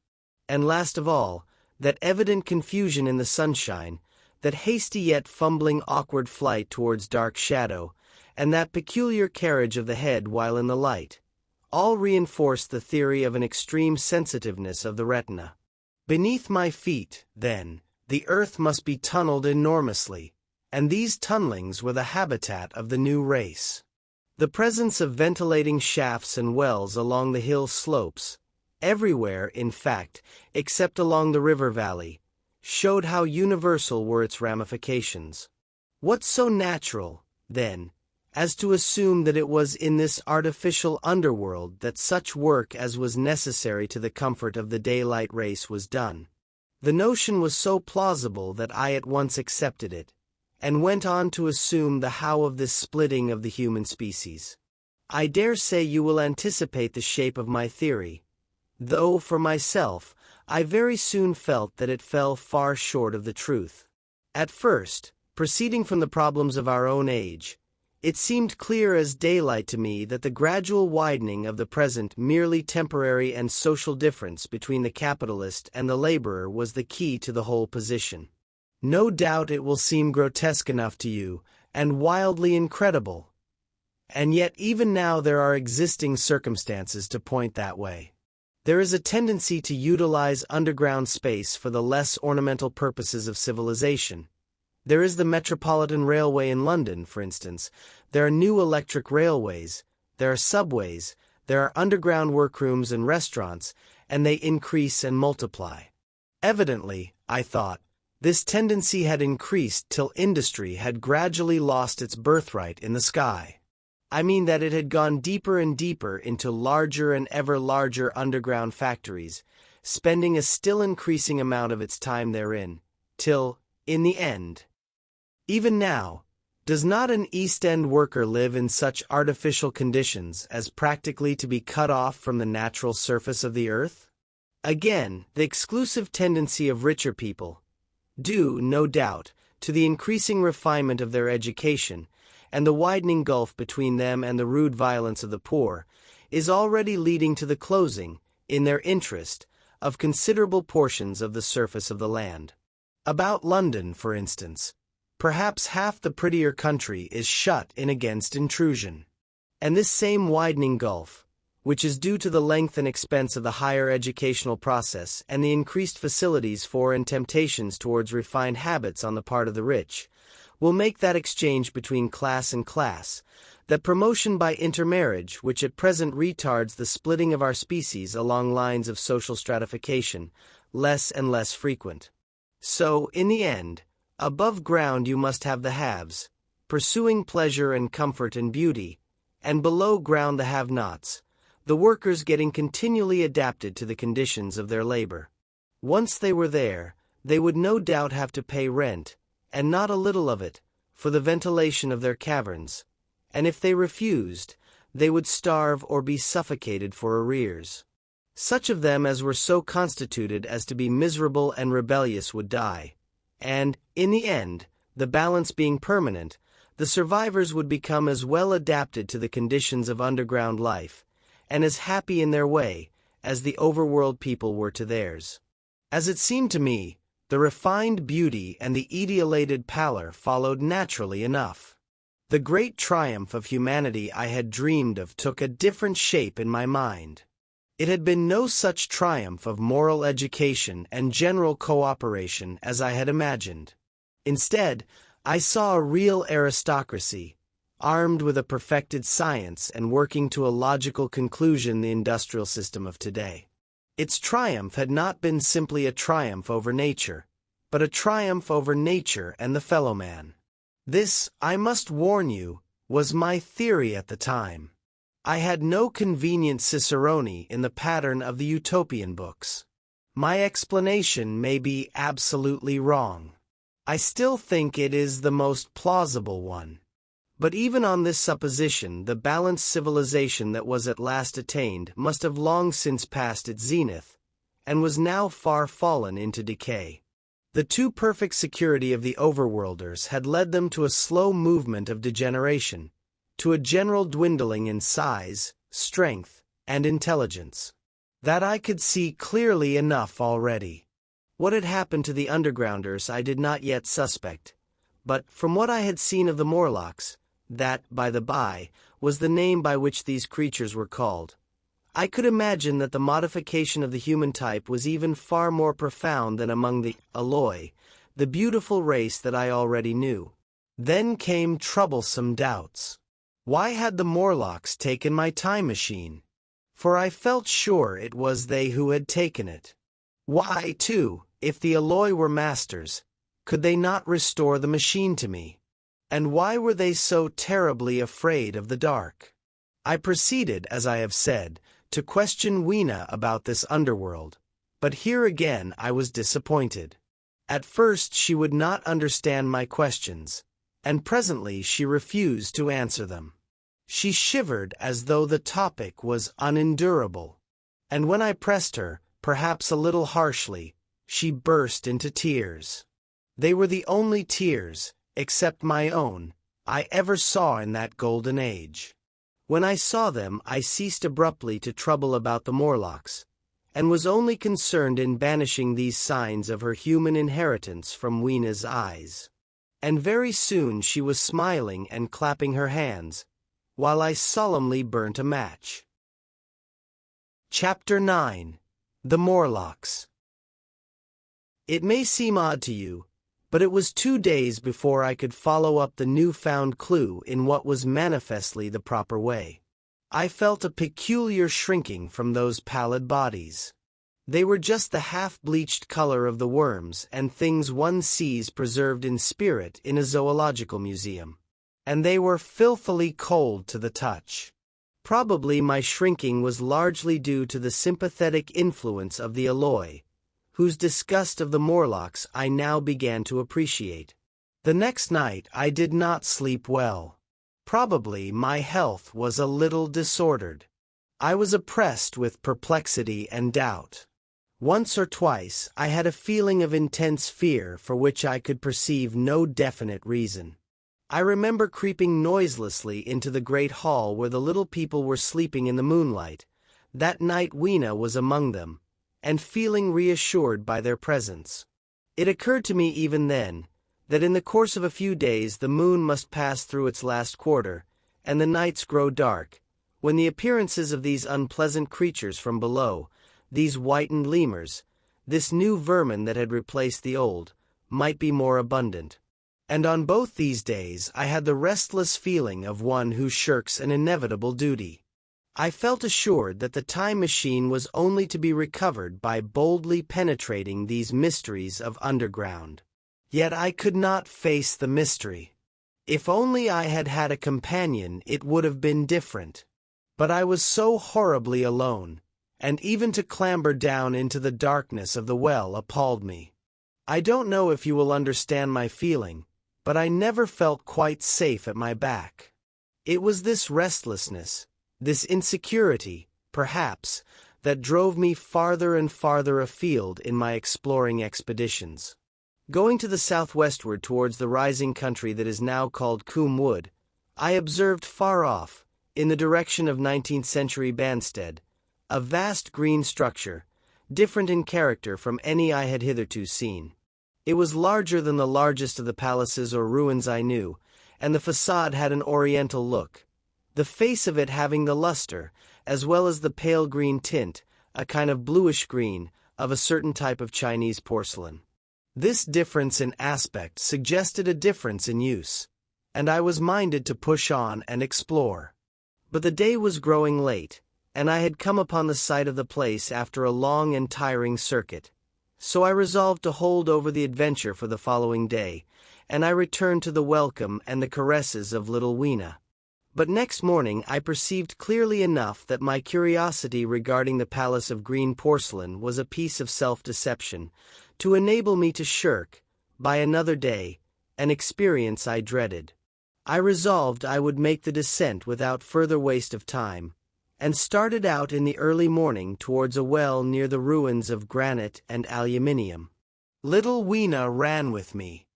And last of all, that evident confusion in the sunshine, that hasty yet fumbling awkward flight towards dark shadow, and that peculiar carriage of the head while in the light. all reinforced the theory of an extreme sensitiveness of the retina. Beneath my feet, then, the earth must be tunneled enormously, and these tunnelings were the habitat of the new race. The presence of ventilating shafts and wells along the hill slopes, everywhere, in fact, except along the river valley, showed how universal were its ramifications. What so natural, then, as to assume that it was in this artificial underworld that such work as was necessary to the comfort of the daylight race was done? The notion was so plausible that I at once accepted it, and went on to assume the how of this splitting of the human species. I dare say you will anticipate the shape of my theory, though, for myself, I very soon felt that it fell far short of the truth. At first, proceeding from the problems of our own age, it seemed clear as daylight to me that the gradual widening of the present merely temporary and social difference between the capitalist and the laborer was the key to the whole position. No doubt it will seem grotesque enough to you, and wildly incredible. And yet even now there are existing circumstances to point that way. There is a tendency to utilize underground space for the less ornamental purposes of civilization. There is the Metropolitan Railway in London, for instance. There are new electric railways, there are subways, there are underground workrooms and restaurants, and they increase and multiply. Evidently, I thought, this tendency had increased till industry had gradually lost its birthright in the sky. I mean that it had gone deeper and deeper into larger and ever larger underground factories, spending a still increasing amount of its time therein, till, in the end. Even now, does not an East End worker live in such artificial conditions as practically to be cut off from the natural surface of the earth? Again, the exclusive tendency of richer people, due, no doubt, to the increasing refinement of their education, and the widening gulf between them and the rude violence of the poor, is already leading to the closing, in their interest, of considerable portions of the surface of the land. About London, for instance, perhaps half the prettier country is shut in against intrusion. And this same widening gulf, which is due to the length and expense of the higher educational process and the increased facilities for and temptations towards refined habits on the part of the rich, will make that exchange between class and class, that promotion by intermarriage which at present retards the splitting of our species along lines of social stratification, less and less frequent. So, in the end, above ground you must have the haves, pursuing pleasure and comfort and beauty, and below ground the have-nots, the workers getting continually adapted to the conditions of their labor. Once they were there, they would no doubt have to pay rent, and not a little of it, for the ventilation of their caverns, and if they refused, they would starve or be suffocated for arrears. Such of them as were so constituted as to be miserable and rebellious would die, and, in the end, the balance being permanent, the survivors would become as well adapted to the conditions of underground life, and as happy in their way, as the overworld people were to theirs. As it seemed to me, the refined beauty and the etiolated pallor followed naturally enough. The great triumph of humanity I had dreamed of took a different shape in my mind. It had been no such triumph of moral education and general cooperation as I had imagined. Instead, I saw a real aristocracy, armed with a perfected science and working to a logical conclusion the industrial system of today. Its triumph had not been simply a triumph over nature, but a triumph over nature and the fellow man. This, I must warn you, was my theory at the time. I had no convenient cicerone in the pattern of the utopian books. My explanation may be absolutely wrong. I still think it is the most plausible one. But even on this supposition, the balanced civilization that was at last attained must have long since passed its zenith, and was now far fallen into decay. The too perfect security of the overworlders had led them to a slow movement of degeneration, to a general dwindling in size, strength, and intelligence. That I could see clearly enough already. What had happened to the undergrounders I did not yet suspect, but from what I had seen of the Morlocks, that, by the by, was the name by which these creatures were called, I could imagine that the modification of the human type was even far more profound than among the Aloi, the beautiful race that I already knew. Then came troublesome doubts. Why had the Morlocks taken my time machine? For I felt sure it was they who had taken it. Why, too, if the Aloi were masters, could they not restore the machine to me? And why were they so terribly afraid of the dark? I proceeded, as I have said, to question Weena about this underworld, but here again I was disappointed. At first she would not understand my questions, and presently she refused to answer them. She shivered as though the topic was unendurable, and when I pressed her, perhaps a little harshly, she burst into tears. They were the only tears, except my own, I ever saw in that golden age. When I saw them, I ceased abruptly to trouble about the Morlocks, and was only concerned in banishing these signs of her human inheritance from Weena's eyes. And very soon she was smiling and clapping her hands, while I solemnly burnt a match. Chapter 9. The Morlocks. It may seem odd to you, but it was 2 days before I could follow up the newfound clue in what was manifestly the proper way. I felt a peculiar shrinking from those pallid bodies. They were just the half-bleached color of the worms and things one sees preserved in spirit in a zoological museum. And they were filthily cold to the touch. Probably my shrinking was largely due to the sympathetic influence of the Aloi, whose disgust of the Morlocks I now began to appreciate. The next night I did not sleep well. Probably my health was a little disordered. I was oppressed with perplexity and doubt. Once or twice I had a feeling of intense fear for which I could perceive no definite reason. I remember creeping noiselessly into the great hall where the little people were sleeping in the moonlight. That night Weena was among them, and feeling reassured by their presence. It occurred to me even then, that in the course of a few days the moon must pass through its last quarter, and the nights grow dark, when the appearances of these unpleasant creatures from below, these whitened lemurs, this new vermin that had replaced the old, might be more abundant. And on both these days I had the restless feeling of one who shirks an inevitable duty. I felt assured that the time machine was only to be recovered by boldly penetrating these mysteries of underground. Yet I could not face the mystery. If only I had had a companion, it would have been different. But I was so horribly alone, and even to clamber down into the darkness of the well appalled me. I don't know if you will understand my feeling, but I never felt quite safe at my back. It was this restlessness, this insecurity, perhaps, that drove me farther and farther afield in my exploring expeditions. Going to the southwestward towards the rising country that is now called Coombe Wood, I observed far off, in the direction of 19th-century Banstead, a vast green structure, different in character from any I had hitherto seen. It was larger than the largest of the palaces or ruins I knew, and the facade had an oriental look, the face of it having the luster, as well as the pale green tint, a kind of bluish green, of a certain type of Chinese porcelain. This difference in aspect suggested a difference in use, and I was minded to push on and explore. But the day was growing late, and I had come upon the site of the place after a long and tiring circuit, so I resolved to hold over the adventure for the following day, and I returned to the welcome and the caresses of little Weena. But next morning I perceived clearly enough that my curiosity regarding the palace of green porcelain was a piece of self-deception, to enable me to shirk, by another day, an experience I dreaded. I resolved I would make the descent without further waste of time, and started out in the early morning towards a well near the ruins of granite and aluminium. Little Weena ran with me.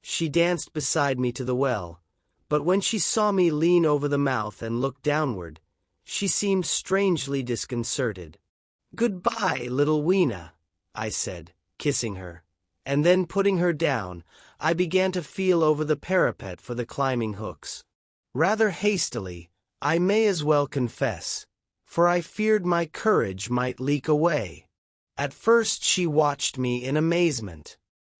She danced beside me to the well, but when she saw me lean over the mouth and look downward, she seemed strangely disconcerted. "Goodbye, little Weena," I said, kissing her, and then putting her down, I began to feel over the parapet for the climbing hooks. Rather hastily, I may as well confess, for I feared my courage might leak away. At first she watched me in amazement.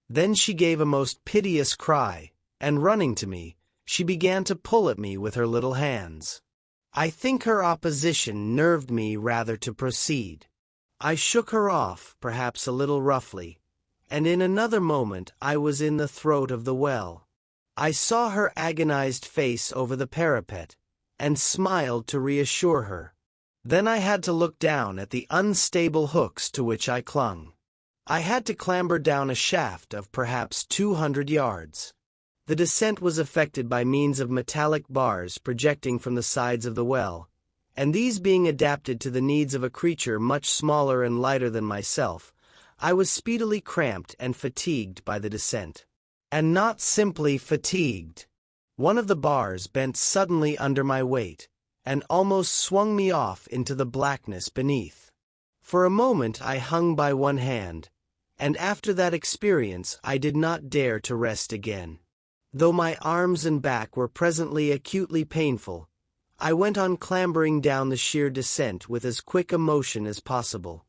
Then she gave a most piteous cry, and running to me, she began to pull at me with her little hands. I think her opposition nerved me rather to proceed. I shook her off, perhaps a little roughly, and in another moment I was in the throat of the well. I saw her agonized face over the parapet, and smiled to reassure her. Then I had to look down at the unstable hooks to which I clung. I had to clamber down a shaft of perhaps 200 yards. The descent was effected by means of metallic bars projecting from the sides of the well, and these being adapted to the needs of a creature much smaller and lighter than myself, I was speedily cramped and fatigued by the descent. And not simply fatigued. One of the bars bent suddenly under my weight, and almost swung me off into the blackness beneath. For a moment I hung by one hand, and after that experience I did not dare to rest again. Though my arms and back were presently acutely painful, I went on clambering down the sheer descent with as quick a motion as possible.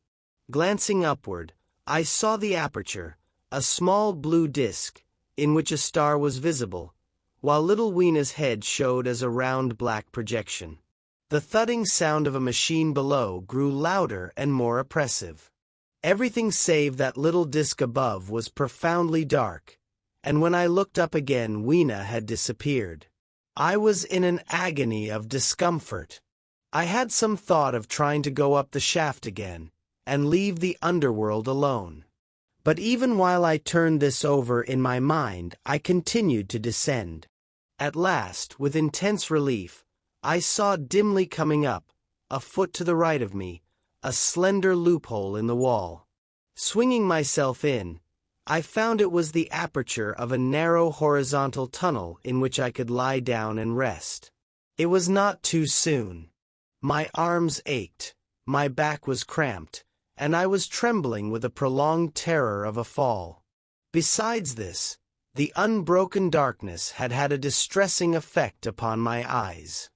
Glancing upward, I saw the aperture, a small blue disk, in which a star was visible, while little Weena's head showed as a round black projection. The thudding sound of a machine below grew louder and more oppressive. Everything save that little disk above was profoundly dark, and when I looked up again Weena had disappeared. I was in an agony of discomfort. I had some thought of trying to go up the shaft again, and leave the underworld alone. But even while I turned this over in my mind, I continued to descend. At last, with intense relief, I saw dimly coming up, a foot to the right of me, a slender loophole in the wall. Swinging myself in, I found it was the aperture of a narrow horizontal tunnel in which I could lie down and rest. It was not too soon. My arms ached, my back was cramped, and I was trembling with a prolonged terror of a fall. Besides this, the unbroken darkness had had a distressing effect upon my eyes.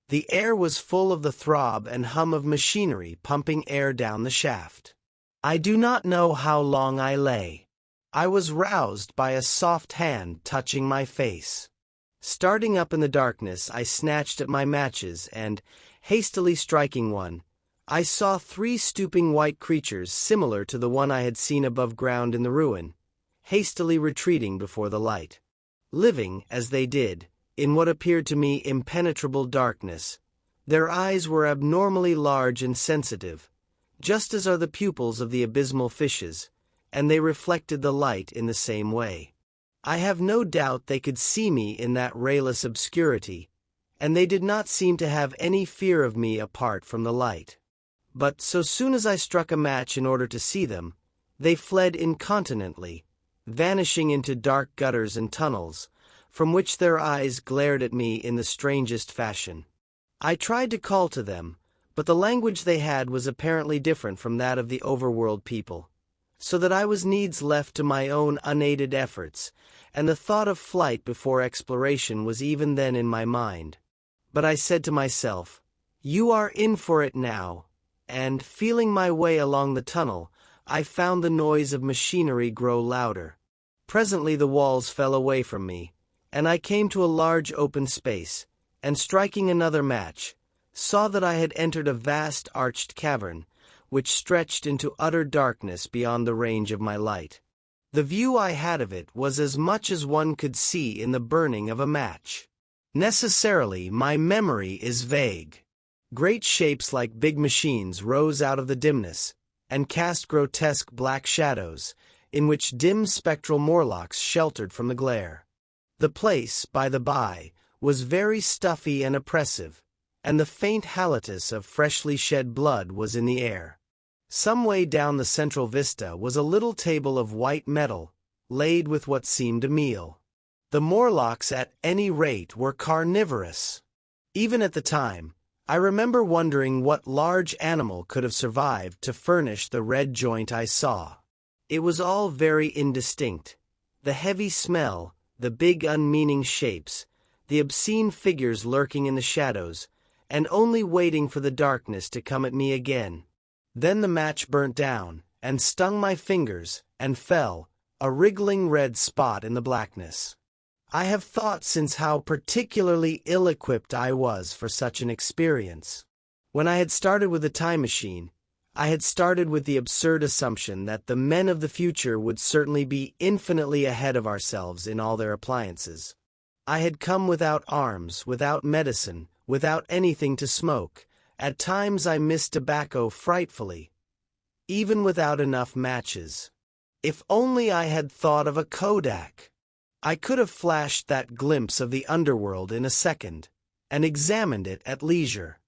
The air was full of the throb and hum of machinery pumping air down the shaft. I do not know how long I lay. I was roused by a soft hand touching my face. Starting up in the darkness, I snatched at my matches and, hastily striking one, I saw 3 stooping white creatures similar to the one I had seen above ground in the ruin, hastily retreating before the light. Living, as they did, in what appeared to me impenetrable darkness, their eyes were abnormally large and sensitive, just as are the pupils of the abysmal fishes, and they reflected the light in the same way. I have no doubt they could see me in that rayless obscurity, and they did not seem to have any fear of me apart from the light. But so soon as I struck a match in order to see them, they fled incontinently, vanishing into dark gutters and tunnels, from which their eyes glared at me in the strangest fashion. I tried to call to them, but the language they had was apparently different from that of the overworld people, so that I was needs left to my own unaided efforts, and the thought of flight before exploration was even then in my mind. But I said to myself, "You are in for it now," and, feeling my way along the tunnel, I found the noise of machinery grow louder. Presently the walls fell away from me, and I came to a large open space, and striking another match, saw that I had entered a vast arched cavern, which stretched into utter darkness beyond the range of my light. The view I had of it was as much as one could see in the burning of a match. Necessarily, my memory is vague. Great shapes like big machines rose out of the dimness, and cast grotesque black shadows, in which dim spectral Morlocks sheltered from the glare. The place, by the by, was very stuffy and oppressive, and the faint halitus of freshly shed blood was in the air. Some way down the central vista was a little table of white metal, laid with what seemed a meal. The Morlocks at any rate were carnivorous. Even at the time, I remember wondering what large animal could have survived to furnish the red joint I saw. It was all very indistinct. The heavy smell, the big unmeaning shapes, the obscene figures lurking in the shadows, and only waiting for the darkness to come at me again. Then the match burnt down, and stung my fingers, and fell, a wriggling red spot in the blackness. I have thought since how particularly ill-equipped I was for such an experience. When I had started with the time machine, I had started with the absurd assumption that the men of the future would certainly be infinitely ahead of ourselves in all their appliances. I had come without arms, without medicine, without anything to smoke. At times I missed tobacco frightfully, even without enough matches. If only I had thought of a Kodak! I could have flashed that glimpse of the underworld in a second, and examined it at leisure.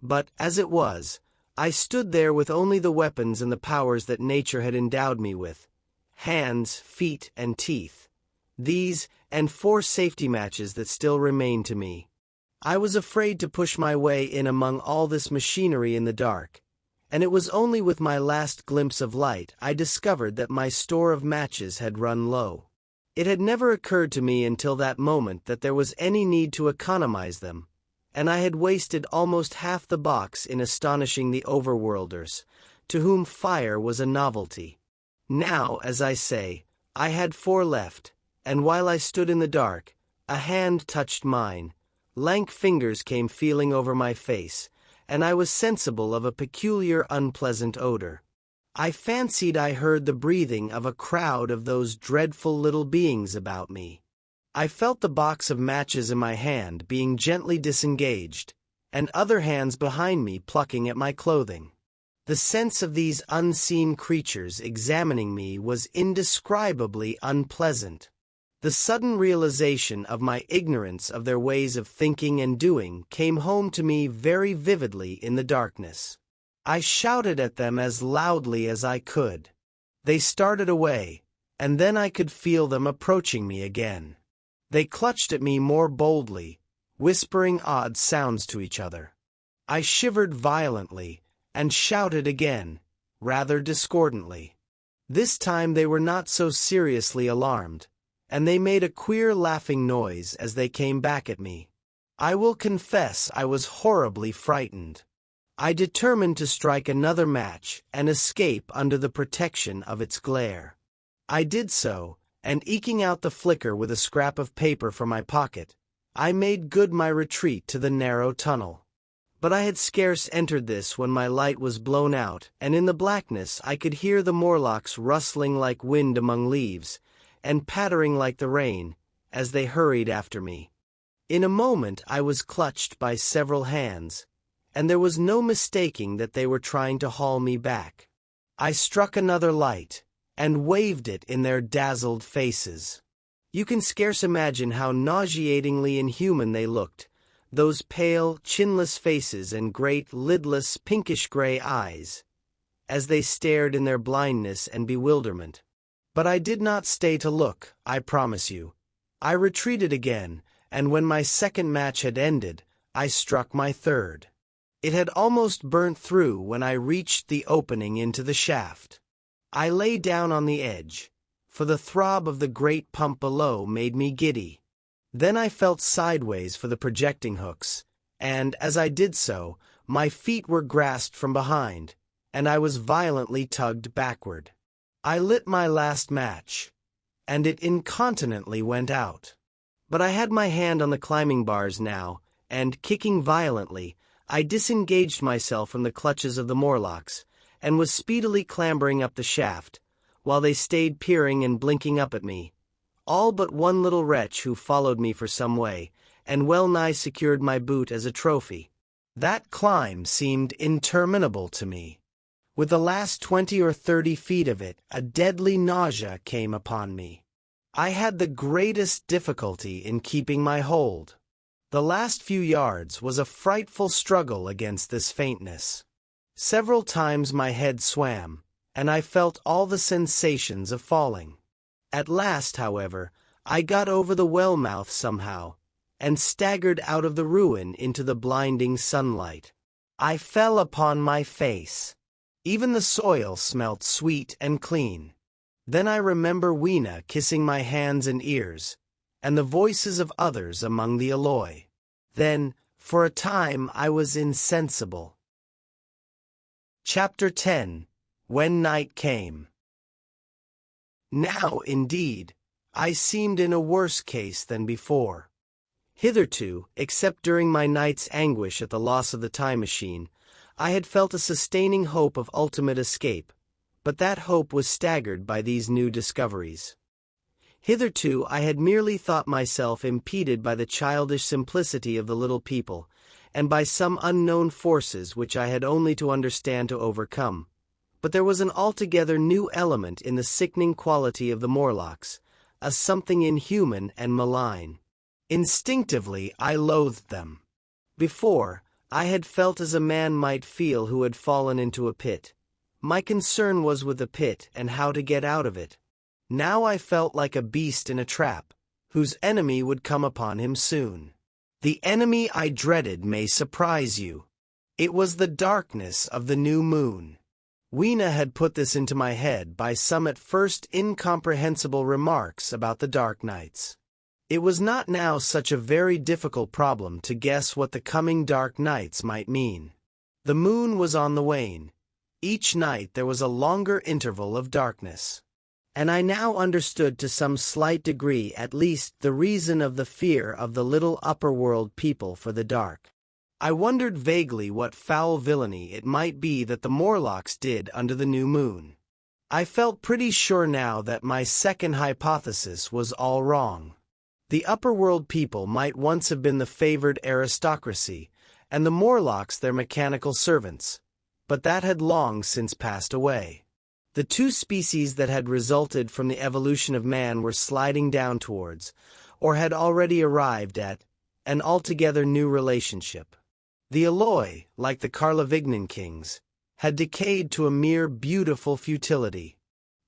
But, as it was, I stood there with only the weapons and the powers that nature had endowed me with: hands, feet, and teeth. These, and 4 safety matches that still remained to me. I was afraid to push my way in among all this machinery in the dark, and it was only with my last glimpse of light I discovered that my store of matches had run low. It had never occurred to me until that moment that there was any need to economize them, and I had wasted almost half the box in astonishing the overworlders, to whom fire was a novelty. Now, as I say, I had 4 left, and while I stood in the dark, a hand touched mine, lank fingers came feeling over my face, and I was sensible of a peculiar unpleasant odor. I fancied I heard the breathing of a crowd of those dreadful little beings about me. I felt the box of matches in my hand being gently disengaged, and other hands behind me plucking at my clothing. The sense of these unseen creatures examining me was indescribably unpleasant. The sudden realization of my ignorance of their ways of thinking and doing came home to me very vividly in the darkness. I shouted at them as loudly as I could. They started away, and then I could feel them approaching me again. They clutched at me more boldly, whispering odd sounds to each other. I shivered violently, and shouted again, rather discordantly. This time they were not so seriously alarmed, and they made a queer laughing noise as they came back at me. I will confess I was horribly frightened. I determined to strike another match and escape under the protection of its glare. I did so, and eking out the flicker with a scrap of paper from my pocket, I made good my retreat to the narrow tunnel. But I had scarce entered this when my light was blown out, and in the blackness I could hear the Morlocks rustling like wind among leaves, and pattering like the rain, as they hurried after me. In a moment I was clutched by several hands, and there was no mistaking that they were trying to haul me back. I struck another light, and waved it in their dazzled faces. You can scarce imagine how nauseatingly inhuman they looked, those pale, chinless faces and great, lidless, pinkish-gray eyes, as they stared in their blindness and bewilderment. But I did not stay to look, I promise you. I retreated again, and when my second match had ended, I struck my third. It had almost burnt through when I reached the opening into the shaft. I lay down on the edge, for the throb of the great pump below made me giddy. Then I felt sideways for the projecting hooks, and, as I did so, my feet were grasped from behind, and I was violently tugged backward. I lit my last match, and it incontinently went out. But I had my hand on the climbing bars now, and, kicking violently, I disengaged myself from the clutches of the Morlocks, and was speedily clambering up the shaft, while they stayed peering and blinking up at me, all but one little wretch who followed me for some way, and well-nigh secured my boot as a trophy. That climb seemed interminable to me. With the last 20 or 30 feet of it, a deadly nausea came upon me. I had the greatest difficulty in keeping my hold. The last few yards was a frightful struggle against this faintness. Several times my head swam, and I felt all the sensations of falling. At last, however, I got over the well mouth somehow, and staggered out of the ruin into the blinding sunlight. I fell upon my face. Even the soil smelt sweet and clean. Then I remember Weena kissing my hands and ears, and the voices of others among the alloy. Then, For a time I was insensible. Chapter 10. When Night Came. Now, indeed, I seemed in a worse case than before. Hitherto, except during my night's anguish at the loss of the time machine, I had felt a sustaining hope of ultimate escape, but that hope was staggered by these new discoveries. Hitherto I had merely thought myself impeded by the childish simplicity of the little people, and by some unknown forces which I had only to understand to overcome. But there was an altogether new element in the sickening quality of the Morlocks, a something inhuman and malign. Instinctively I loathed them. Before, I had felt as a man might feel who had fallen into a pit. My concern was with the pit and how to get out of it. Now I felt like a beast in a trap, whose enemy would come upon him soon. The enemy I dreaded may surprise you. It was the darkness of the new moon. Weena had put this into my head by some at first incomprehensible remarks about the dark nights. It was not now such a very difficult problem to guess what the coming dark nights might mean. The moon was on the wane. Each night there was a longer interval of darkness. And I now understood to some slight degree at least the reason of the fear of the little upper-world people for the dark. I wondered vaguely what foul villainy it might be that the Morlocks did under the new moon. I felt pretty sure now that my second hypothesis was all wrong. The upper-world people might once have been the favored aristocracy, and the Morlocks their mechanical servants, but that had long since passed away. The two species that had resulted from the evolution of man were sliding down towards, or had already arrived at, an altogether new relationship. The Eloi, like the Carlovignan kings, had decayed to a mere beautiful futility.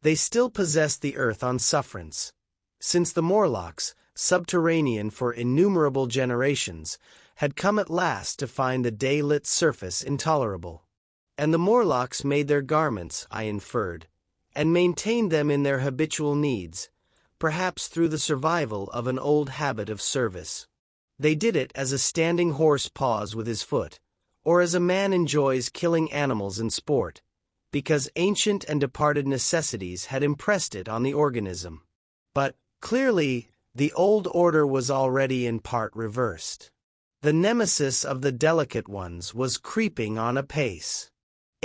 They still possessed the earth on sufferance, since the Morlocks, subterranean for innumerable generations, had come at last to find the day-lit surface intolerable. And the Morlocks made their garments, I inferred, and maintained them in their habitual needs, perhaps through the survival of an old habit of service. They did it as a standing horse paws with his foot, or as a man enjoys killing animals in sport, because ancient and departed necessities had impressed it on the organism. But, clearly, the old order was already in part reversed. The nemesis of the delicate ones was creeping on apace.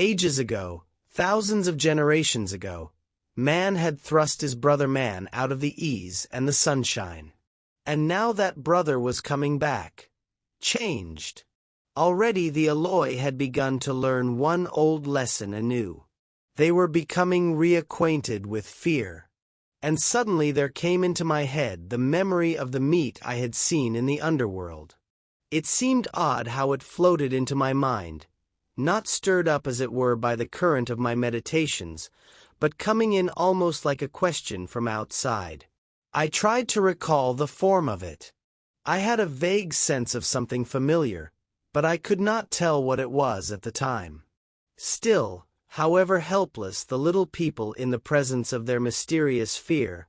Ages ago, thousands of generations ago, man had thrust his brother man out of the ease and the sunshine. And now that brother was coming back, changed. Already the Eloi had begun to learn one old lesson anew. They were becoming reacquainted with fear. And suddenly there came into my head the memory of the meat I had seen in the underworld. It seemed odd how it floated into my mind, not stirred up as it were by the current of my meditations, but coming in almost like a question from outside. I tried to recall the form of it. I had a vague sense of something familiar, but I could not tell what it was at the time. Still, however helpless the little people in the presence of their mysterious fear,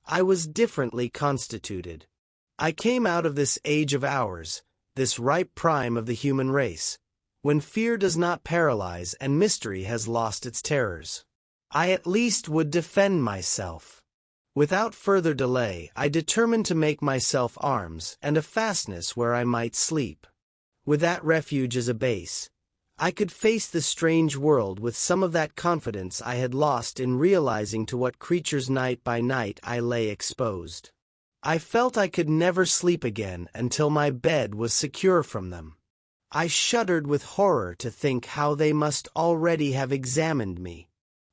I was differently constituted. I came out of this age of ours, this ripe prime of the human race, when fear does not paralyze and mystery has lost its terrors. I at least would defend myself. Without further delay, I determined to make myself arms and a fastness where I might sleep. With that refuge as a base, I could face the strange world with some of that confidence I had lost in realizing to what creatures night by night I lay exposed. I felt I could never sleep again until my bed was secure from them. I shuddered with horror to think how they must already have examined me.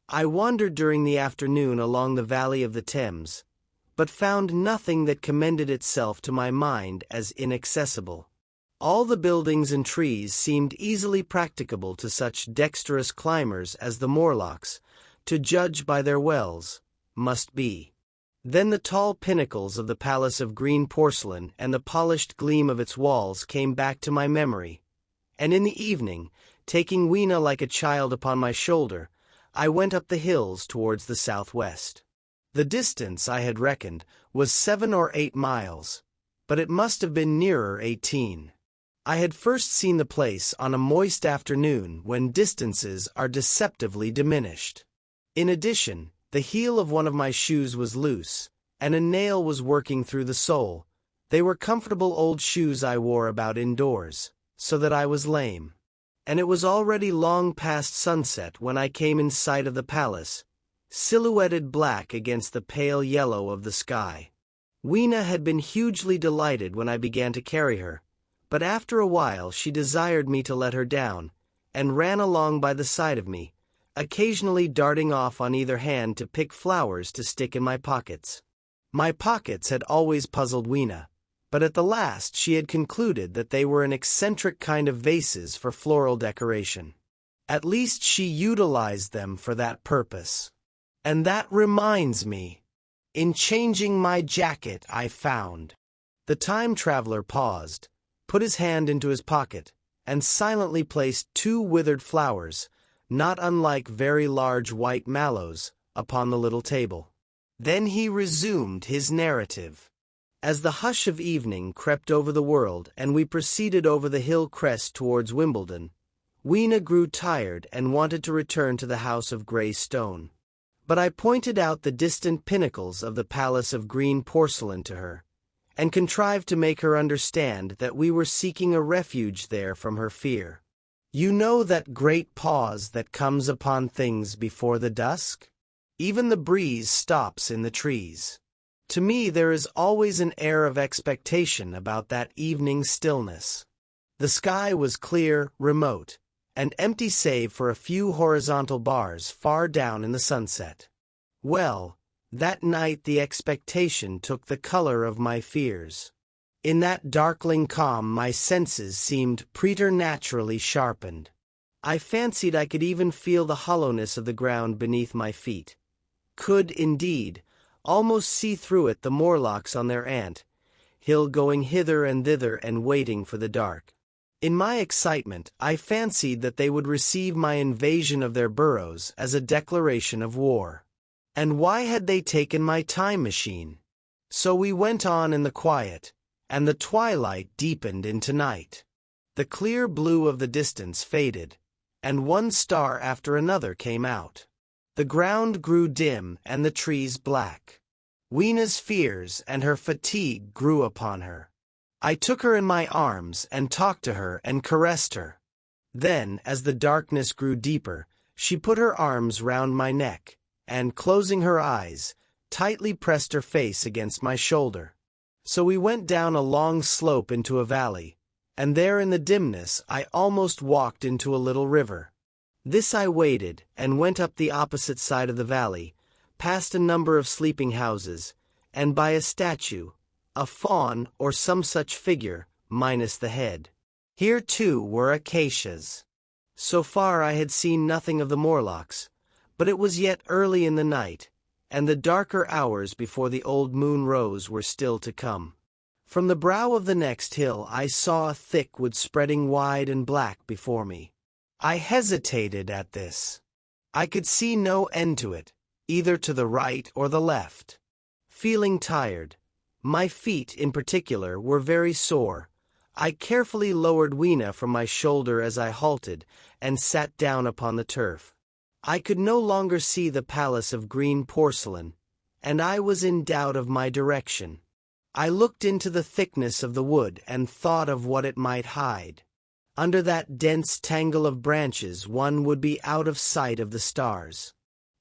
I wandered during the afternoon along the valley of the Thames, but found nothing that commended itself to my mind as inaccessible. All the buildings and trees seemed easily practicable to such dexterous climbers as the Morlocks, to judge by their wells, must be. Then the tall pinnacles of the palace of green porcelain and the polished gleam of its walls came back to my memory, and in the evening, taking Weena like a child upon my shoulder, I went up the hills towards the southwest. The distance, I had reckoned, was 7 or 8 miles, but it must have been nearer 18. I had first seen the place on a moist afternoon when distances are deceptively diminished. In addition, the heel of one of my shoes was loose, and a nail was working through the sole. They were comfortable old shoes I wore about indoors, so that I was lame. And it was already long past sunset when I came in sight of the palace, silhouetted black against the pale yellow of the sky. Weena had been hugely delighted when I began to carry her, but after a while she desired me to let her down, and ran along by the side of me, occasionally darting off on either hand to pick flowers to stick in my pockets. My pockets had always puzzled Weena, but at the last she had concluded that they were an eccentric kind of vases for floral decoration. At least she utilized them for that purpose. And that reminds me. In changing my jacket I found. The time traveler paused, put his hand into his pocket, and silently placed 2 withered flowers, not unlike very large white mallows, upon the little table. Then he resumed his narrative. As the hush of evening crept over the world and we proceeded over the hill crest towards Wimbledon, Weena grew tired and wanted to return to the house of grey stone. But I pointed out the distant pinnacles of the palace of green porcelain to her, and contrived to make her understand that we were seeking a refuge there from her fear. You know that great pause that comes upon things before the dusk? Even the breeze stops in the trees. To me there is always an air of expectation about that evening stillness. The sky was clear, remote, and empty save for a few horizontal bars far down in the sunset. Well, that night the expectation took the color of my fears. In that darkling calm my senses seemed preternaturally sharpened. I fancied I could even feel the hollowness of the ground beneath my feet. Could, indeed, almost see through it the Morlocks on their ant hill going hither and thither and waiting for the dark. In my excitement, I fancied that they would receive my invasion of their burrows as a declaration of war. And why had they taken my time machine? So we went on in the quiet, and the twilight deepened into night. The clear blue of the distance faded, and one star after another came out. The ground grew dim and the trees black. Weena's fears and her fatigue grew upon her. I took her in my arms and talked to her and caressed her. Then, as the darkness grew deeper, she put her arms round my neck, and, closing her eyes, tightly pressed her face against my shoulder. So we went down a long slope into a valley, and there in the dimness I almost walked into a little river. This I waded, and went up the opposite side of the valley, past a number of sleeping houses, and by a statue, a faun or some such figure, minus the head. Here too were acacias. So far I had seen nothing of the Morlocks, but it was yet early in the night, and the darker hours before the old moon rose were still to come. From the brow of the next hill I saw a thick wood spreading wide and black before me. I hesitated at this. I could see no end to it, either to the right or the left. Feeling tired, my feet in particular were very sore, I carefully lowered Weena from my shoulder as I halted and sat down upon the turf. I could no longer see the palace of green porcelain, and I was in doubt of my direction. I looked into the thickness of the wood and thought of what it might hide. Under that dense tangle of branches one would be out of sight of the stars.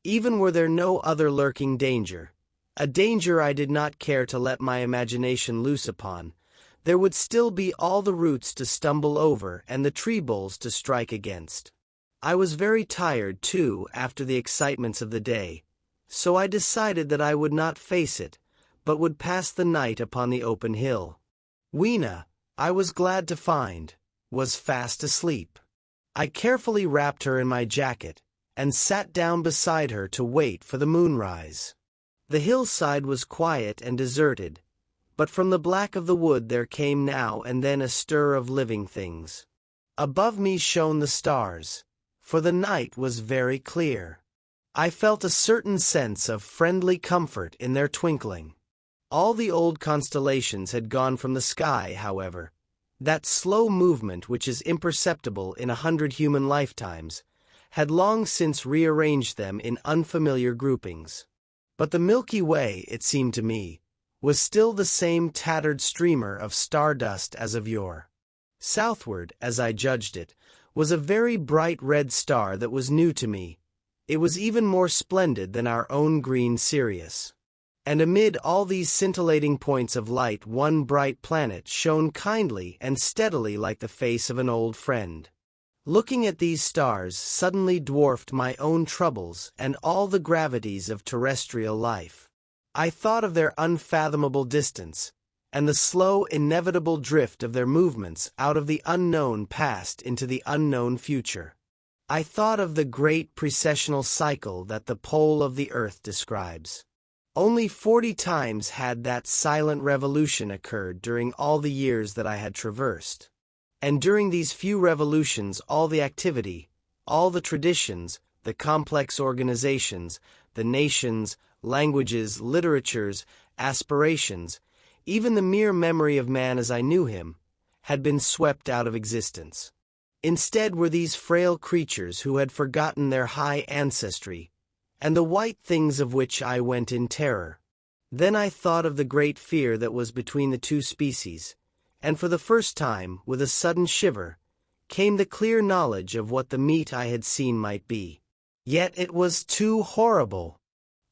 Even were there no other lurking danger, a danger I did not care to let my imagination loose upon, there would still be all the roots to stumble over and the tree boles to strike against. I was very tired, too, after the excitements of the day, so I decided that I would not face it, but would pass the night upon the open hill. Weena, I was glad to find, was fast asleep. I carefully wrapped her in my jacket, and sat down beside her to wait for the moonrise. The hillside was quiet and deserted, but from the black of the wood there came now and then a stir of living things. Above me shone the stars, for the night was very clear. I felt a certain sense of friendly comfort in their twinkling. All the old constellations had gone from the sky, however, That slow movement which is imperceptible in 100 human lifetimes, had long since rearranged them in unfamiliar groupings. But the Milky Way, it seemed to me, was still the same tattered streamer of stardust as of yore. Southward, as I judged it, was a very bright red star that was new to me. It was even more splendid than our own green Sirius. And amid all these scintillating points of light, one bright planet shone kindly and steadily like the face of an old friend. Looking at these stars suddenly dwarfed my own troubles and all the gravities of terrestrial life. I thought of their unfathomable distance, and the slow, inevitable drift of their movements out of the unknown past into the unknown future. I thought of the great precessional cycle that the pole of the Earth describes. Only 40 times had that silent revolution occurred during all the years that I had traversed. And during these few revolutions all the activity, all the traditions, the complex organizations, the nations, languages, literatures, aspirations, even the mere memory of man as I knew him, had been swept out of existence. Instead were these frail creatures who had forgotten their high ancestry, and the white things of which I went in terror. Then I thought of the great fear that was between the two species, and for the first time, with a sudden shiver, came the clear knowledge of what the meat I had seen might be. Yet it was too horrible.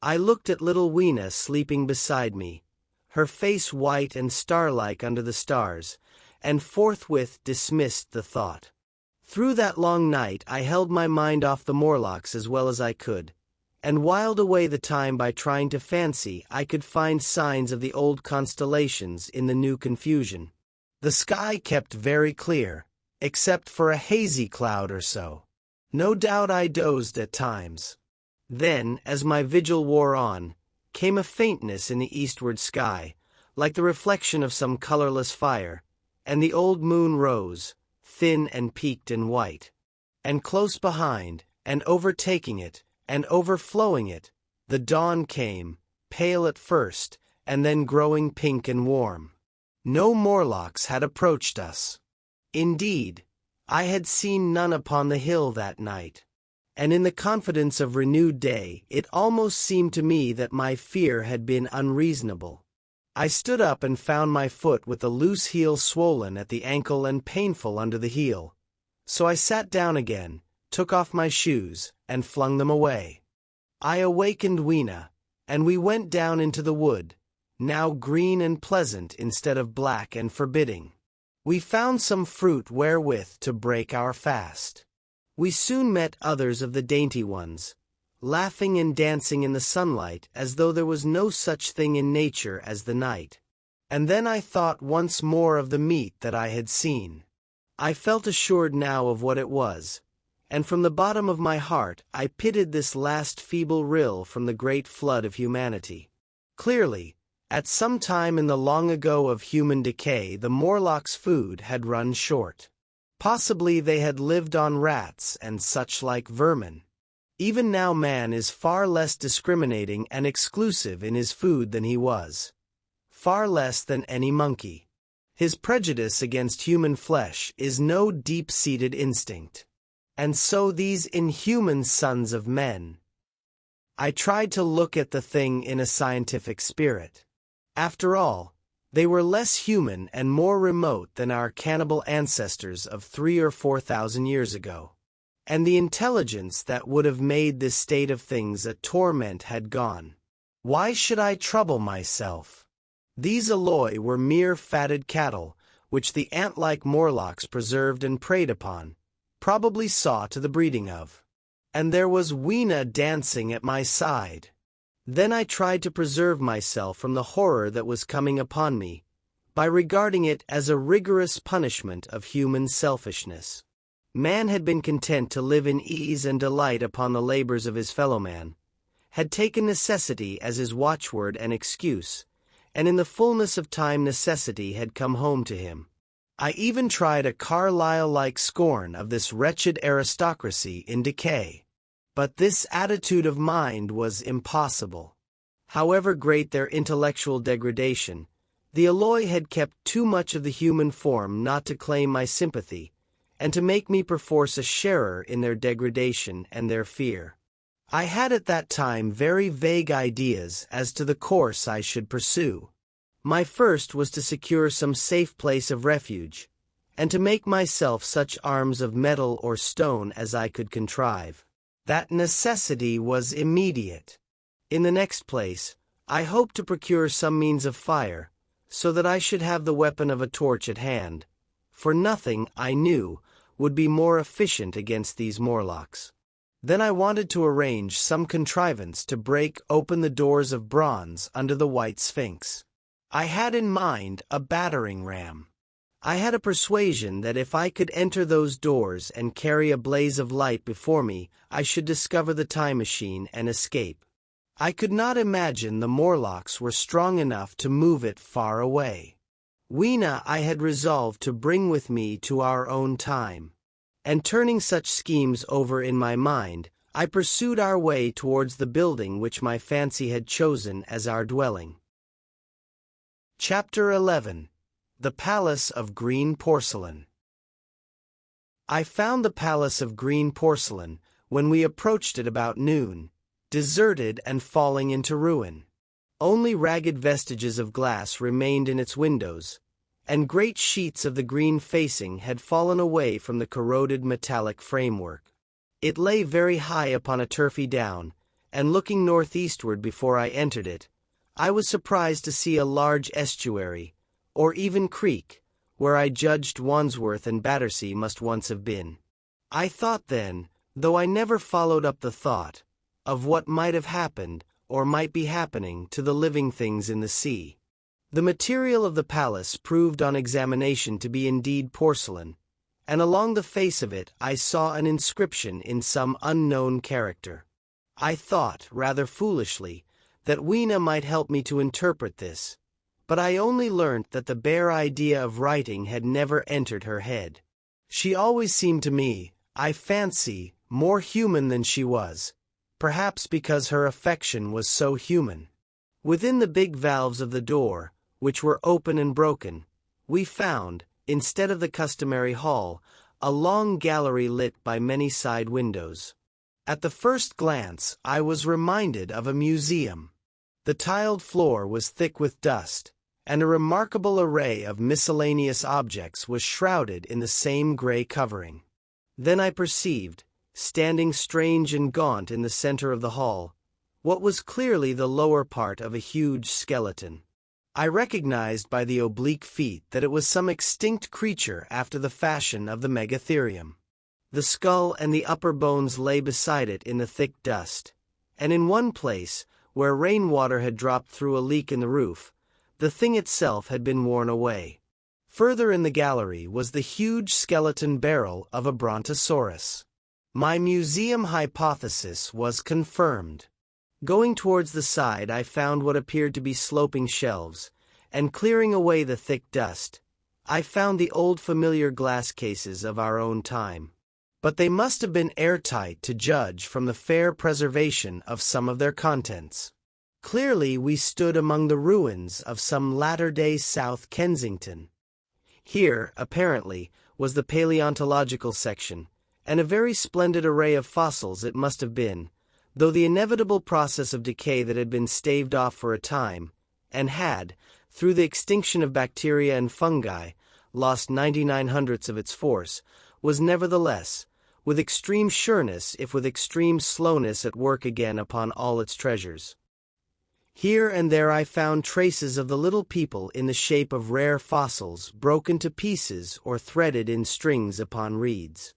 I looked at little Weena sleeping beside me, her face white and star-like under the stars, and forthwith dismissed the thought. Through that long night I held my mind off the Morlocks as well as I could, and whiled away the time by trying to fancy I could find signs of the old constellations in the new confusion. The sky kept very clear, except for a hazy cloud or so. No doubt I dozed at times. Then, as my vigil wore on, came a faintness in the eastward sky, like the reflection of some colorless fire, and the old moon rose, thin and peaked and white. And close behind, and overtaking it, and overflowing it, the dawn came, pale at first, and then growing pink and warm. No Morlocks had approached us. Indeed, I had seen none upon the hill that night. And in the confidence of renewed day, it almost seemed to me that my fear had been unreasonable. I stood up and found my foot with the loose heel swollen at the ankle and painful under the heel. So I sat down again, took off my shoes, and flung them away. I awakened Weena, and we went down into the wood, now green and pleasant instead of black and forbidding. We found some fruit wherewith to break our fast. We soon met others of the dainty ones, laughing and dancing in the sunlight as though there was no such thing in nature as the night. And then I thought once more of the meat that I had seen. I felt assured now of what it was, and from the bottom of my heart I pitied this last feeble rill from the great flood of humanity. Clearly, at some time in the long ago of human decay, the Morlocks' food had run short. Possibly they had lived on rats and such like vermin. Even now man is far less discriminating and exclusive in his food than he was. Far less than any monkey. His prejudice against human flesh is no deep-seated instinct. And so these inhuman sons of men. I tried to look at the thing in a scientific spirit. After all, they were less human and more remote than our cannibal ancestors of 3,000 or 4,000 years ago. And the intelligence that would have made this state of things a torment had gone. Why should I trouble myself? These alloy were mere fatted cattle, which the ant-like Morlocks preserved and preyed upon, probably saw to the breeding of. And there was Weena dancing at my side. Then I tried to preserve myself from the horror that was coming upon me, by regarding it as a rigorous punishment of human selfishness. Man had been content to live in ease and delight upon the labors of his fellowman, had taken necessity as his watchword and excuse, and in the fullness of time necessity had come home to him. I even tried a Carlyle-like scorn of this wretched aristocracy in decay. But this attitude of mind was impossible. However great their intellectual degradation, The alloy had kept too much of the human form not to claim my sympathy, and to make me perforce a sharer in their degradation and their fear. I had at that time very vague ideas as to the course I should pursue. My first was to secure some safe place of refuge, and to make myself such arms of metal or stone as I could contrive. That necessity was immediate. In the next place, I hoped to procure some means of fire, so that I should have the weapon of a torch at hand, for nothing, I knew, would be more efficient against these Morlocks. Then I wanted to arrange some contrivance to break open the doors of bronze under the White Sphinx. I had in mind a battering ram. I had a persuasion that if I could enter those doors and carry a blaze of light before me, I should discover the time machine and escape. I could not imagine the Morlocks were strong enough to move it far away. Weena I had resolved to bring with me to our own time. And turning such schemes over in my mind, I pursued our way towards the building which my fancy had chosen as our dwelling. Chapter 11. The Palace of Green Porcelain. I found the Palace of Green Porcelain, when we approached it about noon, deserted and falling into ruin. Only ragged vestiges of glass remained in its windows, and great sheets of the green facing had fallen away from the corroded metallic framework. It lay very high upon a turfy down, and looking northeastward before I entered it, I was surprised to see a large estuary, or even creek, where I judged Wandsworth and Battersea must once have been. I thought then, though I never followed up the thought, of what might have happened, or might be happening, to the living things in the sea. The material of the palace proved on examination to be indeed porcelain, and along the face of it I saw an inscription in some unknown character. I thought, rather foolishly, that Weena might help me to interpret this, but I only learnt that the bare idea of writing had never entered her head. She always seemed to me, I fancy, more human than she was, perhaps because her affection was so human. Within the big valves of the door, which were open and broken, we found, instead of the customary hall, a long gallery lit by many side windows. At the first glance I was reminded of a museum. The tiled floor was thick with dust, and a remarkable array of miscellaneous objects was shrouded in the same gray covering. Then I perceived, standing strange and gaunt in the center of the hall, what was clearly the lower part of a huge skeleton. I recognized by the oblique feet that it was some extinct creature after the fashion of the Megatherium. The skull and the upper bones lay beside it in the thick dust, and in one place, where rainwater had dropped through a leak in the roof, the thing itself had been worn away. Further in the gallery was the huge skeleton barrel of a brontosaurus. My museum hypothesis was confirmed. Going towards the side I found what appeared to be sloping shelves, and clearing away the thick dust, I found the old familiar glass cases of our own time. But they must have been airtight to judge from the fair preservation of some of their contents. Clearly we stood among the ruins of some latter-day South Kensington. Here, apparently, was the paleontological section, and a very splendid array of fossils it must have been, though the inevitable process of decay that had been staved off for a time, and had, through the extinction of bacteria and fungi, lost 99/100ths of its force, was nevertheless, with extreme sureness if with extreme slowness, at work again upon all its treasures. Here and there I found traces of the little people in the shape of rare fossils broken to pieces or threaded in strings upon reeds.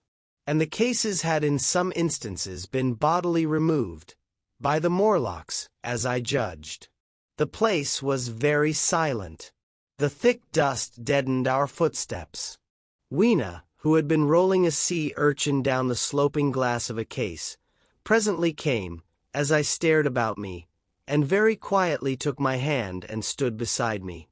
And the cases had in some instances been bodily removed, by the Morlocks, as I judged. The place was very silent. The thick dust deadened our footsteps. Weena, who had been rolling a sea urchin down the sloping glass of a case, presently came, as I stared about me, and very quietly took my hand and stood beside me.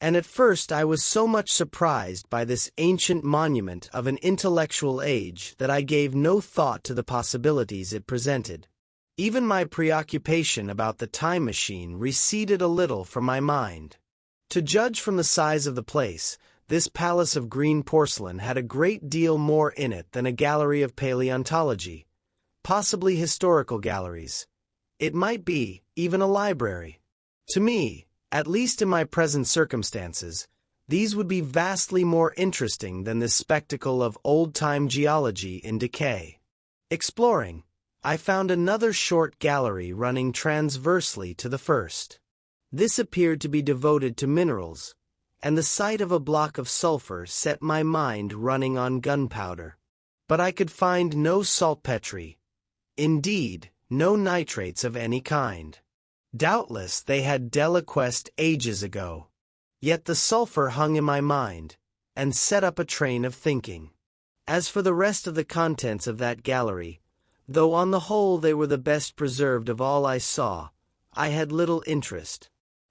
And at first I was so much surprised by this ancient monument of an intellectual age that I gave no thought to the possibilities it presented. Even my preoccupation about the time machine receded a little from my mind. To judge from the size of the place, this palace of green porcelain had a great deal more in it than a gallery of paleontology, possibly historical galleries. It might be, even a library. To me, at least in my present circumstances, these would be vastly more interesting than this spectacle of old-time geology in decay. Exploring, I found another short gallery running transversely to the first. This appeared to be devoted to minerals, and the sight of a block of sulfur set my mind running on gunpowder. But I could find no saltpetre. Indeed, no nitrates of any kind. Doubtless they had deliquesced ages ago. Yet the sulfur hung in my mind, and set up a train of thinking. As for the rest of the contents of that gallery, though on the whole they were the best preserved of all I saw, I had little interest.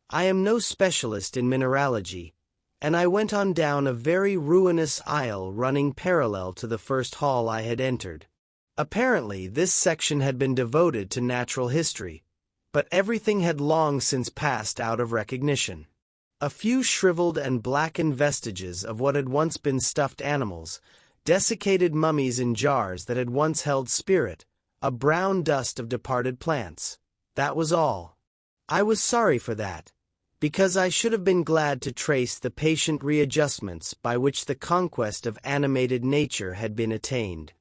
I am no specialist in mineralogy, and I went on down a very ruinous aisle running parallel to the first hall I had entered. Apparently this section had been devoted to natural history, but everything had long since passed out of recognition. A few shriveled and blackened vestiges of what had once been stuffed animals, desiccated mummies in jars that had once held spirit, a brown dust of departed plants. That was all. I was sorry for that, because I should have been glad to trace the patient readjustments by which the conquest of animated nature had been attained.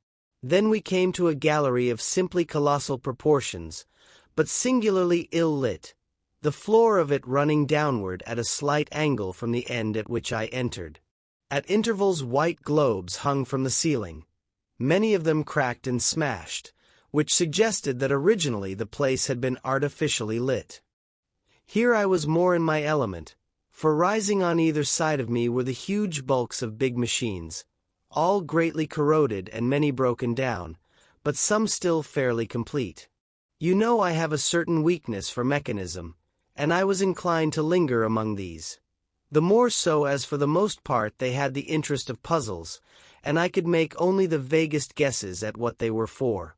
Then we came to a gallery of simply colossal proportions, but singularly ill-lit, the floor of it running downward at a slight angle from the end at which I entered. At intervals white globes hung from the ceiling, many of them cracked and smashed, which suggested that originally the place had been artificially lit. Here I was more in my element, for rising on either side of me were the huge bulks of big machines, all greatly corroded and many broken down, but some still fairly complete. You know I have a certain weakness for mechanism, and I was inclined to linger among these. The more so as for the most part they had the interest of puzzles, and I could make only the vaguest guesses at what they were for.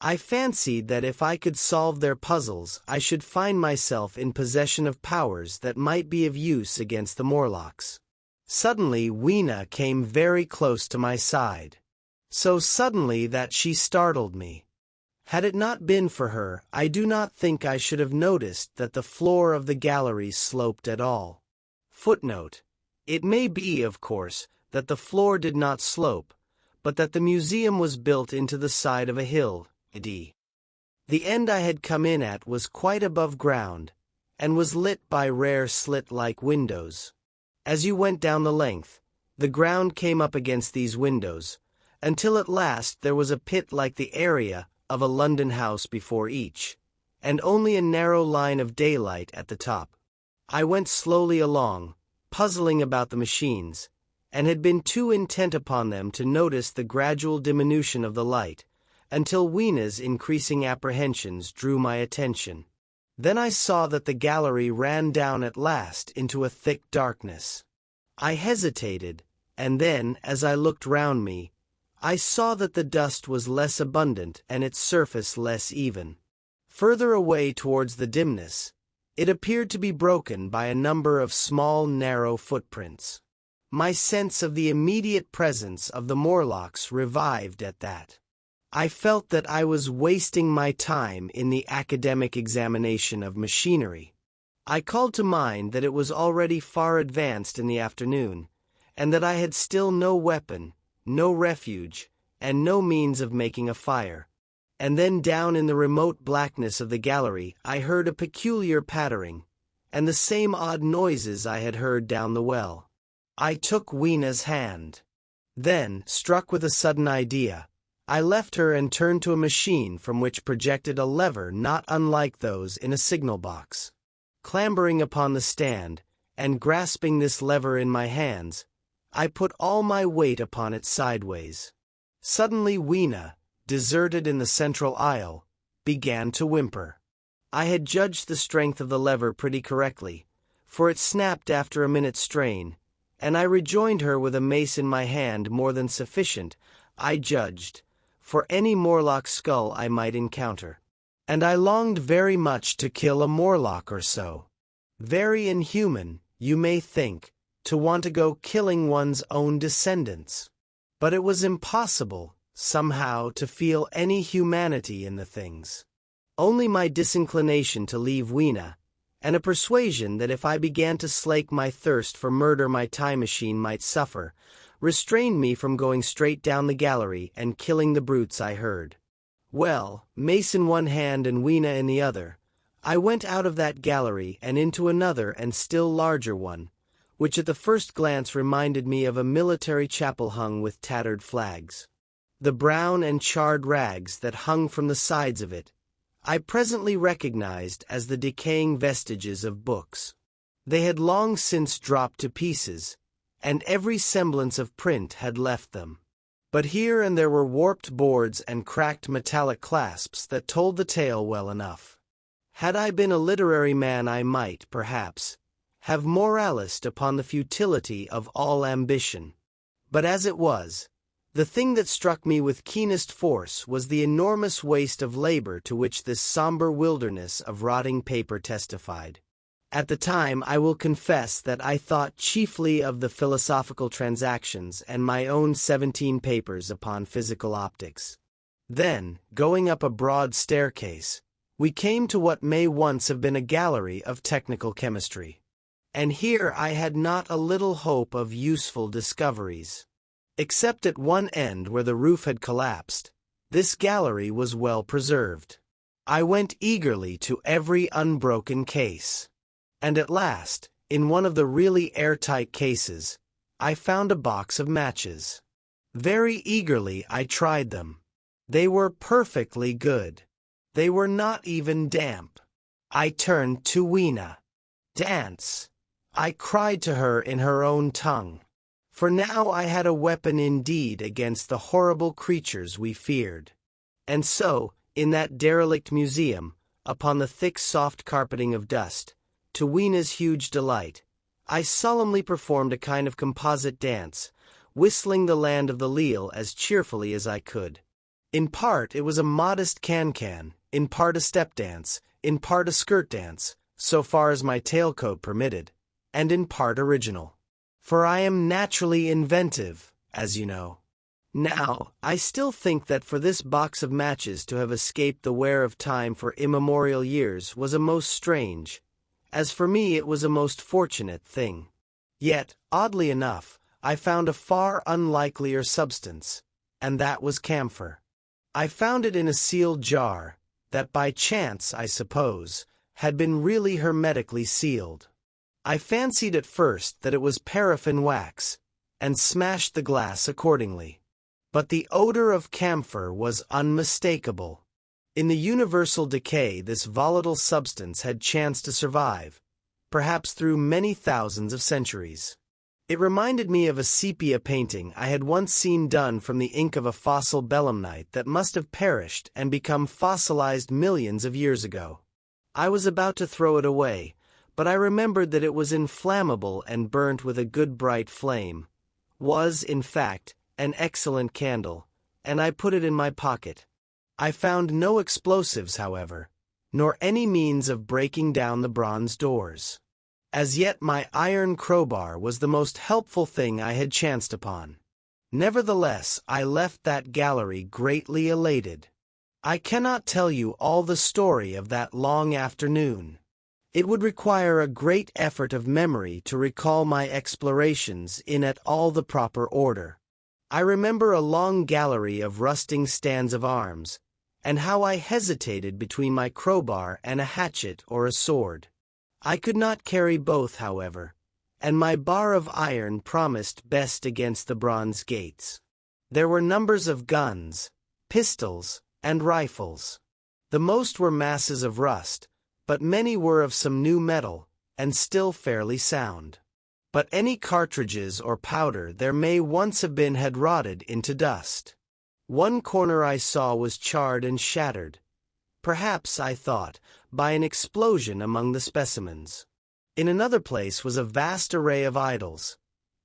I fancied that if I could solve their puzzles I should find myself in possession of powers that might be of use against the Morlocks. Suddenly Weena came very close to my side. So suddenly that she startled me. Had it not been for her, I do not think I should have noticed that the floor of the gallery sloped at all. Footnote: it may be, of course, that the floor did not slope, but that the museum was built into the side of a hill, d. The end I had come in at was quite above ground, and was lit by rare slit-like windows. As you went down the length, the ground came up against these windows, until at last there was a pit like the area of a London house before each, and only a narrow line of daylight at the top. I went slowly along, puzzling about the machines, and had been too intent upon them to notice the gradual diminution of the light, until Weena's increasing apprehensions drew my attention. Then I saw that the gallery ran down at last into a thick darkness. I hesitated, and then, as I looked round me, I saw that the dust was less abundant and its surface less even. Further away towards the dimness, it appeared to be broken by a number of small narrow footprints. My sense of the immediate presence of the Morlocks revived at that. I felt that I was wasting my time in the academic examination of machinery. I called to mind that it was already far advanced in the afternoon, and that I had still no weapon, no refuge, and no means of making a fire. And then down in the remote blackness of the gallery I heard a peculiar pattering, and the same odd noises I had heard down the well. I took Weena's hand. Then, struck with a sudden idea, I left her and turned to a machine from which projected a lever not unlike those in a signal box. Clambering upon the stand, and grasping this lever in my hands, I put all my weight upon it sideways. Suddenly Weena, deserted in the central aisle, began to whimper. I had judged the strength of the lever pretty correctly, for it snapped after a minute's strain, and I rejoined her with a mace in my hand more than sufficient, I judged, for any Morlock skull I might encounter. And I longed very much to kill a Morlock or so. Very inhuman, you may think, to want to go killing one's own descendants. But it was impossible, somehow, to feel any humanity in the things. Only my disinclination to leave Weena, and a persuasion that if I began to slake my thirst for murder my time machine might suffer, restrained me from going straight down the gallery and killing the brutes I heard. Well, mace in one hand and Weena in the other, I went out of that gallery and into another and still larger one, which at the first glance reminded me of a military chapel hung with tattered flags. The brown and charred rags that hung from the sides of it, I presently recognized as the decaying vestiges of books. They had long since dropped to pieces, and every semblance of print had left them. But here and there were warped boards and cracked metallic clasps that told the tale well enough. Had I been a literary man I might, perhaps, have moralised upon the futility of all ambition. But as it was, the thing that struck me with keenest force was the enormous waste of labor to which this somber wilderness of rotting paper testified. At the time, I will confess that I thought chiefly of the Philosophical Transactions and my own 17 papers upon physical optics. Then, going up a broad staircase, we came to what may once have been a gallery of technical chemistry. And here I had not a little hope of useful discoveries. Except at one end where the roof had collapsed, this gallery was well preserved. I went eagerly to every unbroken case. And at last, in one of the really airtight cases, I found a box of matches. Very eagerly I tried them. They were perfectly good. They were not even damp. I turned to Weena. "Dance!" I cried to her in her own tongue. For now I had a weapon indeed against the horrible creatures we feared. And so, in that derelict museum, upon the thick soft carpeting of dust, to Weena's huge delight, I solemnly performed a kind of composite dance, whistling the Land of the Leal as cheerfully as I could. In part it was a modest can-can, in part a step dance, in part a skirt dance, so far as my tailcoat permitted, and in part original. For I am naturally inventive, as you know. Now, I still think that for this box of matches to have escaped the wear of time for immemorial years was a most strange, as for me it was a most fortunate thing. Yet, oddly enough, I found a far unlikelier substance, and that was camphor. I found it in a sealed jar, that by chance, I suppose, had been really hermetically sealed. I fancied at first that it was paraffin wax, and smashed the glass accordingly. But the odor of camphor was unmistakable. In the universal decay this volatile substance had chanced to survive, perhaps through many thousands of centuries. It reminded me of a sepia painting I had once seen done from the ink of a fossil belemnite that must have perished and become fossilized millions of years ago. I was about to throw it away, but I remembered that it was inflammable and burnt with a good bright flame, was, in fact, an excellent candle, and I put it in my pocket. I found no explosives, however, nor any means of breaking down the bronze doors. As yet my iron crowbar was the most helpful thing I had chanced upon. Nevertheless, I left that gallery greatly elated. I cannot tell you all the story of that long afternoon. It would require a great effort of memory to recall my explorations in at all the proper order. I remember a long gallery of rusting stands of arms, and how I hesitated between my crowbar and a hatchet or a sword. I could not carry both, however, and my bar of iron promised best against the bronze gates. There were numbers of guns, pistols, and rifles. The most were masses of rust, but many were of some new metal, and still fairly sound. But any cartridges or powder there may once have been had rotted into dust. One corner I saw was charred and shattered, perhaps, I thought, by an explosion among the specimens. In another place was a vast array of idols,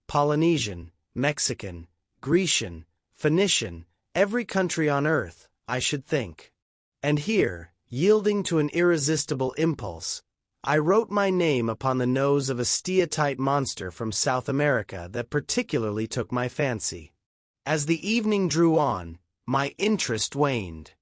Polynesian, Mexican, Grecian, Phoenician, every country on earth, I should think. And here, yielding to an irresistible impulse, I wrote my name upon the nose of a steatite monster from South America that particularly took my fancy. As the evening drew on, my interest waned.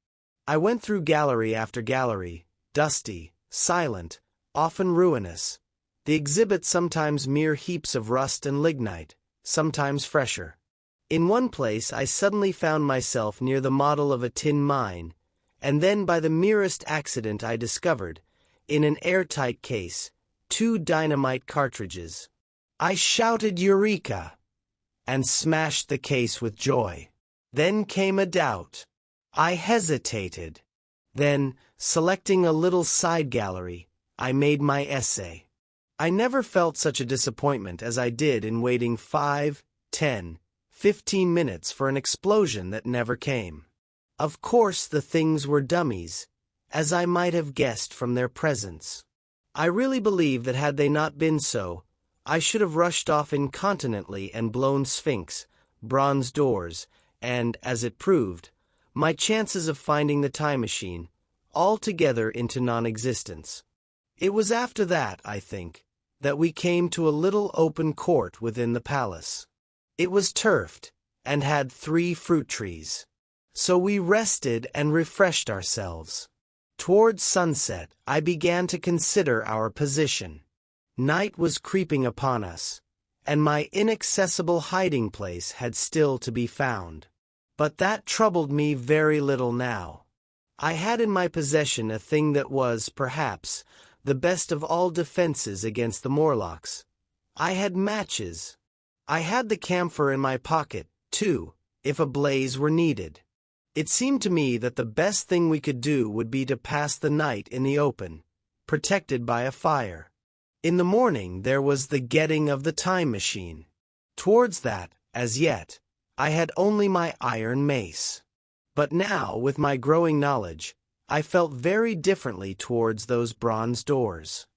I went through gallery after gallery, dusty, silent, often ruinous, the exhibits sometimes mere heaps of rust and lignite, sometimes fresher. In one place I suddenly found myself near the model of a tin mine, and then by the merest accident I discovered, in an airtight case, 2 dynamite cartridges. I shouted "Eureka!" and smashed the case with joy. Then came a doubt. I hesitated. Then, selecting a little side gallery, I made my essay. I never felt such a disappointment as I did in waiting 5, 10, 15 minutes for an explosion that never came. Of course the things were dummies, as I might have guessed from their presence. I really believe that had they not been so, I should have rushed off incontinently and blown Sphinx, bronze doors, and, as it proved, my chances of finding the time machine, altogether into non-existence. It was after that, I think, that we came to a little open court within the palace. It was turfed, and had 3 fruit trees. So we rested and refreshed ourselves. Towards sunset, I began to consider our position. Night was creeping upon us, and my inaccessible hiding place had still to be found. But that troubled me very little now. I had in my possession a thing that was, perhaps, the best of all defenses against the Morlocks. I had matches. I had the camphor in my pocket, too, if a blaze were needed. It seemed to me that the best thing we could do would be to pass the night in the open, protected by a fire. In the morning there was the getting of the time machine. Towards that, as yet, I had only my iron mace. But now, with my growing knowledge, I felt very differently towards those bronze doors.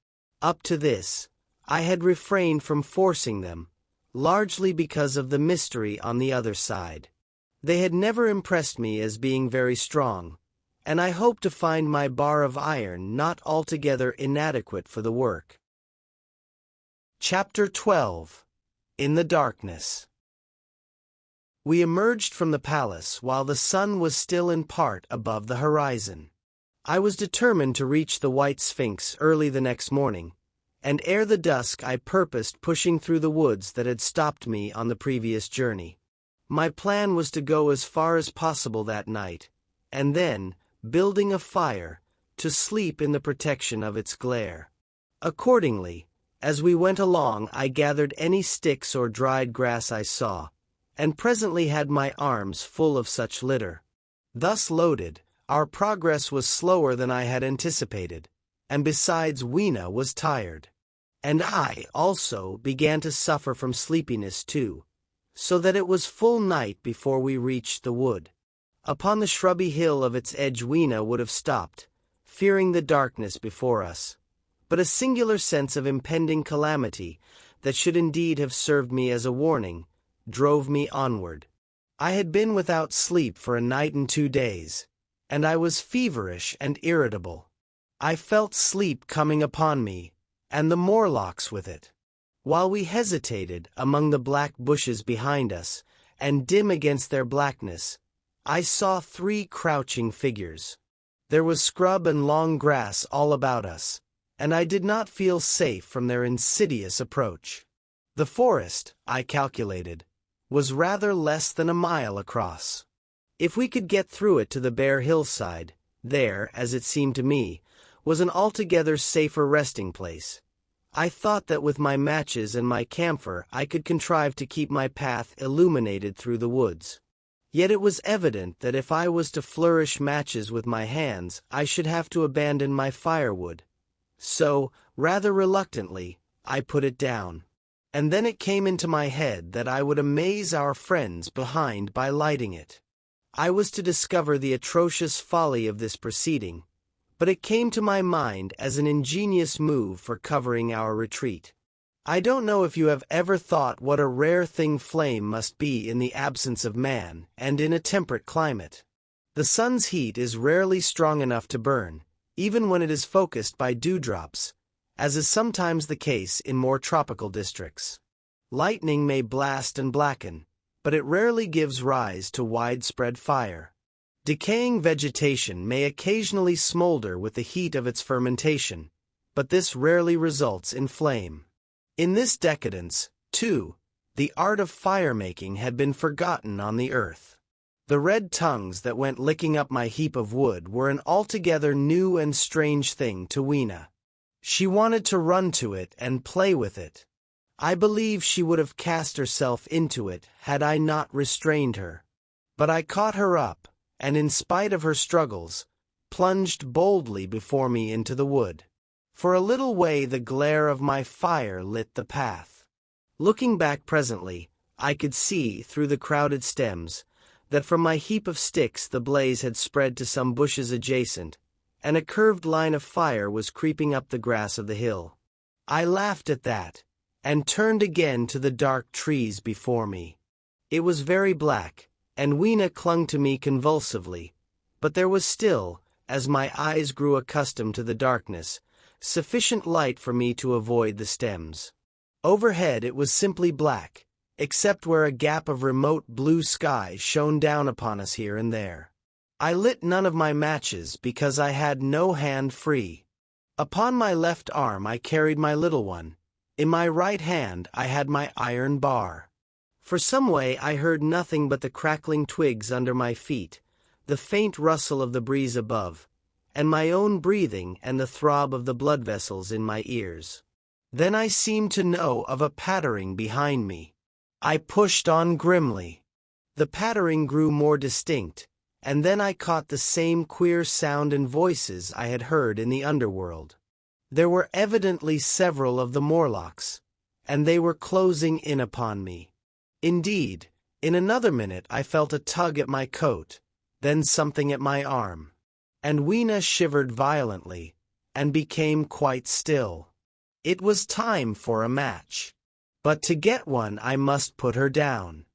Up to this, I had refrained from forcing them, largely because of the mystery on the other side. They had never impressed me as being very strong, and I hoped to find my bar of iron not altogether inadequate for the work. Chapter 12. In the Darkness. We emerged from the palace while the sun was still in part above the horizon. I was determined to reach the White Sphinx early the next morning, and ere the dusk I purposed pushing through the woods that had stopped me on the previous journey. My plan was to go as far as possible that night, and then, building a fire, to sleep in the protection of its glare. Accordingly, as we went along I gathered any sticks or dried grass I saw, and presently had my arms full of such litter. Thus loaded, our progress was slower than I had anticipated, and besides Weena was tired. And I, also, began to suffer from sleepiness too, so that it was full night before we reached the wood. Upon the shrubby hill of its edge Weena would have stopped, fearing the darkness before us. But a singular sense of impending calamity, that should indeed have served me as a warning, drove me onward. I had been without sleep for a night and 2 days, and I was feverish and irritable. I felt sleep coming upon me, and the Morlocks with it. While we hesitated among the black bushes behind us, and dim against their blackness, I saw 3 crouching figures. There was scrub and long grass all about us, and I did not feel safe from their insidious approach. The forest, I calculated, was rather less than a mile across. If we could get through it to the bare hillside, there, as it seemed to me, was an altogether safer resting place. I thought that with my matches and my camphor I could contrive to keep my path illuminated through the woods. Yet it was evident that if I was to flourish matches with my hands I should have to abandon my firewood. So, rather reluctantly, I put it down. And then it came into my head that I would amaze our friends behind by lighting it. I was to discover the atrocious folly of this proceeding, but it came to my mind as an ingenious move for covering our retreat. I don't know if you have ever thought what a rare thing flame must be in the absence of man and in a temperate climate. The sun's heat is rarely strong enough to burn, even when it is focused by dewdrops, as is sometimes the case in more tropical districts. Lightning may blast and blacken, but it rarely gives rise to widespread fire. Decaying vegetation may occasionally smolder with the heat of its fermentation, but this rarely results in flame. In this decadence, too, the art of fire-making had been forgotten on the earth. The red tongues that went licking up my heap of wood were an altogether new and strange thing to Weena. She wanted to run to it and play with it. I believe she would have cast herself into it had I not restrained her. But I caught her up, and in spite of her struggles, plunged boldly before me into the wood. For a little way the glare of my fire lit the path. Looking back presently, I could see, through the crowded stems, that from my heap of sticks the blaze had spread to some bushes adjacent, and a curved line of fire was creeping up the grass of the hill. I laughed at that, and turned again to the dark trees before me. It was very black, and Weena clung to me convulsively, but there was still, as my eyes grew accustomed to the darkness, sufficient light for me to avoid the stems. Overhead it was simply black, except where a gap of remote blue sky shone down upon us here and there. I lit none of my matches because I had no hand free. Upon my left arm I carried my little one. In my right hand I had my iron bar. For some way I heard nothing but the crackling twigs under my feet, the faint rustle of the breeze above, and my own breathing and the throb of the blood vessels in my ears. Then I seemed to know of a pattering behind me. I pushed on grimly. The pattering grew more distinct, and then I caught the same queer sound and voices I had heard in the underworld. There were evidently several of the Morlocks, and they were closing in upon me. Indeed, in another minute I felt a tug at my coat, then something at my arm, and Weena shivered violently, and became quite still. It was time for a match. But to get one I must put her down.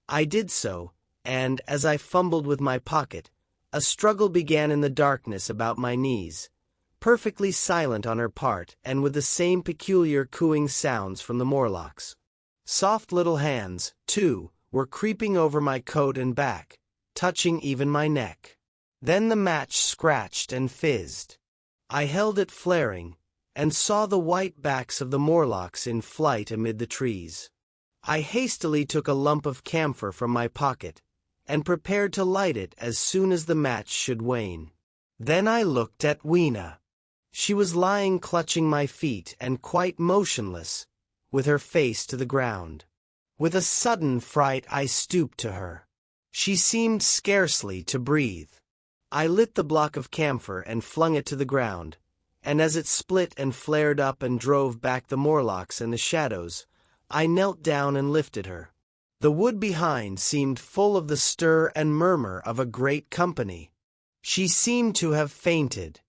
I did so, and, as I fumbled with my pocket, a struggle began in the darkness about my knees, perfectly silent on her part and with the same peculiar cooing sounds from the Morlocks. Soft little hands, too, were creeping over my coat and back, touching even my neck. Then the match scratched and fizzed. I held it flaring, and saw the white backs of the Morlocks in flight amid the trees. I hastily took a lump of camphor from my pocket, and prepared to light it as soon as the match should wane. Then I looked at Weena. She was lying clutching my feet and quite motionless, with her face to the ground. With a sudden fright I stooped to her. She seemed scarcely to breathe. I lit the block of camphor and flung it to the ground, and as it split and flared up and drove back the Morlocks and the shadows, I knelt down and lifted her. The wood behind seemed full of the stir and murmur of a great company. She seemed to have fainted.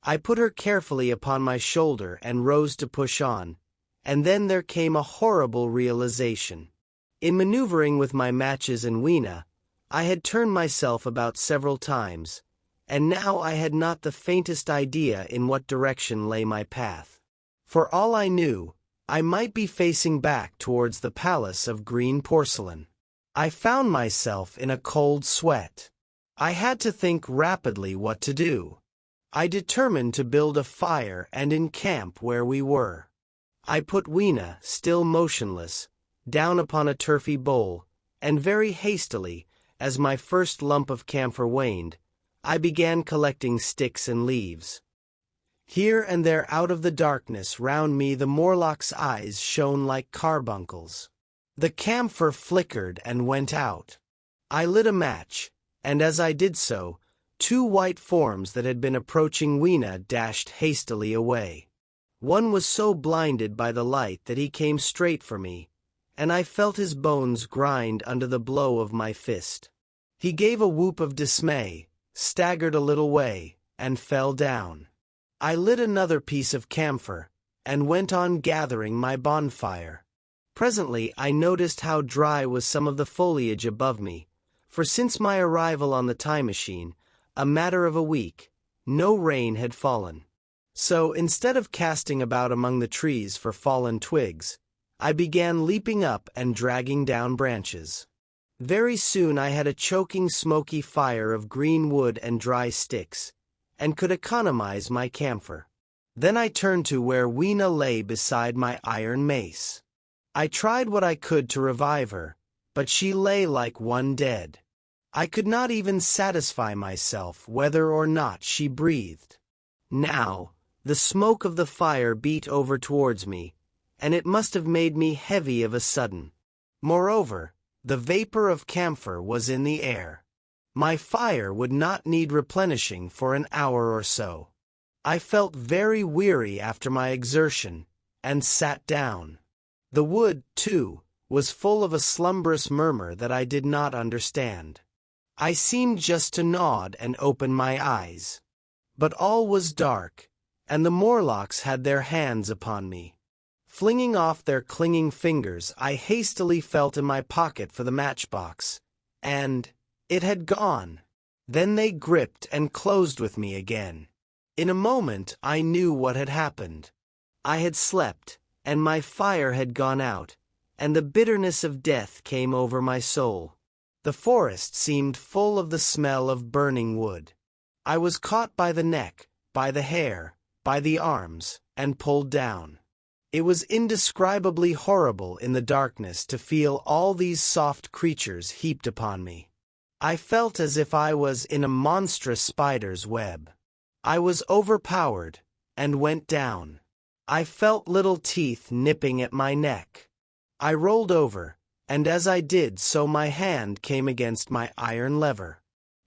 I put her carefully upon my shoulder and rose to push on, and then there came a horrible realization. In maneuvering with my matches and Weena, I had turned myself about several times, and now I had not the faintest idea in what direction lay my path. For all I knew, I might be facing back towards the palace of green porcelain. I found myself in a cold sweat. I had to think rapidly what to do. I determined to build a fire and encamp where we were. I put Weena, still motionless, down upon a turfy bowl, and very hastily, as my first lump of camphor waned, I began collecting sticks and leaves. Here and there out of the darkness round me the Morlock's eyes shone like carbuncles. The camphor flickered and went out. I lit a match, and as I did so, two white forms that had been approaching Weena dashed hastily away. One was so blinded by the light that he came straight for me, and I felt his bones grind under the blow of my fist. He gave a whoop of dismay, staggered a little way, and fell down. I lit another piece of camphor, and went on gathering my bonfire. Presently I noticed how dry was some of the foliage above me, for since my arrival on the time machine, a matter of a week, no rain had fallen. So, instead of casting about among the trees for fallen twigs, I began leaping up and dragging down branches. Very soon I had a choking smoky fire of green wood and dry sticks, and could economize my camphor. Then I turned to where Weena lay beside my iron mace. I tried what I could to revive her, but she lay like one dead. I could not even satisfy myself whether or not she breathed. Now, the smoke of the fire beat over towards me, and it must have made me heavy of a sudden. Moreover, the vapor of camphor was in the air. My fire would not need replenishing for an hour or so. I felt very weary after my exertion, and sat down. The wood, too, was full of a slumberous murmur that I did not understand. I seemed just to nod and open my eyes. But all was dark, and the Morlocks had their hands upon me. Flinging off their clinging fingers, I hastily felt in my pocket for the matchbox, and it had gone. Then they gripped and closed with me again. In a moment I knew what had happened. I had slept, and my fire had gone out, and the bitterness of death came over my soul. The forest seemed full of the smell of burning wood. I was caught by the neck, by the hair, by the arms, and pulled down. It was indescribably horrible in the darkness to feel all these soft creatures heaped upon me. I felt as if I was in a monstrous spider's web. I was overpowered, and went down. I felt little teeth nipping at my neck. I rolled over, and as I did so my hand came against my iron lever.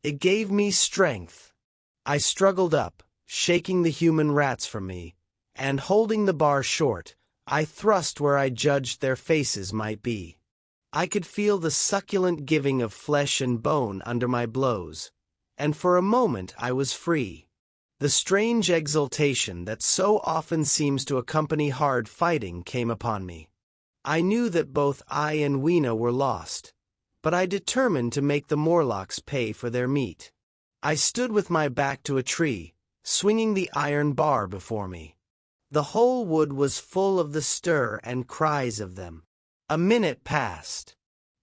It gave me strength. I struggled up, shaking the human rats from me, and holding the bar short, I thrust where I judged their faces might be. I could feel the succulent giving of flesh and bone under my blows, and for a moment I was free. The strange exultation that so often seems to accompany hard fighting came upon me. I knew that both I and Weena were lost, but I determined to make the Morlocks pay for their meat. I stood with my back to a tree, swinging the iron bar before me. The whole wood was full of the stir and cries of them. A minute passed.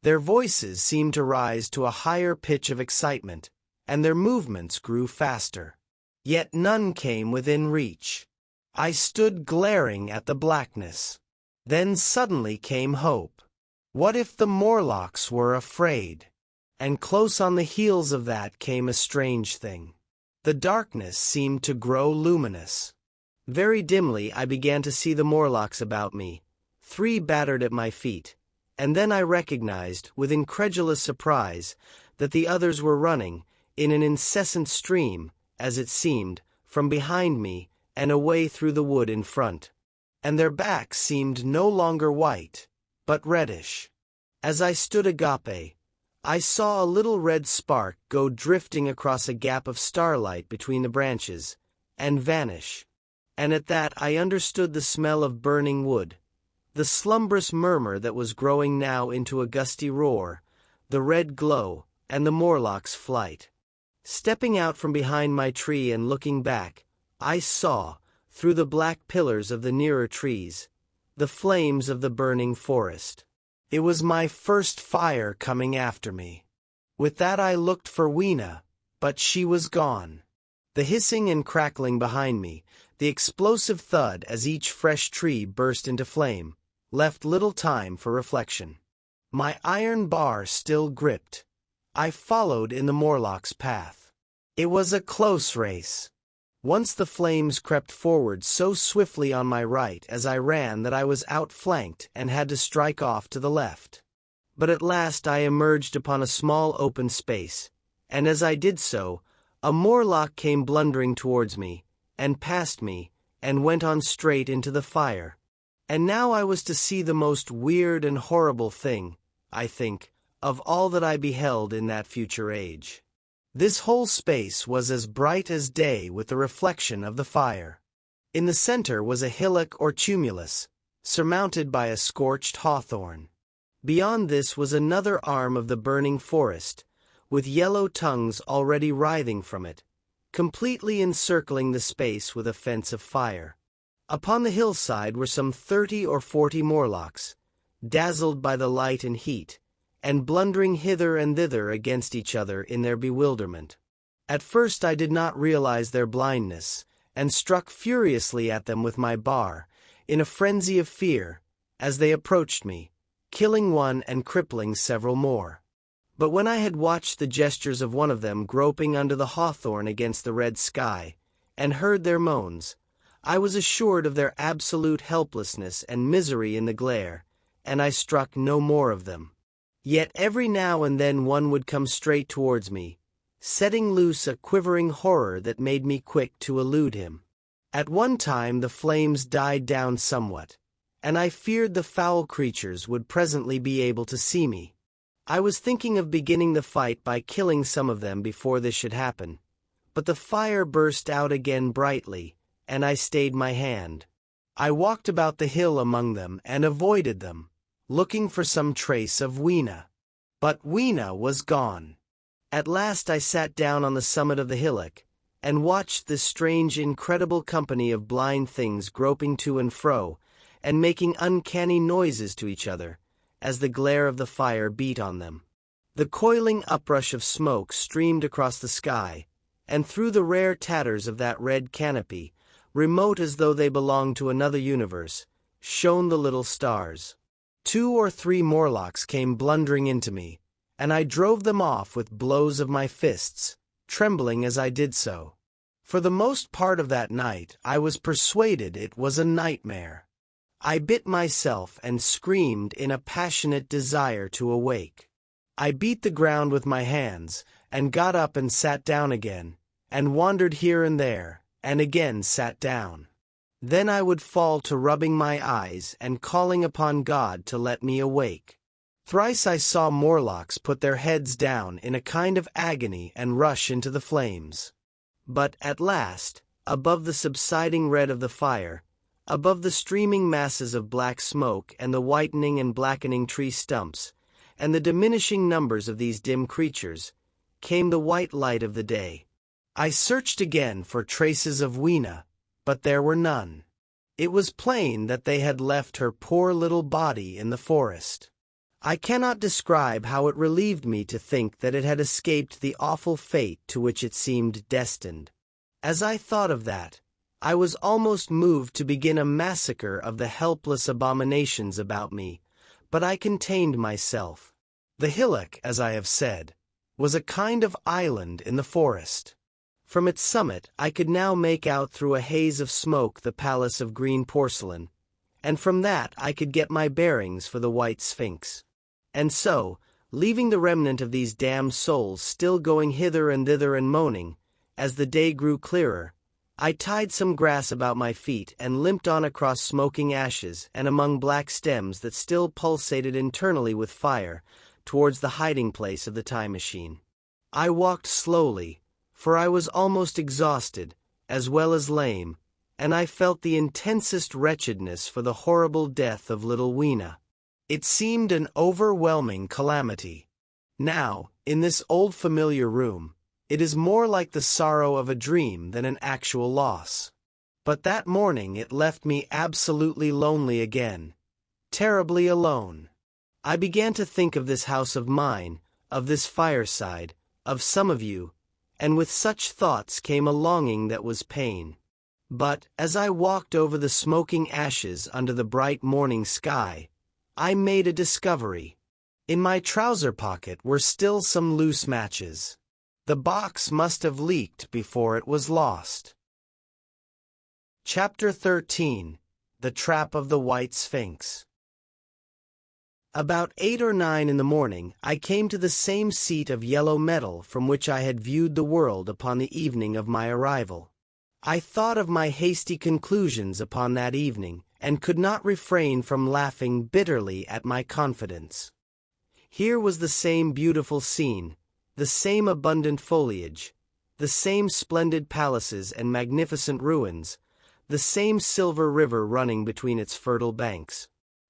Their voices seemed to rise to a higher pitch of excitement, and their movements grew faster. Yet none came within reach. I stood glaring at the blackness. Then suddenly came hope. What if the Morlocks were afraid? And close on the heels of that came a strange thing. The darkness seemed to grow luminous. Very dimly I began to see the Morlocks about me, 3 battered at my feet, and then I recognized, with incredulous surprise, that the others were running, in an incessant stream, as it seemed, from behind me and away through the wood in front. And their backs seemed no longer white, but reddish. As I stood agape, I saw a little red spark go drifting across a gap of starlight between the branches, and vanish. And at that I understood the smell of burning wood, the slumbrous murmur that was growing now into a gusty roar, the red glow, and the Morlock's flight. Stepping out from behind my tree and looking back, I saw, through the black pillars of the nearer trees, the flames of the burning forest. It was my first fire coming after me. With that I looked for Weena, but she was gone. The hissing and crackling behind me, the explosive thud as each fresh tree burst into flame, left little time for reflection. My iron bar still gripped. I followed in the Morlock's path. It was a close race. Once the flames crept forward so swiftly on my right as I ran that I was outflanked and had to strike off to the left. But at last I emerged upon a small open space, and as I did so, a Morlock came blundering towards me, and passed me, and went on straight into the fire. And now I was to see the most weird and horrible thing, I think, of all that I beheld in that future age. This whole space was as bright as day with the reflection of the fire. In the center was a hillock or tumulus, surmounted by a scorched hawthorn. Beyond this was another arm of the burning forest, with yellow tongues already writhing from it, completely encircling the space with a fence of fire. Upon the hillside were some 30 or 40 Morlocks, dazzled by the light and heat, and blundering hither and thither against each other in their bewilderment. At first I did not realize their blindness, and struck furiously at them with my bar, in a frenzy of fear, as they approached me, killing one and crippling several more. But when I had watched the gestures of one of them groping under the hawthorn against the red sky, and heard their moans, I was assured of their absolute helplessness and misery in the glare, and I struck no more of them. Yet every now and then one would come straight towards me, setting loose a quivering horror that made me quick to elude him. At one time the flames died down somewhat, and I feared the foul creatures would presently be able to see me. I was thinking of beginning the fight by killing some of them before this should happen, but the fire burst out again brightly, and I stayed my hand. I walked about the hill among them and avoided them, looking for some trace of Weena. But Weena was gone. At last I sat down on the summit of the hillock, and watched this strange, incredible company of blind things groping to and fro, and making uncanny noises to each other, as the glare of the fire beat on them. The coiling uprush of smoke streamed across the sky, and through the rare tatters of that red canopy, remote as though they belonged to another universe, shone the little stars. 2 or 3 Morlocks came blundering into me, and I drove them off with blows of my fists, trembling as I did so. For the most part of that night I was persuaded it was a nightmare. I bit myself and screamed in a passionate desire to awake. I beat the ground with my hands, and got up and sat down again, and wandered here and there, and again sat down. Then I would fall to rubbing my eyes and calling upon God to let me awake. Thrice I saw Morlocks put their heads down in a kind of agony and rush into the flames. But at last, above the subsiding red of the fire, above the streaming masses of black smoke and the whitening and blackening tree stumps, and the diminishing numbers of these dim creatures, came the white light of the day. I searched again for traces of Weena, but there were none. It was plain that they had left her poor little body in the forest. I cannot describe how it relieved me to think that it had escaped the awful fate to which it seemed destined. As I thought of that, I was almost moved to begin a massacre of the helpless abominations about me, but I contained myself. The hillock, as I have said, was a kind of island in the forest. From its summit I could now make out through a haze of smoke the palace of green porcelain, and from that I could get my bearings for the white sphinx. And so, leaving the remnant of these damned souls still going hither and thither and moaning, as the day grew clearer, I tied some grass about my feet and limped on across smoking ashes and among black stems that still pulsated internally with fire, towards the hiding place of the time machine. I walked slowly, for I was almost exhausted, as well as lame, and I felt the intensest wretchedness for the horrible death of little Weena. It seemed an overwhelming calamity. Now, in this old familiar room, it is more like the sorrow of a dream than an actual loss. But that morning it left me absolutely lonely again, terribly alone. I began to think of this house of mine, of this fireside, of some of you, and with such thoughts came a longing that was pain. But, as I walked over the smoking ashes under the bright morning sky, I made a discovery. In my trouser pocket were still some loose matches. The box must have leaked before it was lost. Chapter 13. The Trap of the White Sphinx. About 8 or 9 in the morning I came to the same seat of yellow metal from which I had viewed the world upon the evening of my arrival. I thought of my hasty conclusions upon that evening, and could not refrain from laughing bitterly at my confidence. Here was the same beautiful scene, the same abundant foliage, the same splendid palaces and magnificent ruins, the same silver river running between its fertile banks.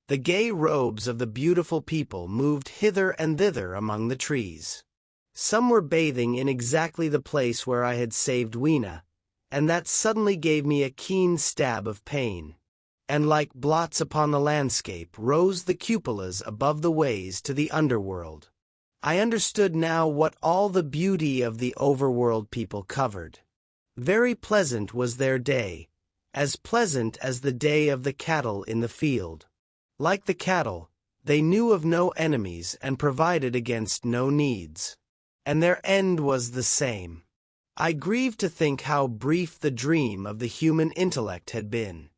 The gay robes of the beautiful people moved hither and thither among the trees. Some were bathing in exactly the place where I had saved Weena, and that suddenly gave me a keen stab of pain. And like blots upon the landscape rose the cupolas above the ways to the underworld. I understood now what all the beauty of the overworld people covered. Very pleasant was their day, as pleasant as the day of the cattle in the field. Like the cattle, they knew of no enemies and provided against no needs. And their end was the same. I grieved to think how brief the dream of the human intellect had been.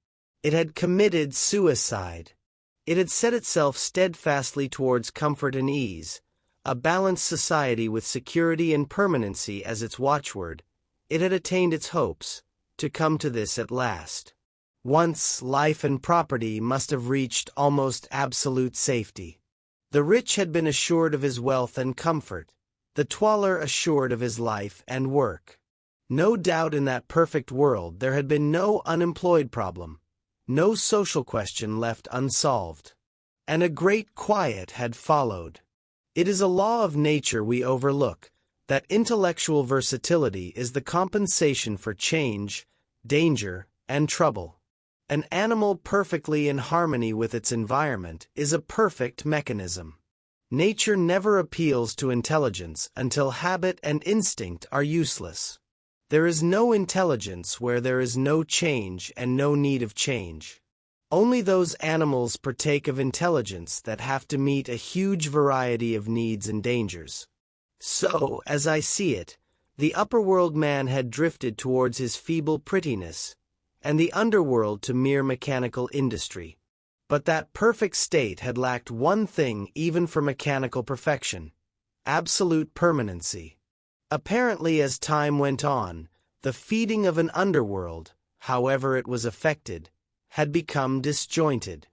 It had committed suicide. It had set itself steadfastly towards comfort and ease, a balanced society with security and permanency as its watchword. It had attained its hopes, to come to this at last. Once life and property must have reached almost absolute safety. The rich had been assured of his wealth and comfort, the toiler assured of his life and work. No doubt in that perfect world there had been no unemployed problem, no social question left unsolved. And a great quiet had followed. It is a law of nature we overlook, that intellectual versatility is the compensation for change, danger, and trouble. An animal perfectly in harmony with its environment is a perfect mechanism. Nature never appeals to intelligence until habit and instinct are useless. There is no intelligence where there is no change and no need of change. Only those animals partake of intelligence that have to meet a huge variety of needs and dangers. So, as I see it, the upper-world man had drifted towards his feeble prettiness, and the underworld to mere mechanical industry. But that perfect state had lacked one thing even for mechanical perfection: absolute permanency. Apparently, as time went on, the feeding of an underworld, however it was effected, had become disjointed.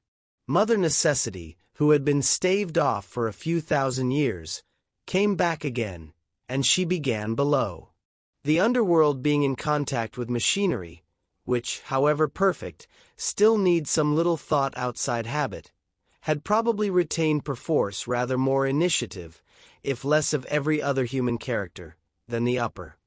Mother Necessity, who had been staved off for a few thousand years, came back again, and she began below. The underworld being in contact with machinery, which, however perfect, still needs some little thought outside habit, had probably retained perforce rather more initiative, if less of every other human character, than the upper.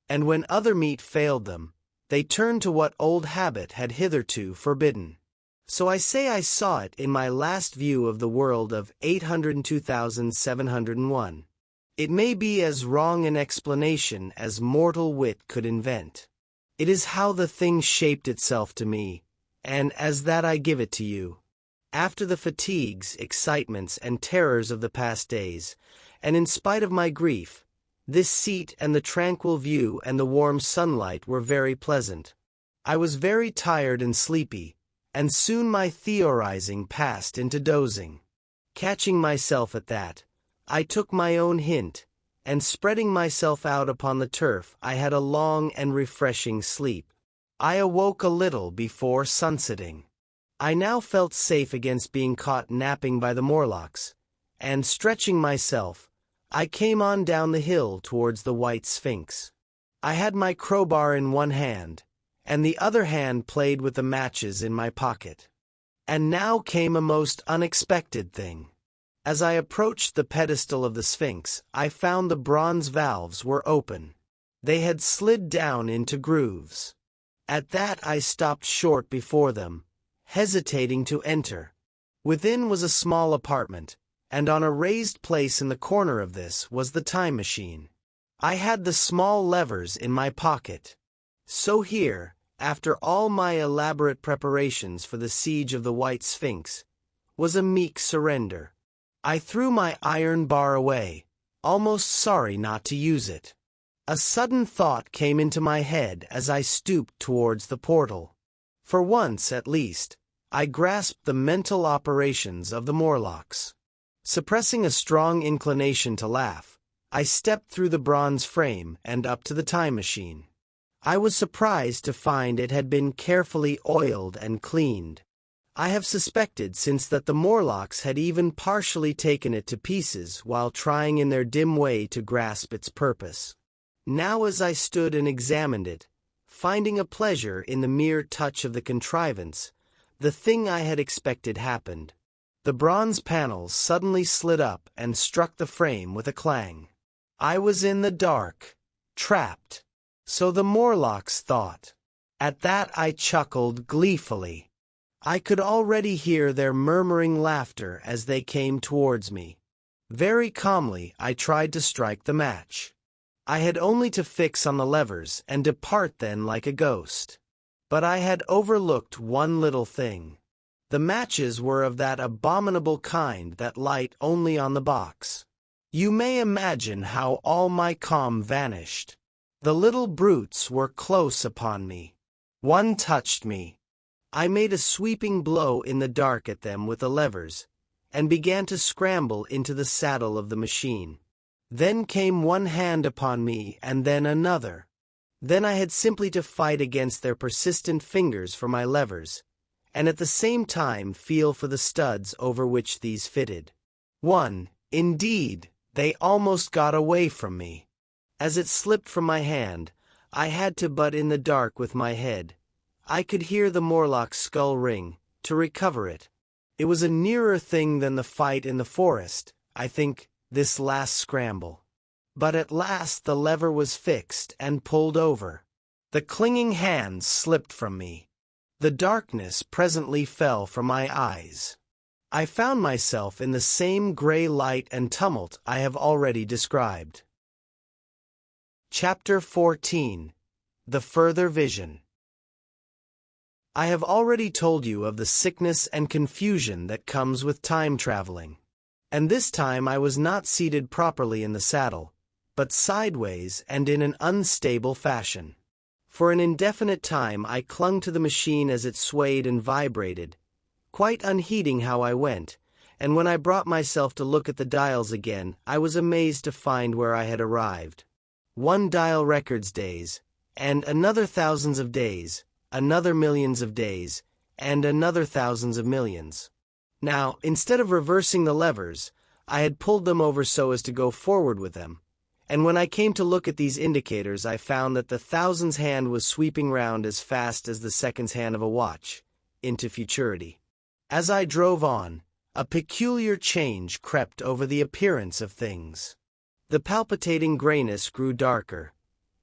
And when other meat failed them, they turned to what old habit had hitherto forbidden. So I say I saw it in my last view of the world of 802,701. It may be as wrong an explanation as mortal wit could invent. It is how the thing shaped itself to me, and as that I give it to you. After the fatigues, excitements, and terrors of the past days, and in spite of my grief, this seat and the tranquil view and the warm sunlight were very pleasant. I was very tired and sleepy, and soon my theorizing passed into dozing. Catching myself at that, I took my own hint, and spreading myself out upon the turf I had a long and refreshing sleep. I awoke a little before sunsetting. I now felt safe against being caught napping by the Morlocks, and stretching myself, I came on down the hill towards the White Sphinx. I had my crowbar in one hand, and the other hand played with the matches in my pocket. And now came a most unexpected thing. As I approached the pedestal of the Sphinx, I found the bronze valves were open. They had slid down into grooves. At that I stopped short before them, hesitating to enter. Within was a small apartment, and on a raised place in the corner of this was the time machine. I had the small levers in my pocket. So here, after all my elaborate preparations for the siege of the White Sphinx, was a meek surrender. I threw my iron bar away, almost sorry not to use it. A sudden thought came into my head as I stooped towards the portal. For once, at least, I grasped the mental operations of the Morlocks. Suppressing a strong inclination to laugh, I stepped through the bronze frame and up to the time machine. I was surprised to find it had been carefully oiled and cleaned. I have suspected since that the Morlocks had even partially taken it to pieces while trying in their dim way to grasp its purpose. Now as I stood and examined it, finding a pleasure in the mere touch of the contrivance, the thing I had expected happened. The bronze panels suddenly slid up and struck the frame with a clang. I was in the dark, trapped. So the Morlocks thought. At that I chuckled gleefully. I could already hear their murmuring laughter as they came towards me. Very calmly I tried to strike the match. I had only to fix on the levers and depart then like a ghost. But I had overlooked one little thing. The matches were of that abominable kind that light only on the box. You may imagine how all my calm vanished. The little brutes were close upon me. One touched me. I made a sweeping blow in the dark at them with the levers, and began to scramble into the saddle of the machine. Then came one hand upon me and then another. Then I had simply to fight against their persistent fingers for my levers, and at the same time feel for the studs over which these fitted. Indeed, they almost got away from me. As it slipped from my hand, I had to butt in the dark with my head. I could hear the Morlock's skull ring, to recover it. It was a nearer thing than the fight in the forest, I think, this last scramble. But at last the lever was fixed and pulled over. The clinging hands slipped from me. The darkness presently fell from my eyes. I found myself in the same gray light and tumult I have already described. Chapter 14. The Further Vision. I have already told you of the sickness and confusion that comes with time traveling. And this time I was not seated properly in the saddle, but sideways and in an unstable fashion. For an indefinite time I clung to the machine as it swayed and vibrated, quite unheeding how I went, and when I brought myself to look at the dials again, I was amazed to find where I had arrived. One dial records days, and another thousands of days, another millions of days, and another thousands of millions. Now, instead of reversing the levers, I had pulled them over so as to go forward with them, and when I came to look at these indicators I found that the thousand's hand was sweeping round as fast as the second's hand of a watch, into futurity. As I drove on, a peculiar change crept over the appearance of things. The palpitating grayness grew darker.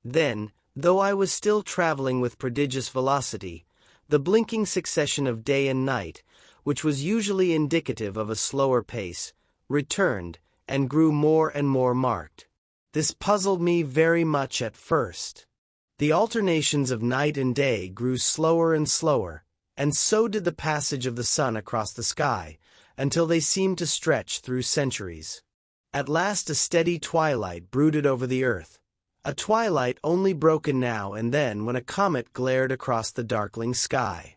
Then, though I was still traveling with prodigious velocity, the blinking succession of day and night, which was usually indicative of a slower pace, returned and grew more and more marked. This puzzled me very much at first. The alternations of night and day grew slower and slower, and so did the passage of the sun across the sky, until they seemed to stretch through centuries. At last a steady twilight brooded over the earth, a twilight only broken now and then when a comet glared across the darkling sky.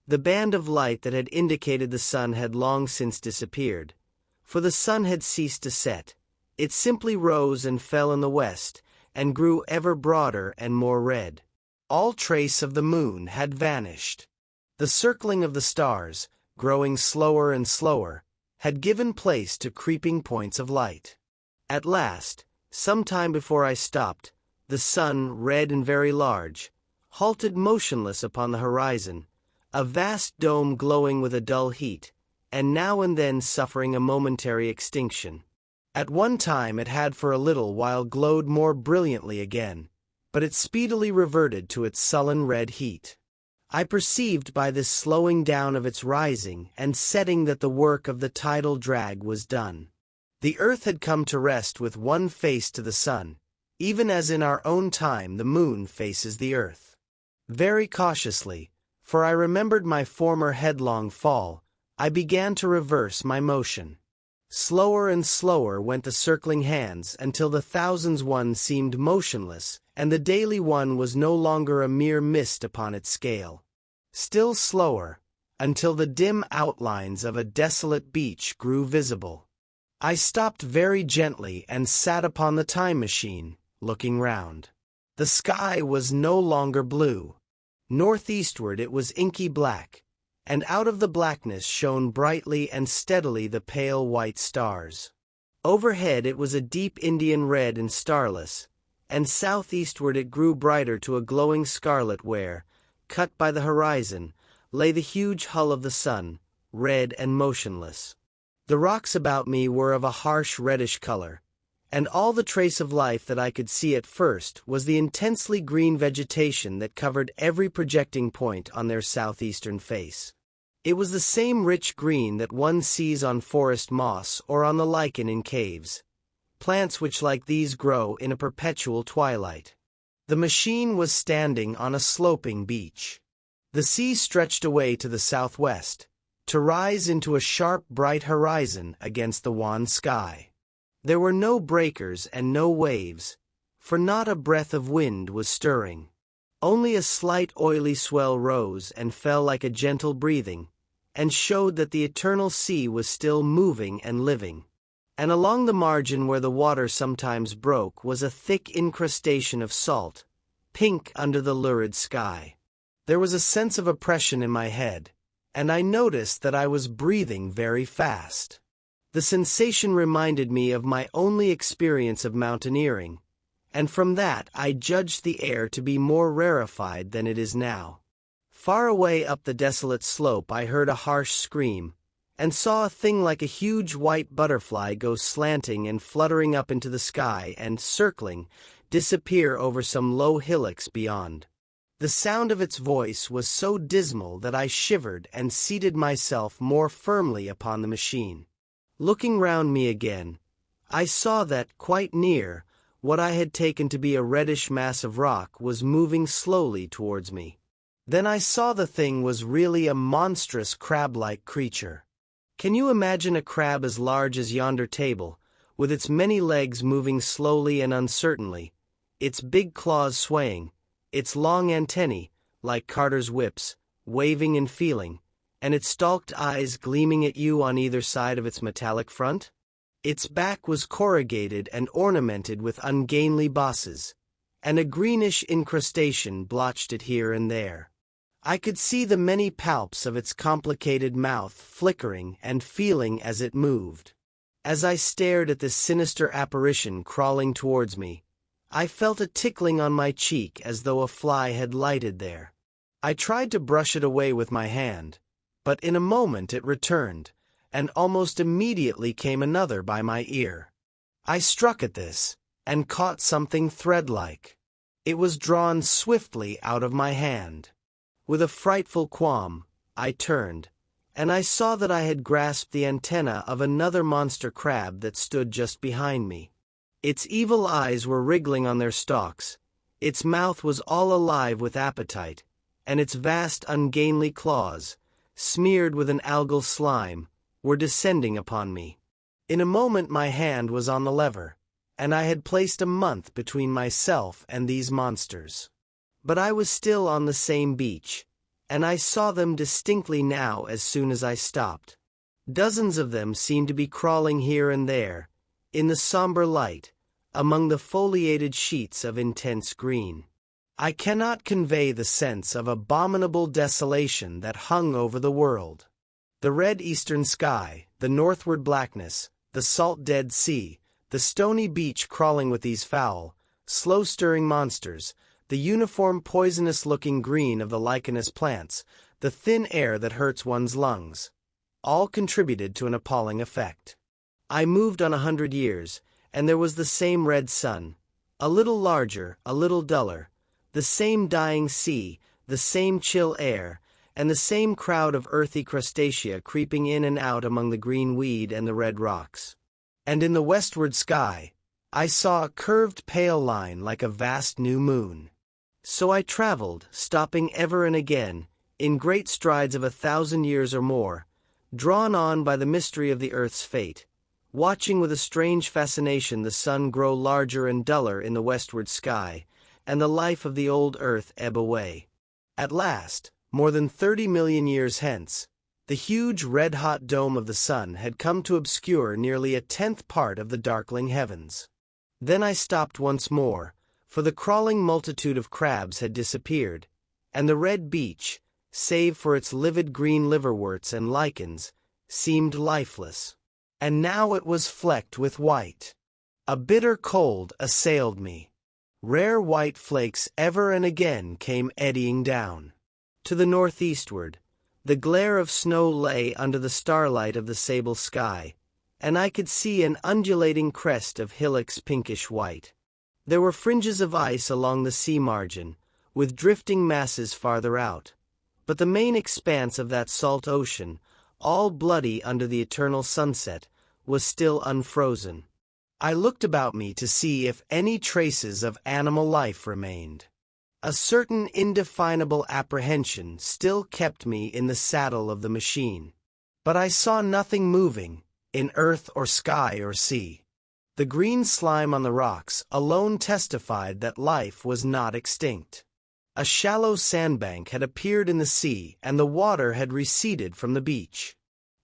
The band of light that had indicated the sun had long since disappeared, for the sun had ceased to set. It simply rose and fell in the west, and grew ever broader and more red. All trace of the moon had vanished. The circling of the stars, growing slower and slower, had given place to creeping points of light. At last, some time before I stopped, the sun, red and very large, halted motionless upon the horizon, a vast dome glowing with a dull heat, and now and then suffering a momentary extinction. At one time it had for a little while glowed more brilliantly again, but it speedily reverted to its sullen red heat. I perceived by this slowing down of its rising and setting that the work of the tidal drag was done. The earth had come to rest with one face to the sun, even as in our own time the moon faces the earth. Very cautiously, for I remembered my former headlong fall, I began to reverse my motion. Slower and slower went the circling hands until the thousands one seemed motionless, and the daily one was no longer a mere mist upon its scale. Still slower, until the dim outlines of a desolate beach grew visible. I stopped very gently and sat upon the time machine, looking round. The sky was no longer blue. Northeastward it was inky black, and out of the blackness shone brightly and steadily the pale white stars. Overhead it was a deep Indian red and starless, and southeastward it grew brighter to a glowing scarlet where, cut by the horizon, lay the huge hull of the sun, red and motionless. The rocks about me were of a harsh reddish color, and all the trace of life that I could see at first was the intensely green vegetation that covered every projecting point on their southeastern face. It was the same rich green that one sees on forest moss or on the lichen in caves, plants which like these grow in a perpetual twilight. The machine was standing on a sloping beach. The sea stretched away to the southwest, to rise into a sharp, bright horizon against the wan sky. There were no breakers and no waves, for not a breath of wind was stirring. Only a slight oily swell rose and fell like a gentle breathing, and showed that the eternal sea was still moving and living. And along the margin where the water sometimes broke was a thick incrustation of salt, pink under the lurid sky. There was a sense of oppression in my head, and I noticed that I was breathing very fast. The sensation reminded me of my only experience of mountaineering, and from that I judged the air to be more rarefied than it is now. Far away up the desolate slope I heard a harsh scream, and saw a thing like a huge white butterfly go slanting and fluttering up into the sky and, circling, disappear over some low hillocks beyond. The sound of its voice was so dismal that I shivered and seated myself more firmly upon the machine. Looking round me again, I saw that, quite near, what I had taken to be a reddish mass of rock was moving slowly towards me. Then I saw the thing was really a monstrous crab-like creature. Can you imagine a crab as large as yonder table, with its many legs moving slowly and uncertainly, its big claws swaying, its long antennae, like carters' whips, waving and feeling, and its stalked eyes gleaming at you on either side of its metallic front? Its back was corrugated and ornamented with ungainly bosses, and a greenish incrustation blotched it here and there. I could see the many palps of its complicated mouth flickering and feeling as it moved. As I stared at this sinister apparition crawling towards me, I felt a tickling on my cheek as though a fly had lighted there. I tried to brush it away with my hand, but in a moment it returned, and almost immediately came another by my ear. I struck at this, and caught something thread-like. It was drawn swiftly out of my hand. With a frightful qualm, I turned, and I saw that I had grasped the antenna of another monster crab that stood just behind me. Its evil eyes were wriggling on their stalks, its mouth was all alive with appetite, and its vast ungainly claws, smeared with an algal slime, were descending upon me. In a moment my hand was on the lever, and I had placed a month between myself and these monsters. But I was still on the same beach, and I saw them distinctly now as soon as I stopped. Dozens of them seemed to be crawling here and there, in the somber light, among the foliated sheets of intense green. I cannot convey the sense of abominable desolation that hung over the world. The red eastern sky, the northward blackness, the salt Dead Sea, the stony beach crawling with these foul, slow-stirring monsters, the uniform poisonous-looking green of the lichenous plants, the thin air that hurts one's lungs, all contributed to an appalling effect. I moved on 100 years, and there was the same red sun, a little larger, a little duller, the same dying sea, the same chill air, and the same crowd of earthy crustacea creeping in and out among the green weed and the red rocks. And in the westward sky, I saw a curved pale line like a vast new moon. So I traveled, stopping ever and again, in great strides of 1,000 years or more, drawn on by the mystery of the earth's fate, watching with a strange fascination the sun grow larger and duller in the westward sky, and the life of the old earth ebb away. At last, more than 30 million years hence, the huge red-hot dome of the sun had come to obscure nearly a 10th part of the darkling heavens. Then I stopped once more, for the crawling multitude of crabs had disappeared, and the red beach, save for its livid green liverworts and lichens, seemed lifeless. And now it was flecked with white. A bitter cold assailed me. Rare white flakes ever and again came eddying down. To the northeastward, the glare of snow lay under the starlight of the sable sky, and I could see an undulating crest of hillocks pinkish-white. There were fringes of ice along the sea margin, with drifting masses farther out. But the main expanse of that salt ocean, all bloody under the eternal sunset, was still unfrozen. I looked about me to see if any traces of animal life remained. A certain indefinable apprehension still kept me in the saddle of the machine. But I saw nothing moving, in earth or sky or sea. The green slime on the rocks alone testified that life was not extinct. A shallow sandbank had appeared in the sea, and the water had receded from the beach.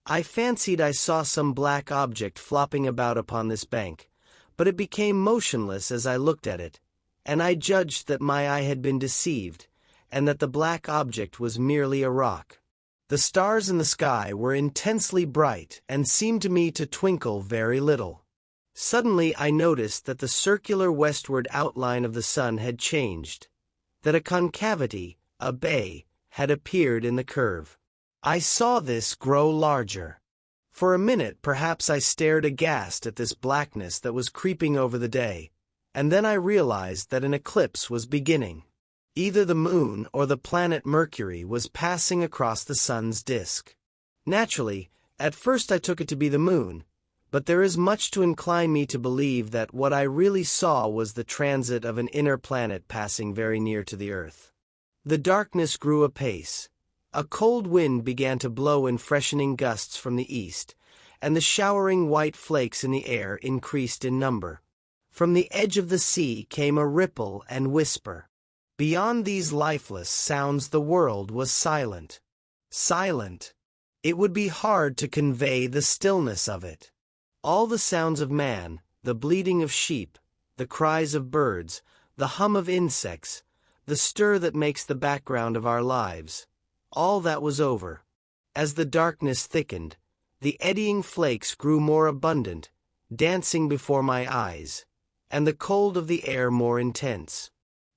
I fancied I saw some black object flopping about upon this bank, but it became motionless as I looked at it, and I judged that my eye had been deceived, and that the black object was merely a rock. The stars in the sky were intensely bright and seemed to me to twinkle very little. Suddenly I noticed that the circular westward outline of the sun had changed, that a concavity, a bay, had appeared in the curve. I saw this grow larger. For a minute perhaps I stared aghast at this blackness that was creeping over the day, and then I realized that an eclipse was beginning. Either the moon or the planet Mercury was passing across the sun's disk. Naturally, at first I took it to be the moon, but there is much to incline me to believe that what I really saw was the transit of an inner planet passing very near to the Earth. The darkness grew apace. A cold wind began to blow in freshening gusts from the east, and the showering white flakes in the air increased in number. From the edge of the sea came a ripple and whisper. Beyond these lifeless sounds the world was silent. Silent. It would be hard to convey the stillness of it. All the sounds of man, the bleating of sheep, the cries of birds, the hum of insects, the stir that makes the background of our lives, all that was over. As the darkness thickened, the eddying flakes grew more abundant, dancing before my eyes, and the cold of the air more intense.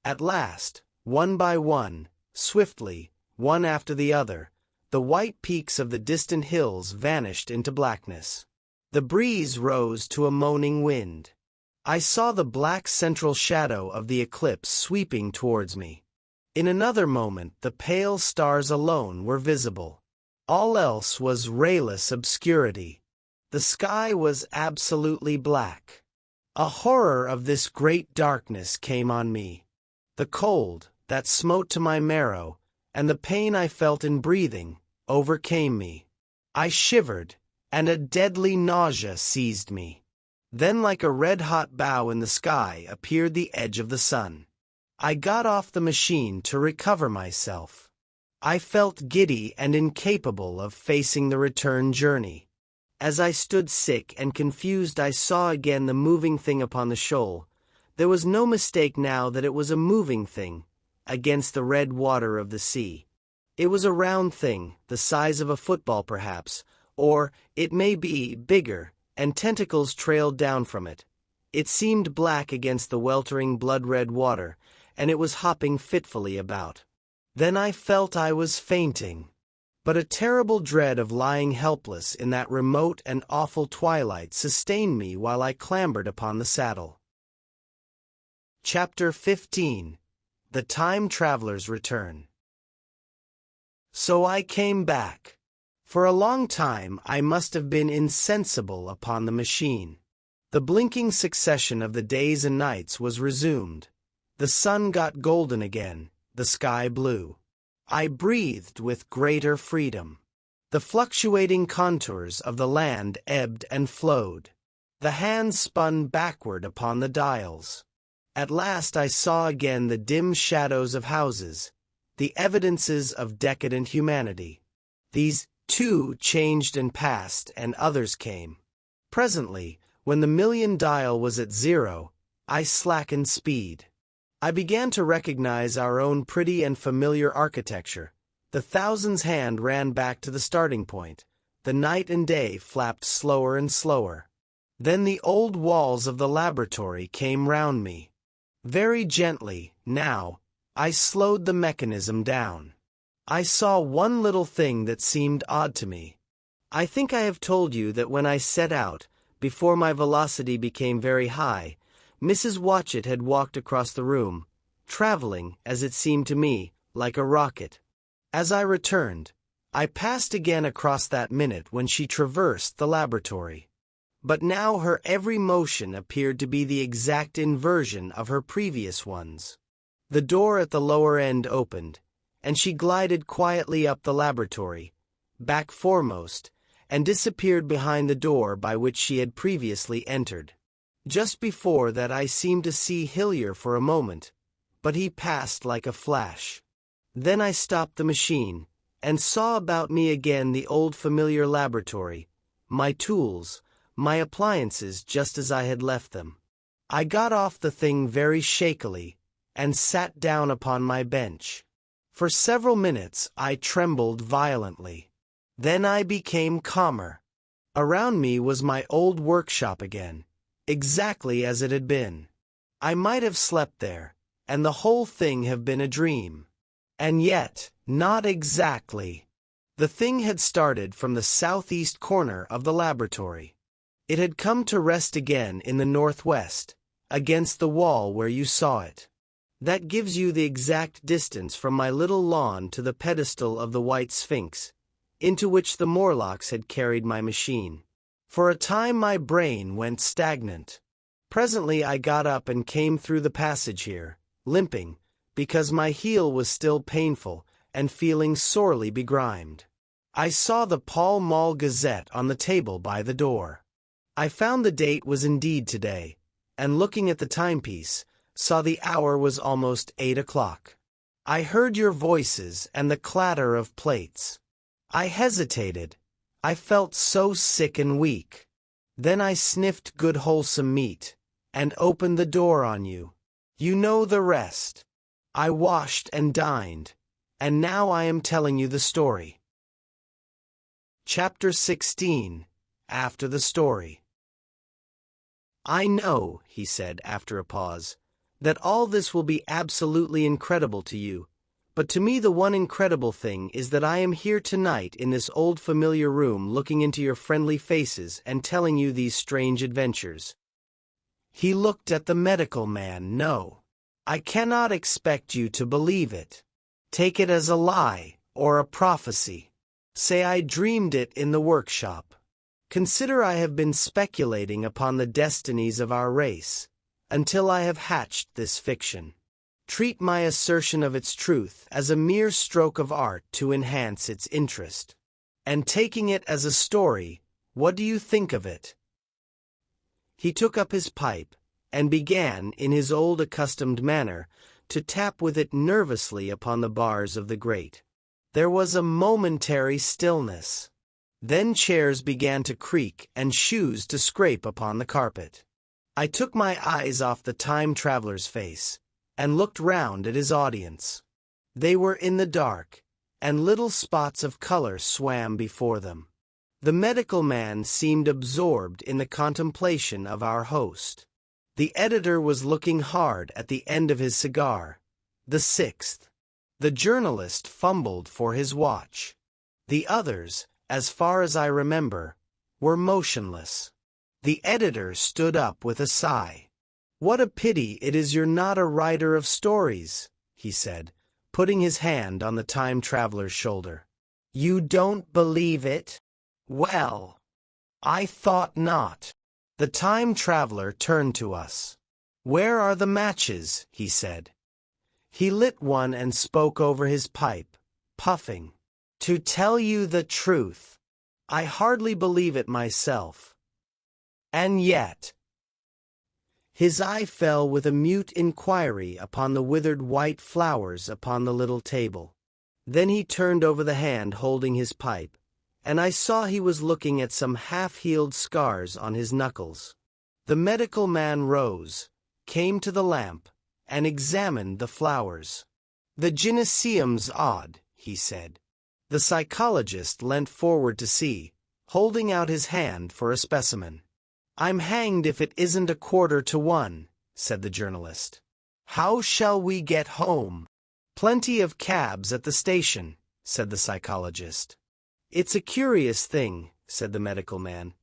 At last, one by one, swiftly, one after the other, the white peaks of the distant hills vanished into blackness. The breeze rose to a moaning wind. I saw the black central shadow of the eclipse sweeping towards me. In another moment the pale stars alone were visible. All else was rayless obscurity. The sky was absolutely black. A horror of this great darkness came on me. The cold, that smote to my marrow, and the pain I felt in breathing, overcame me. I shivered, and a deadly nausea seized me. Then like a red-hot bow in the sky appeared the edge of the sun. I got off the machine to recover myself. I felt giddy and incapable of facing the return journey. As I stood sick and confused, I saw again the moving thing upon the shoal. There was no mistake now that it was a moving thing, against the red water of the sea. It was a round thing, the size of a football perhaps, or, it may be, bigger, and tentacles trailed down from it. It seemed black against the weltering blood-red water, and it was hopping fitfully about. Then I felt I was fainting. But a terrible dread of lying helpless in that remote and awful twilight sustained me while I clambered upon the saddle. Chapter 15. The Time Traveler's Return. So I came back. For a long time I must have been insensible upon the machine. The blinking succession of the days and nights was resumed. The sun got golden again, the sky blue. I breathed with greater freedom. The fluctuating contours of the land ebbed and flowed. The hands spun backward upon the dials. At last I saw again the dim shadows of houses, the evidences of decadent humanity. These, too, changed and passed, and others came. Presently, when the million dial was at 0, I slackened speed. I began to recognize our own pretty and familiar architecture. The thousand's hand ran back to the starting point. The night and day flapped slower and slower. Then the old walls of the laboratory came round me. Very gently, now, I slowed the mechanism down. I saw one little thing that seemed odd to me. I think I have told you that when I set out, before my velocity became very high, Mrs. Watchett had walked across the room, traveling, as it seemed to me, like a rocket. As I returned, I passed again across that minute when she traversed the laboratory. But now her every motion appeared to be the exact inversion of her previous ones. The door at the lower end opened, and she glided quietly up the laboratory, back foremost, and disappeared behind the door by which she had previously entered. Just before that I seemed to see Hillier for a moment, but he passed like a flash. Then I stopped the machine, and saw about me again the old familiar laboratory, my tools, my appliances just as I had left them. I got off the thing very shakily, and sat down upon my bench. For several minutes I trembled violently. Then I became calmer. Around me was my old workshop again, exactly as it had been. I might have slept there, and the whole thing have been a dream. And yet, not exactly. The thing had started from the southeast corner of the laboratory. It had come to rest again in the northwest, against the wall where you saw it. That gives you the exact distance from my little lawn to the pedestal of the White Sphinx, into which the Morlocks had carried my machine. For a time my brain went stagnant. Presently I got up and came through the passage here, limping, because my heel was still painful, and feeling sorely begrimed. I saw the Pall Mall Gazette on the table by the door. I found the date was indeed today, and looking at the timepiece, saw the hour was almost 8 o'clock. I heard your voices and the clatter of plates. I hesitated. I felt so sick and weak. Then I sniffed good wholesome meat, and opened the door on you. You know the rest. I washed and dined, and now I am telling you the story. Chapter 16. After the story. I know, he said after a pause, that all this will be absolutely incredible to you, but to me the one incredible thing is that I am here tonight in this old familiar room looking into your friendly faces and telling you these strange adventures. He looked at the medical man. No, I cannot expect you to believe it. Take it as a lie or a prophecy. Say I dreamed it in the workshop. Consider I have been speculating upon the destinies of our race, until I have hatched this fiction. Treat my assertion of its truth as a mere stroke of art to enhance its interest. And taking it as a story, what do you think of it? He took up his pipe, and began, in his old accustomed manner, to tap with it nervously upon the bars of the grate. There was a momentary stillness. Then chairs began to creak and shoes to scrape upon the carpet. I took my eyes off the time-traveler's face, and looked round at his audience. They were in the dark, and little spots of color swam before them. The medical man seemed absorbed in the contemplation of our host. The editor was looking hard at the end of his cigar. The sixth. The journalist fumbled for his watch. The others, as far as I remember, were motionless. The editor stood up with a sigh. "What a pity it is you're not a writer of stories," he said, putting his hand on the time-traveler's shoulder. "You don't believe it? Well, I thought not." The time-traveler turned to us. "Where are the matches?" he said. He lit one and spoke over his pipe, puffing. "To tell you the truth, I hardly believe it myself. And yet—" His eye fell with a mute inquiry upon the withered white flowers upon the little table. Then he turned over the hand holding his pipe, and I saw he was looking at some half-healed scars on his knuckles. The medical man rose, came to the lamp, and examined the flowers. "The gynœcium's odd," he said. The psychologist leant forward to see, holding out his hand for a specimen. "I'm hanged if it isn't 1:15, said the journalist. "How shall we get home?" "Plenty of cabs at the station," said the psychologist. "It's a curious thing," said the medical man,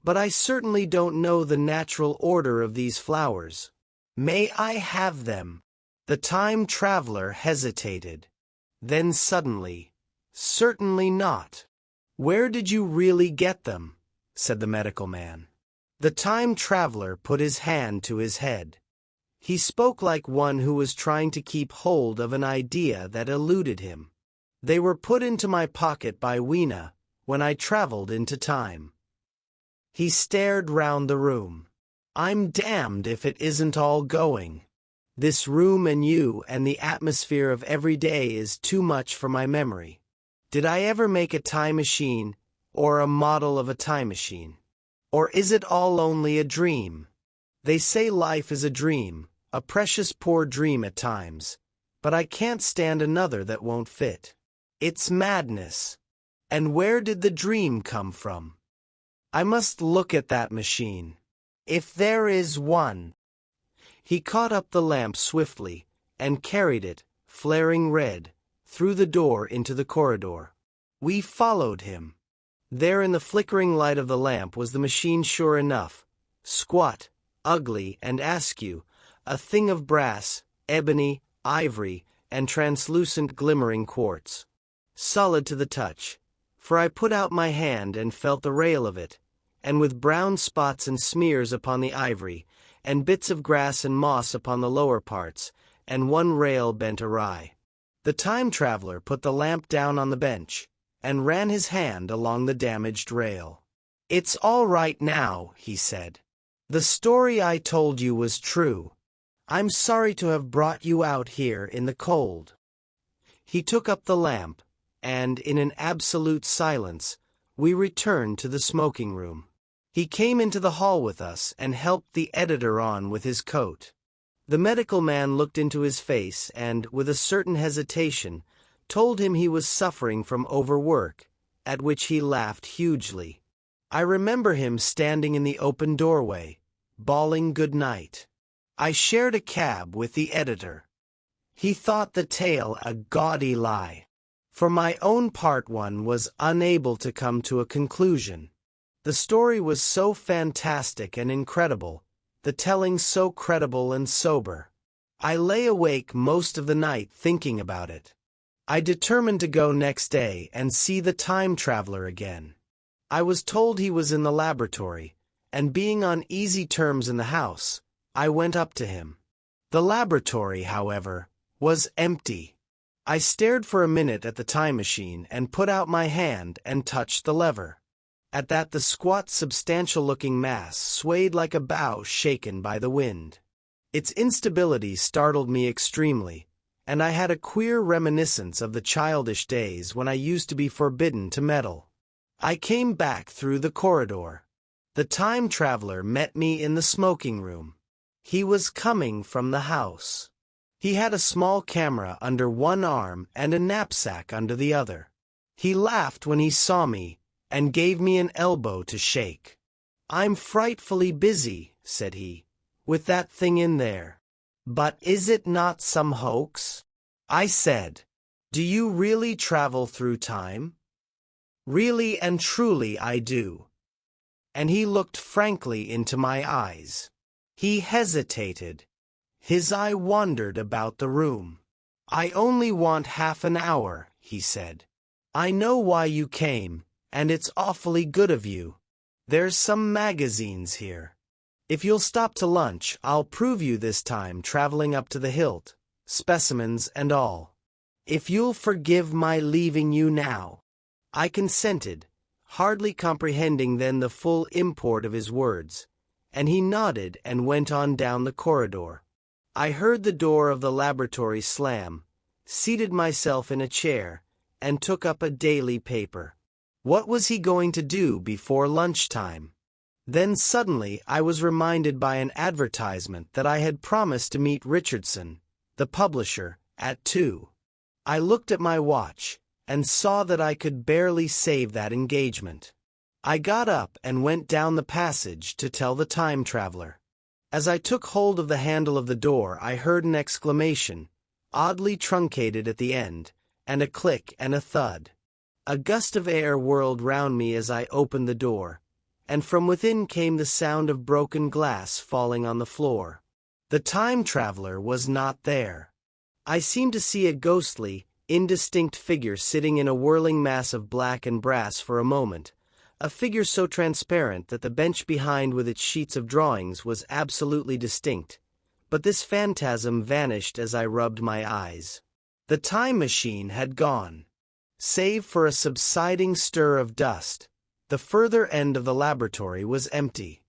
But I certainly don't know the natural order of these flowers. May I have them? The time traveler hesitated. Then suddenly, certainly not. Where did you really get them? Said the medical man. The time traveler put his hand to his head. He spoke like one who was trying to keep hold of an idea that eluded him. They were put into my pocket by Weena when I traveled into time. He stared round the room. I'm damned if it isn't all going. This room and you and the atmosphere of every day is too much for my memory. Did I ever make a time machine, or a model of a time machine? Or is it all only a dream? They say life is a dream, a precious poor dream at times, but I can't stand another that won't fit. It's madness. And where did the dream come from? I must look at that machine. If there is one. He caught up the lamp swiftly and carried it, flaring red, through the door into the corridor. We followed him. There in the flickering light of the lamp was the machine sure enough, squat, ugly and askew, a thing of brass, ebony, ivory, and translucent glimmering quartz. Solid to the touch, for I put out my hand and felt the rail of it, and with brown spots and smears upon the ivory, and bits of grass and moss upon the lower parts, and one rail bent awry. The time traveler put the lamp down on the bench, and ran his hand along the damaged rail. It's all right now, he said. The story I told you was true. I'm sorry to have brought you out here in the cold. He took up the lamp, and in an absolute silence, we returned to the smoking room. He came into the hall with us and helped the editor on with his coat. The medical man looked into his face and, with a certain hesitation, told him he was suffering from overwork, at which he laughed hugely. I remember him standing in the open doorway, bawling good night. I shared a cab with the editor. He thought the tale a gaudy lie. For my own part, one was unable to come to a conclusion. The story was so fantastic and incredible, the telling so credible and sober. I lay awake most of the night thinking about it. I determined to go next day and see the time traveler again. I was told he was in the laboratory, and being on easy terms in the house, I went up to him. The laboratory, however, was empty. I stared for a minute at the time machine and put out my hand and touched the lever. At that the squat, substantial-looking mass swayed like a bough shaken by the wind. Its instability startled me extremely, and I had a queer reminiscence of the childish days when I used to be forbidden to meddle. I came back through the corridor. The time traveler met me in the smoking room. He was coming from the house. He had a small camera under one arm and a knapsack under the other. He laughed when he saw me, and gave me an elbow to shake. I'm frightfully busy, said he, with that thing in there. But is it not some hoax? I said, do you really travel through time? Really and truly I do. And he looked frankly into my eyes. He hesitated. His eye wandered about the room. I only want half an hour, he said. I know why you came, and it's awfully good of you. There's some magazines here. If you'll stop to lunch, I'll prove you this time traveling up to the hilt, specimens and all. If you'll forgive my leaving you now. I consented, hardly comprehending then the full import of his words, and he nodded and went on down the corridor. I heard the door of the laboratory slam, seated myself in a chair, and took up a daily paper. What was he going to do before lunchtime? Then suddenly I was reminded by an advertisement that I had promised to meet Richardson, the publisher, at 2. I looked at my watch, and saw that I could barely save that engagement. I got up and went down the passage to tell the time traveler. As I took hold of the handle of the door, I heard an exclamation, oddly truncated at the end, and a click and a thud. A gust of air whirled round me as I opened the door, and from within came the sound of broken glass falling on the floor. The time traveler was not there. I seemed to see a ghostly, indistinct figure sitting in a whirling mass of black and brass for a moment, a figure so transparent that the bench behind with its sheets of drawings was absolutely distinct. But this phantasm vanished as I rubbed my eyes. The time machine had gone. Save for a subsiding stir of dust, the further end of the laboratory was empty.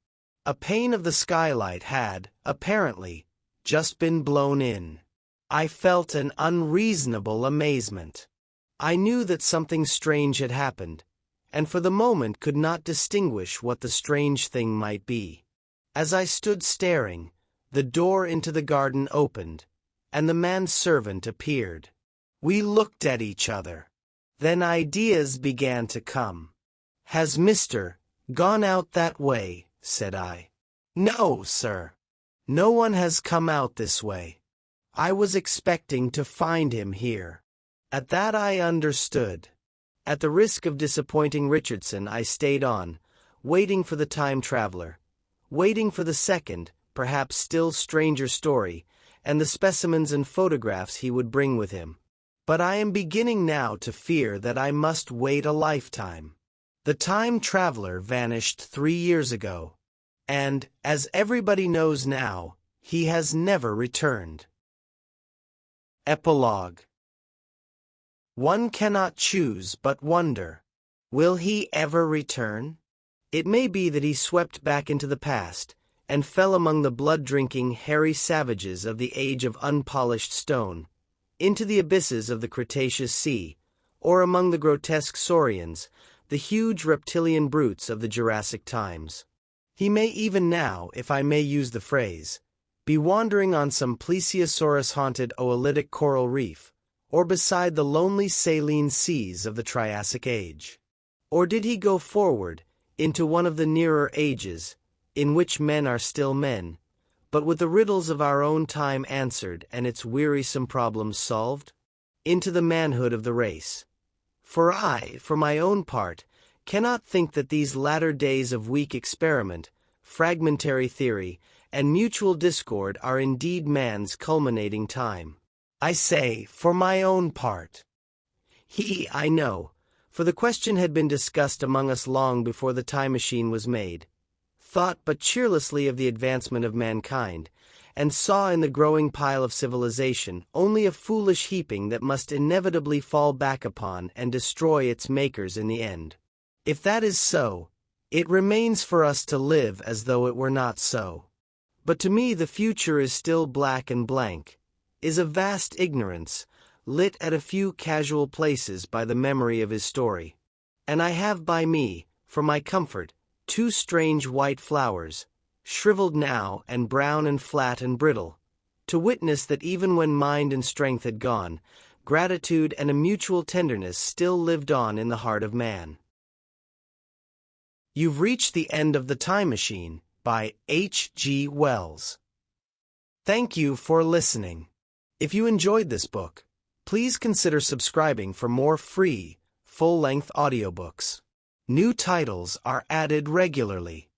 A pane of the skylight had, apparently, just been blown in. I felt an unreasonable amazement. I knew that something strange had happened, and for the moment could not distinguish what the strange thing might be. As I stood staring, the door into the garden opened, and the manservant appeared. We looked at each other. Then ideas began to come. "Has Mr. gone out that way?" said I. "No, sir. No one has come out this way. I was expecting to find him here." At that I understood. At the risk of disappointing Richardson, I stayed on, waiting for the time traveler, waiting for the second, perhaps still stranger story, and the specimens and photographs he would bring with him. But I am beginning now to fear that I must wait a lifetime. The time traveler vanished 3 years ago, and, as everybody knows now, he has never returned. Epilogue. One cannot choose but wonder. Will he ever return? It may be that he swept back into the past, and fell among the blood-drinking, hairy savages of the age of unpolished stone, into the abysses of the Cretaceous Sea, or among the grotesque saurians, the huge reptilian brutes of the Jurassic times. He may even now, if I may use the phrase, be wandering on some plesiosaurus-haunted oolitic coral reef, or beside the lonely saline seas of the Triassic Age. Or did he go forward, into one of the nearer ages, in which men are still men, but with the riddles of our own time answered and its wearisome problems solved? Into the manhood of the race. For I, for my own part, cannot think that these latter days of weak experiment, fragmentary theory, and mutual discord are indeed man's culminating time. I say, for my own part. He, I know, for the question had been discussed among us long before the time machine was made, thought but cheerlessly of the advancement of mankind, and saw in the growing pile of civilization only a foolish heaping that must inevitably fall back upon and destroy its makers in the end. If that is so, it remains for us to live as though it were not so. But to me the future is still black and blank, is a vast ignorance, lit at a few casual places by the memory of his story. And I have by me, for my comfort, 2 strange white flowers, shriveled now and brown and flat and brittle, to witness that even when mind and strength had gone, gratitude and a mutual tenderness still lived on in the heart of man. You've reached the end of The Time Machine by H.G. Wells. Thank you for listening. If you enjoyed this book, please consider subscribing for more free, full-length audiobooks. New titles are added regularly.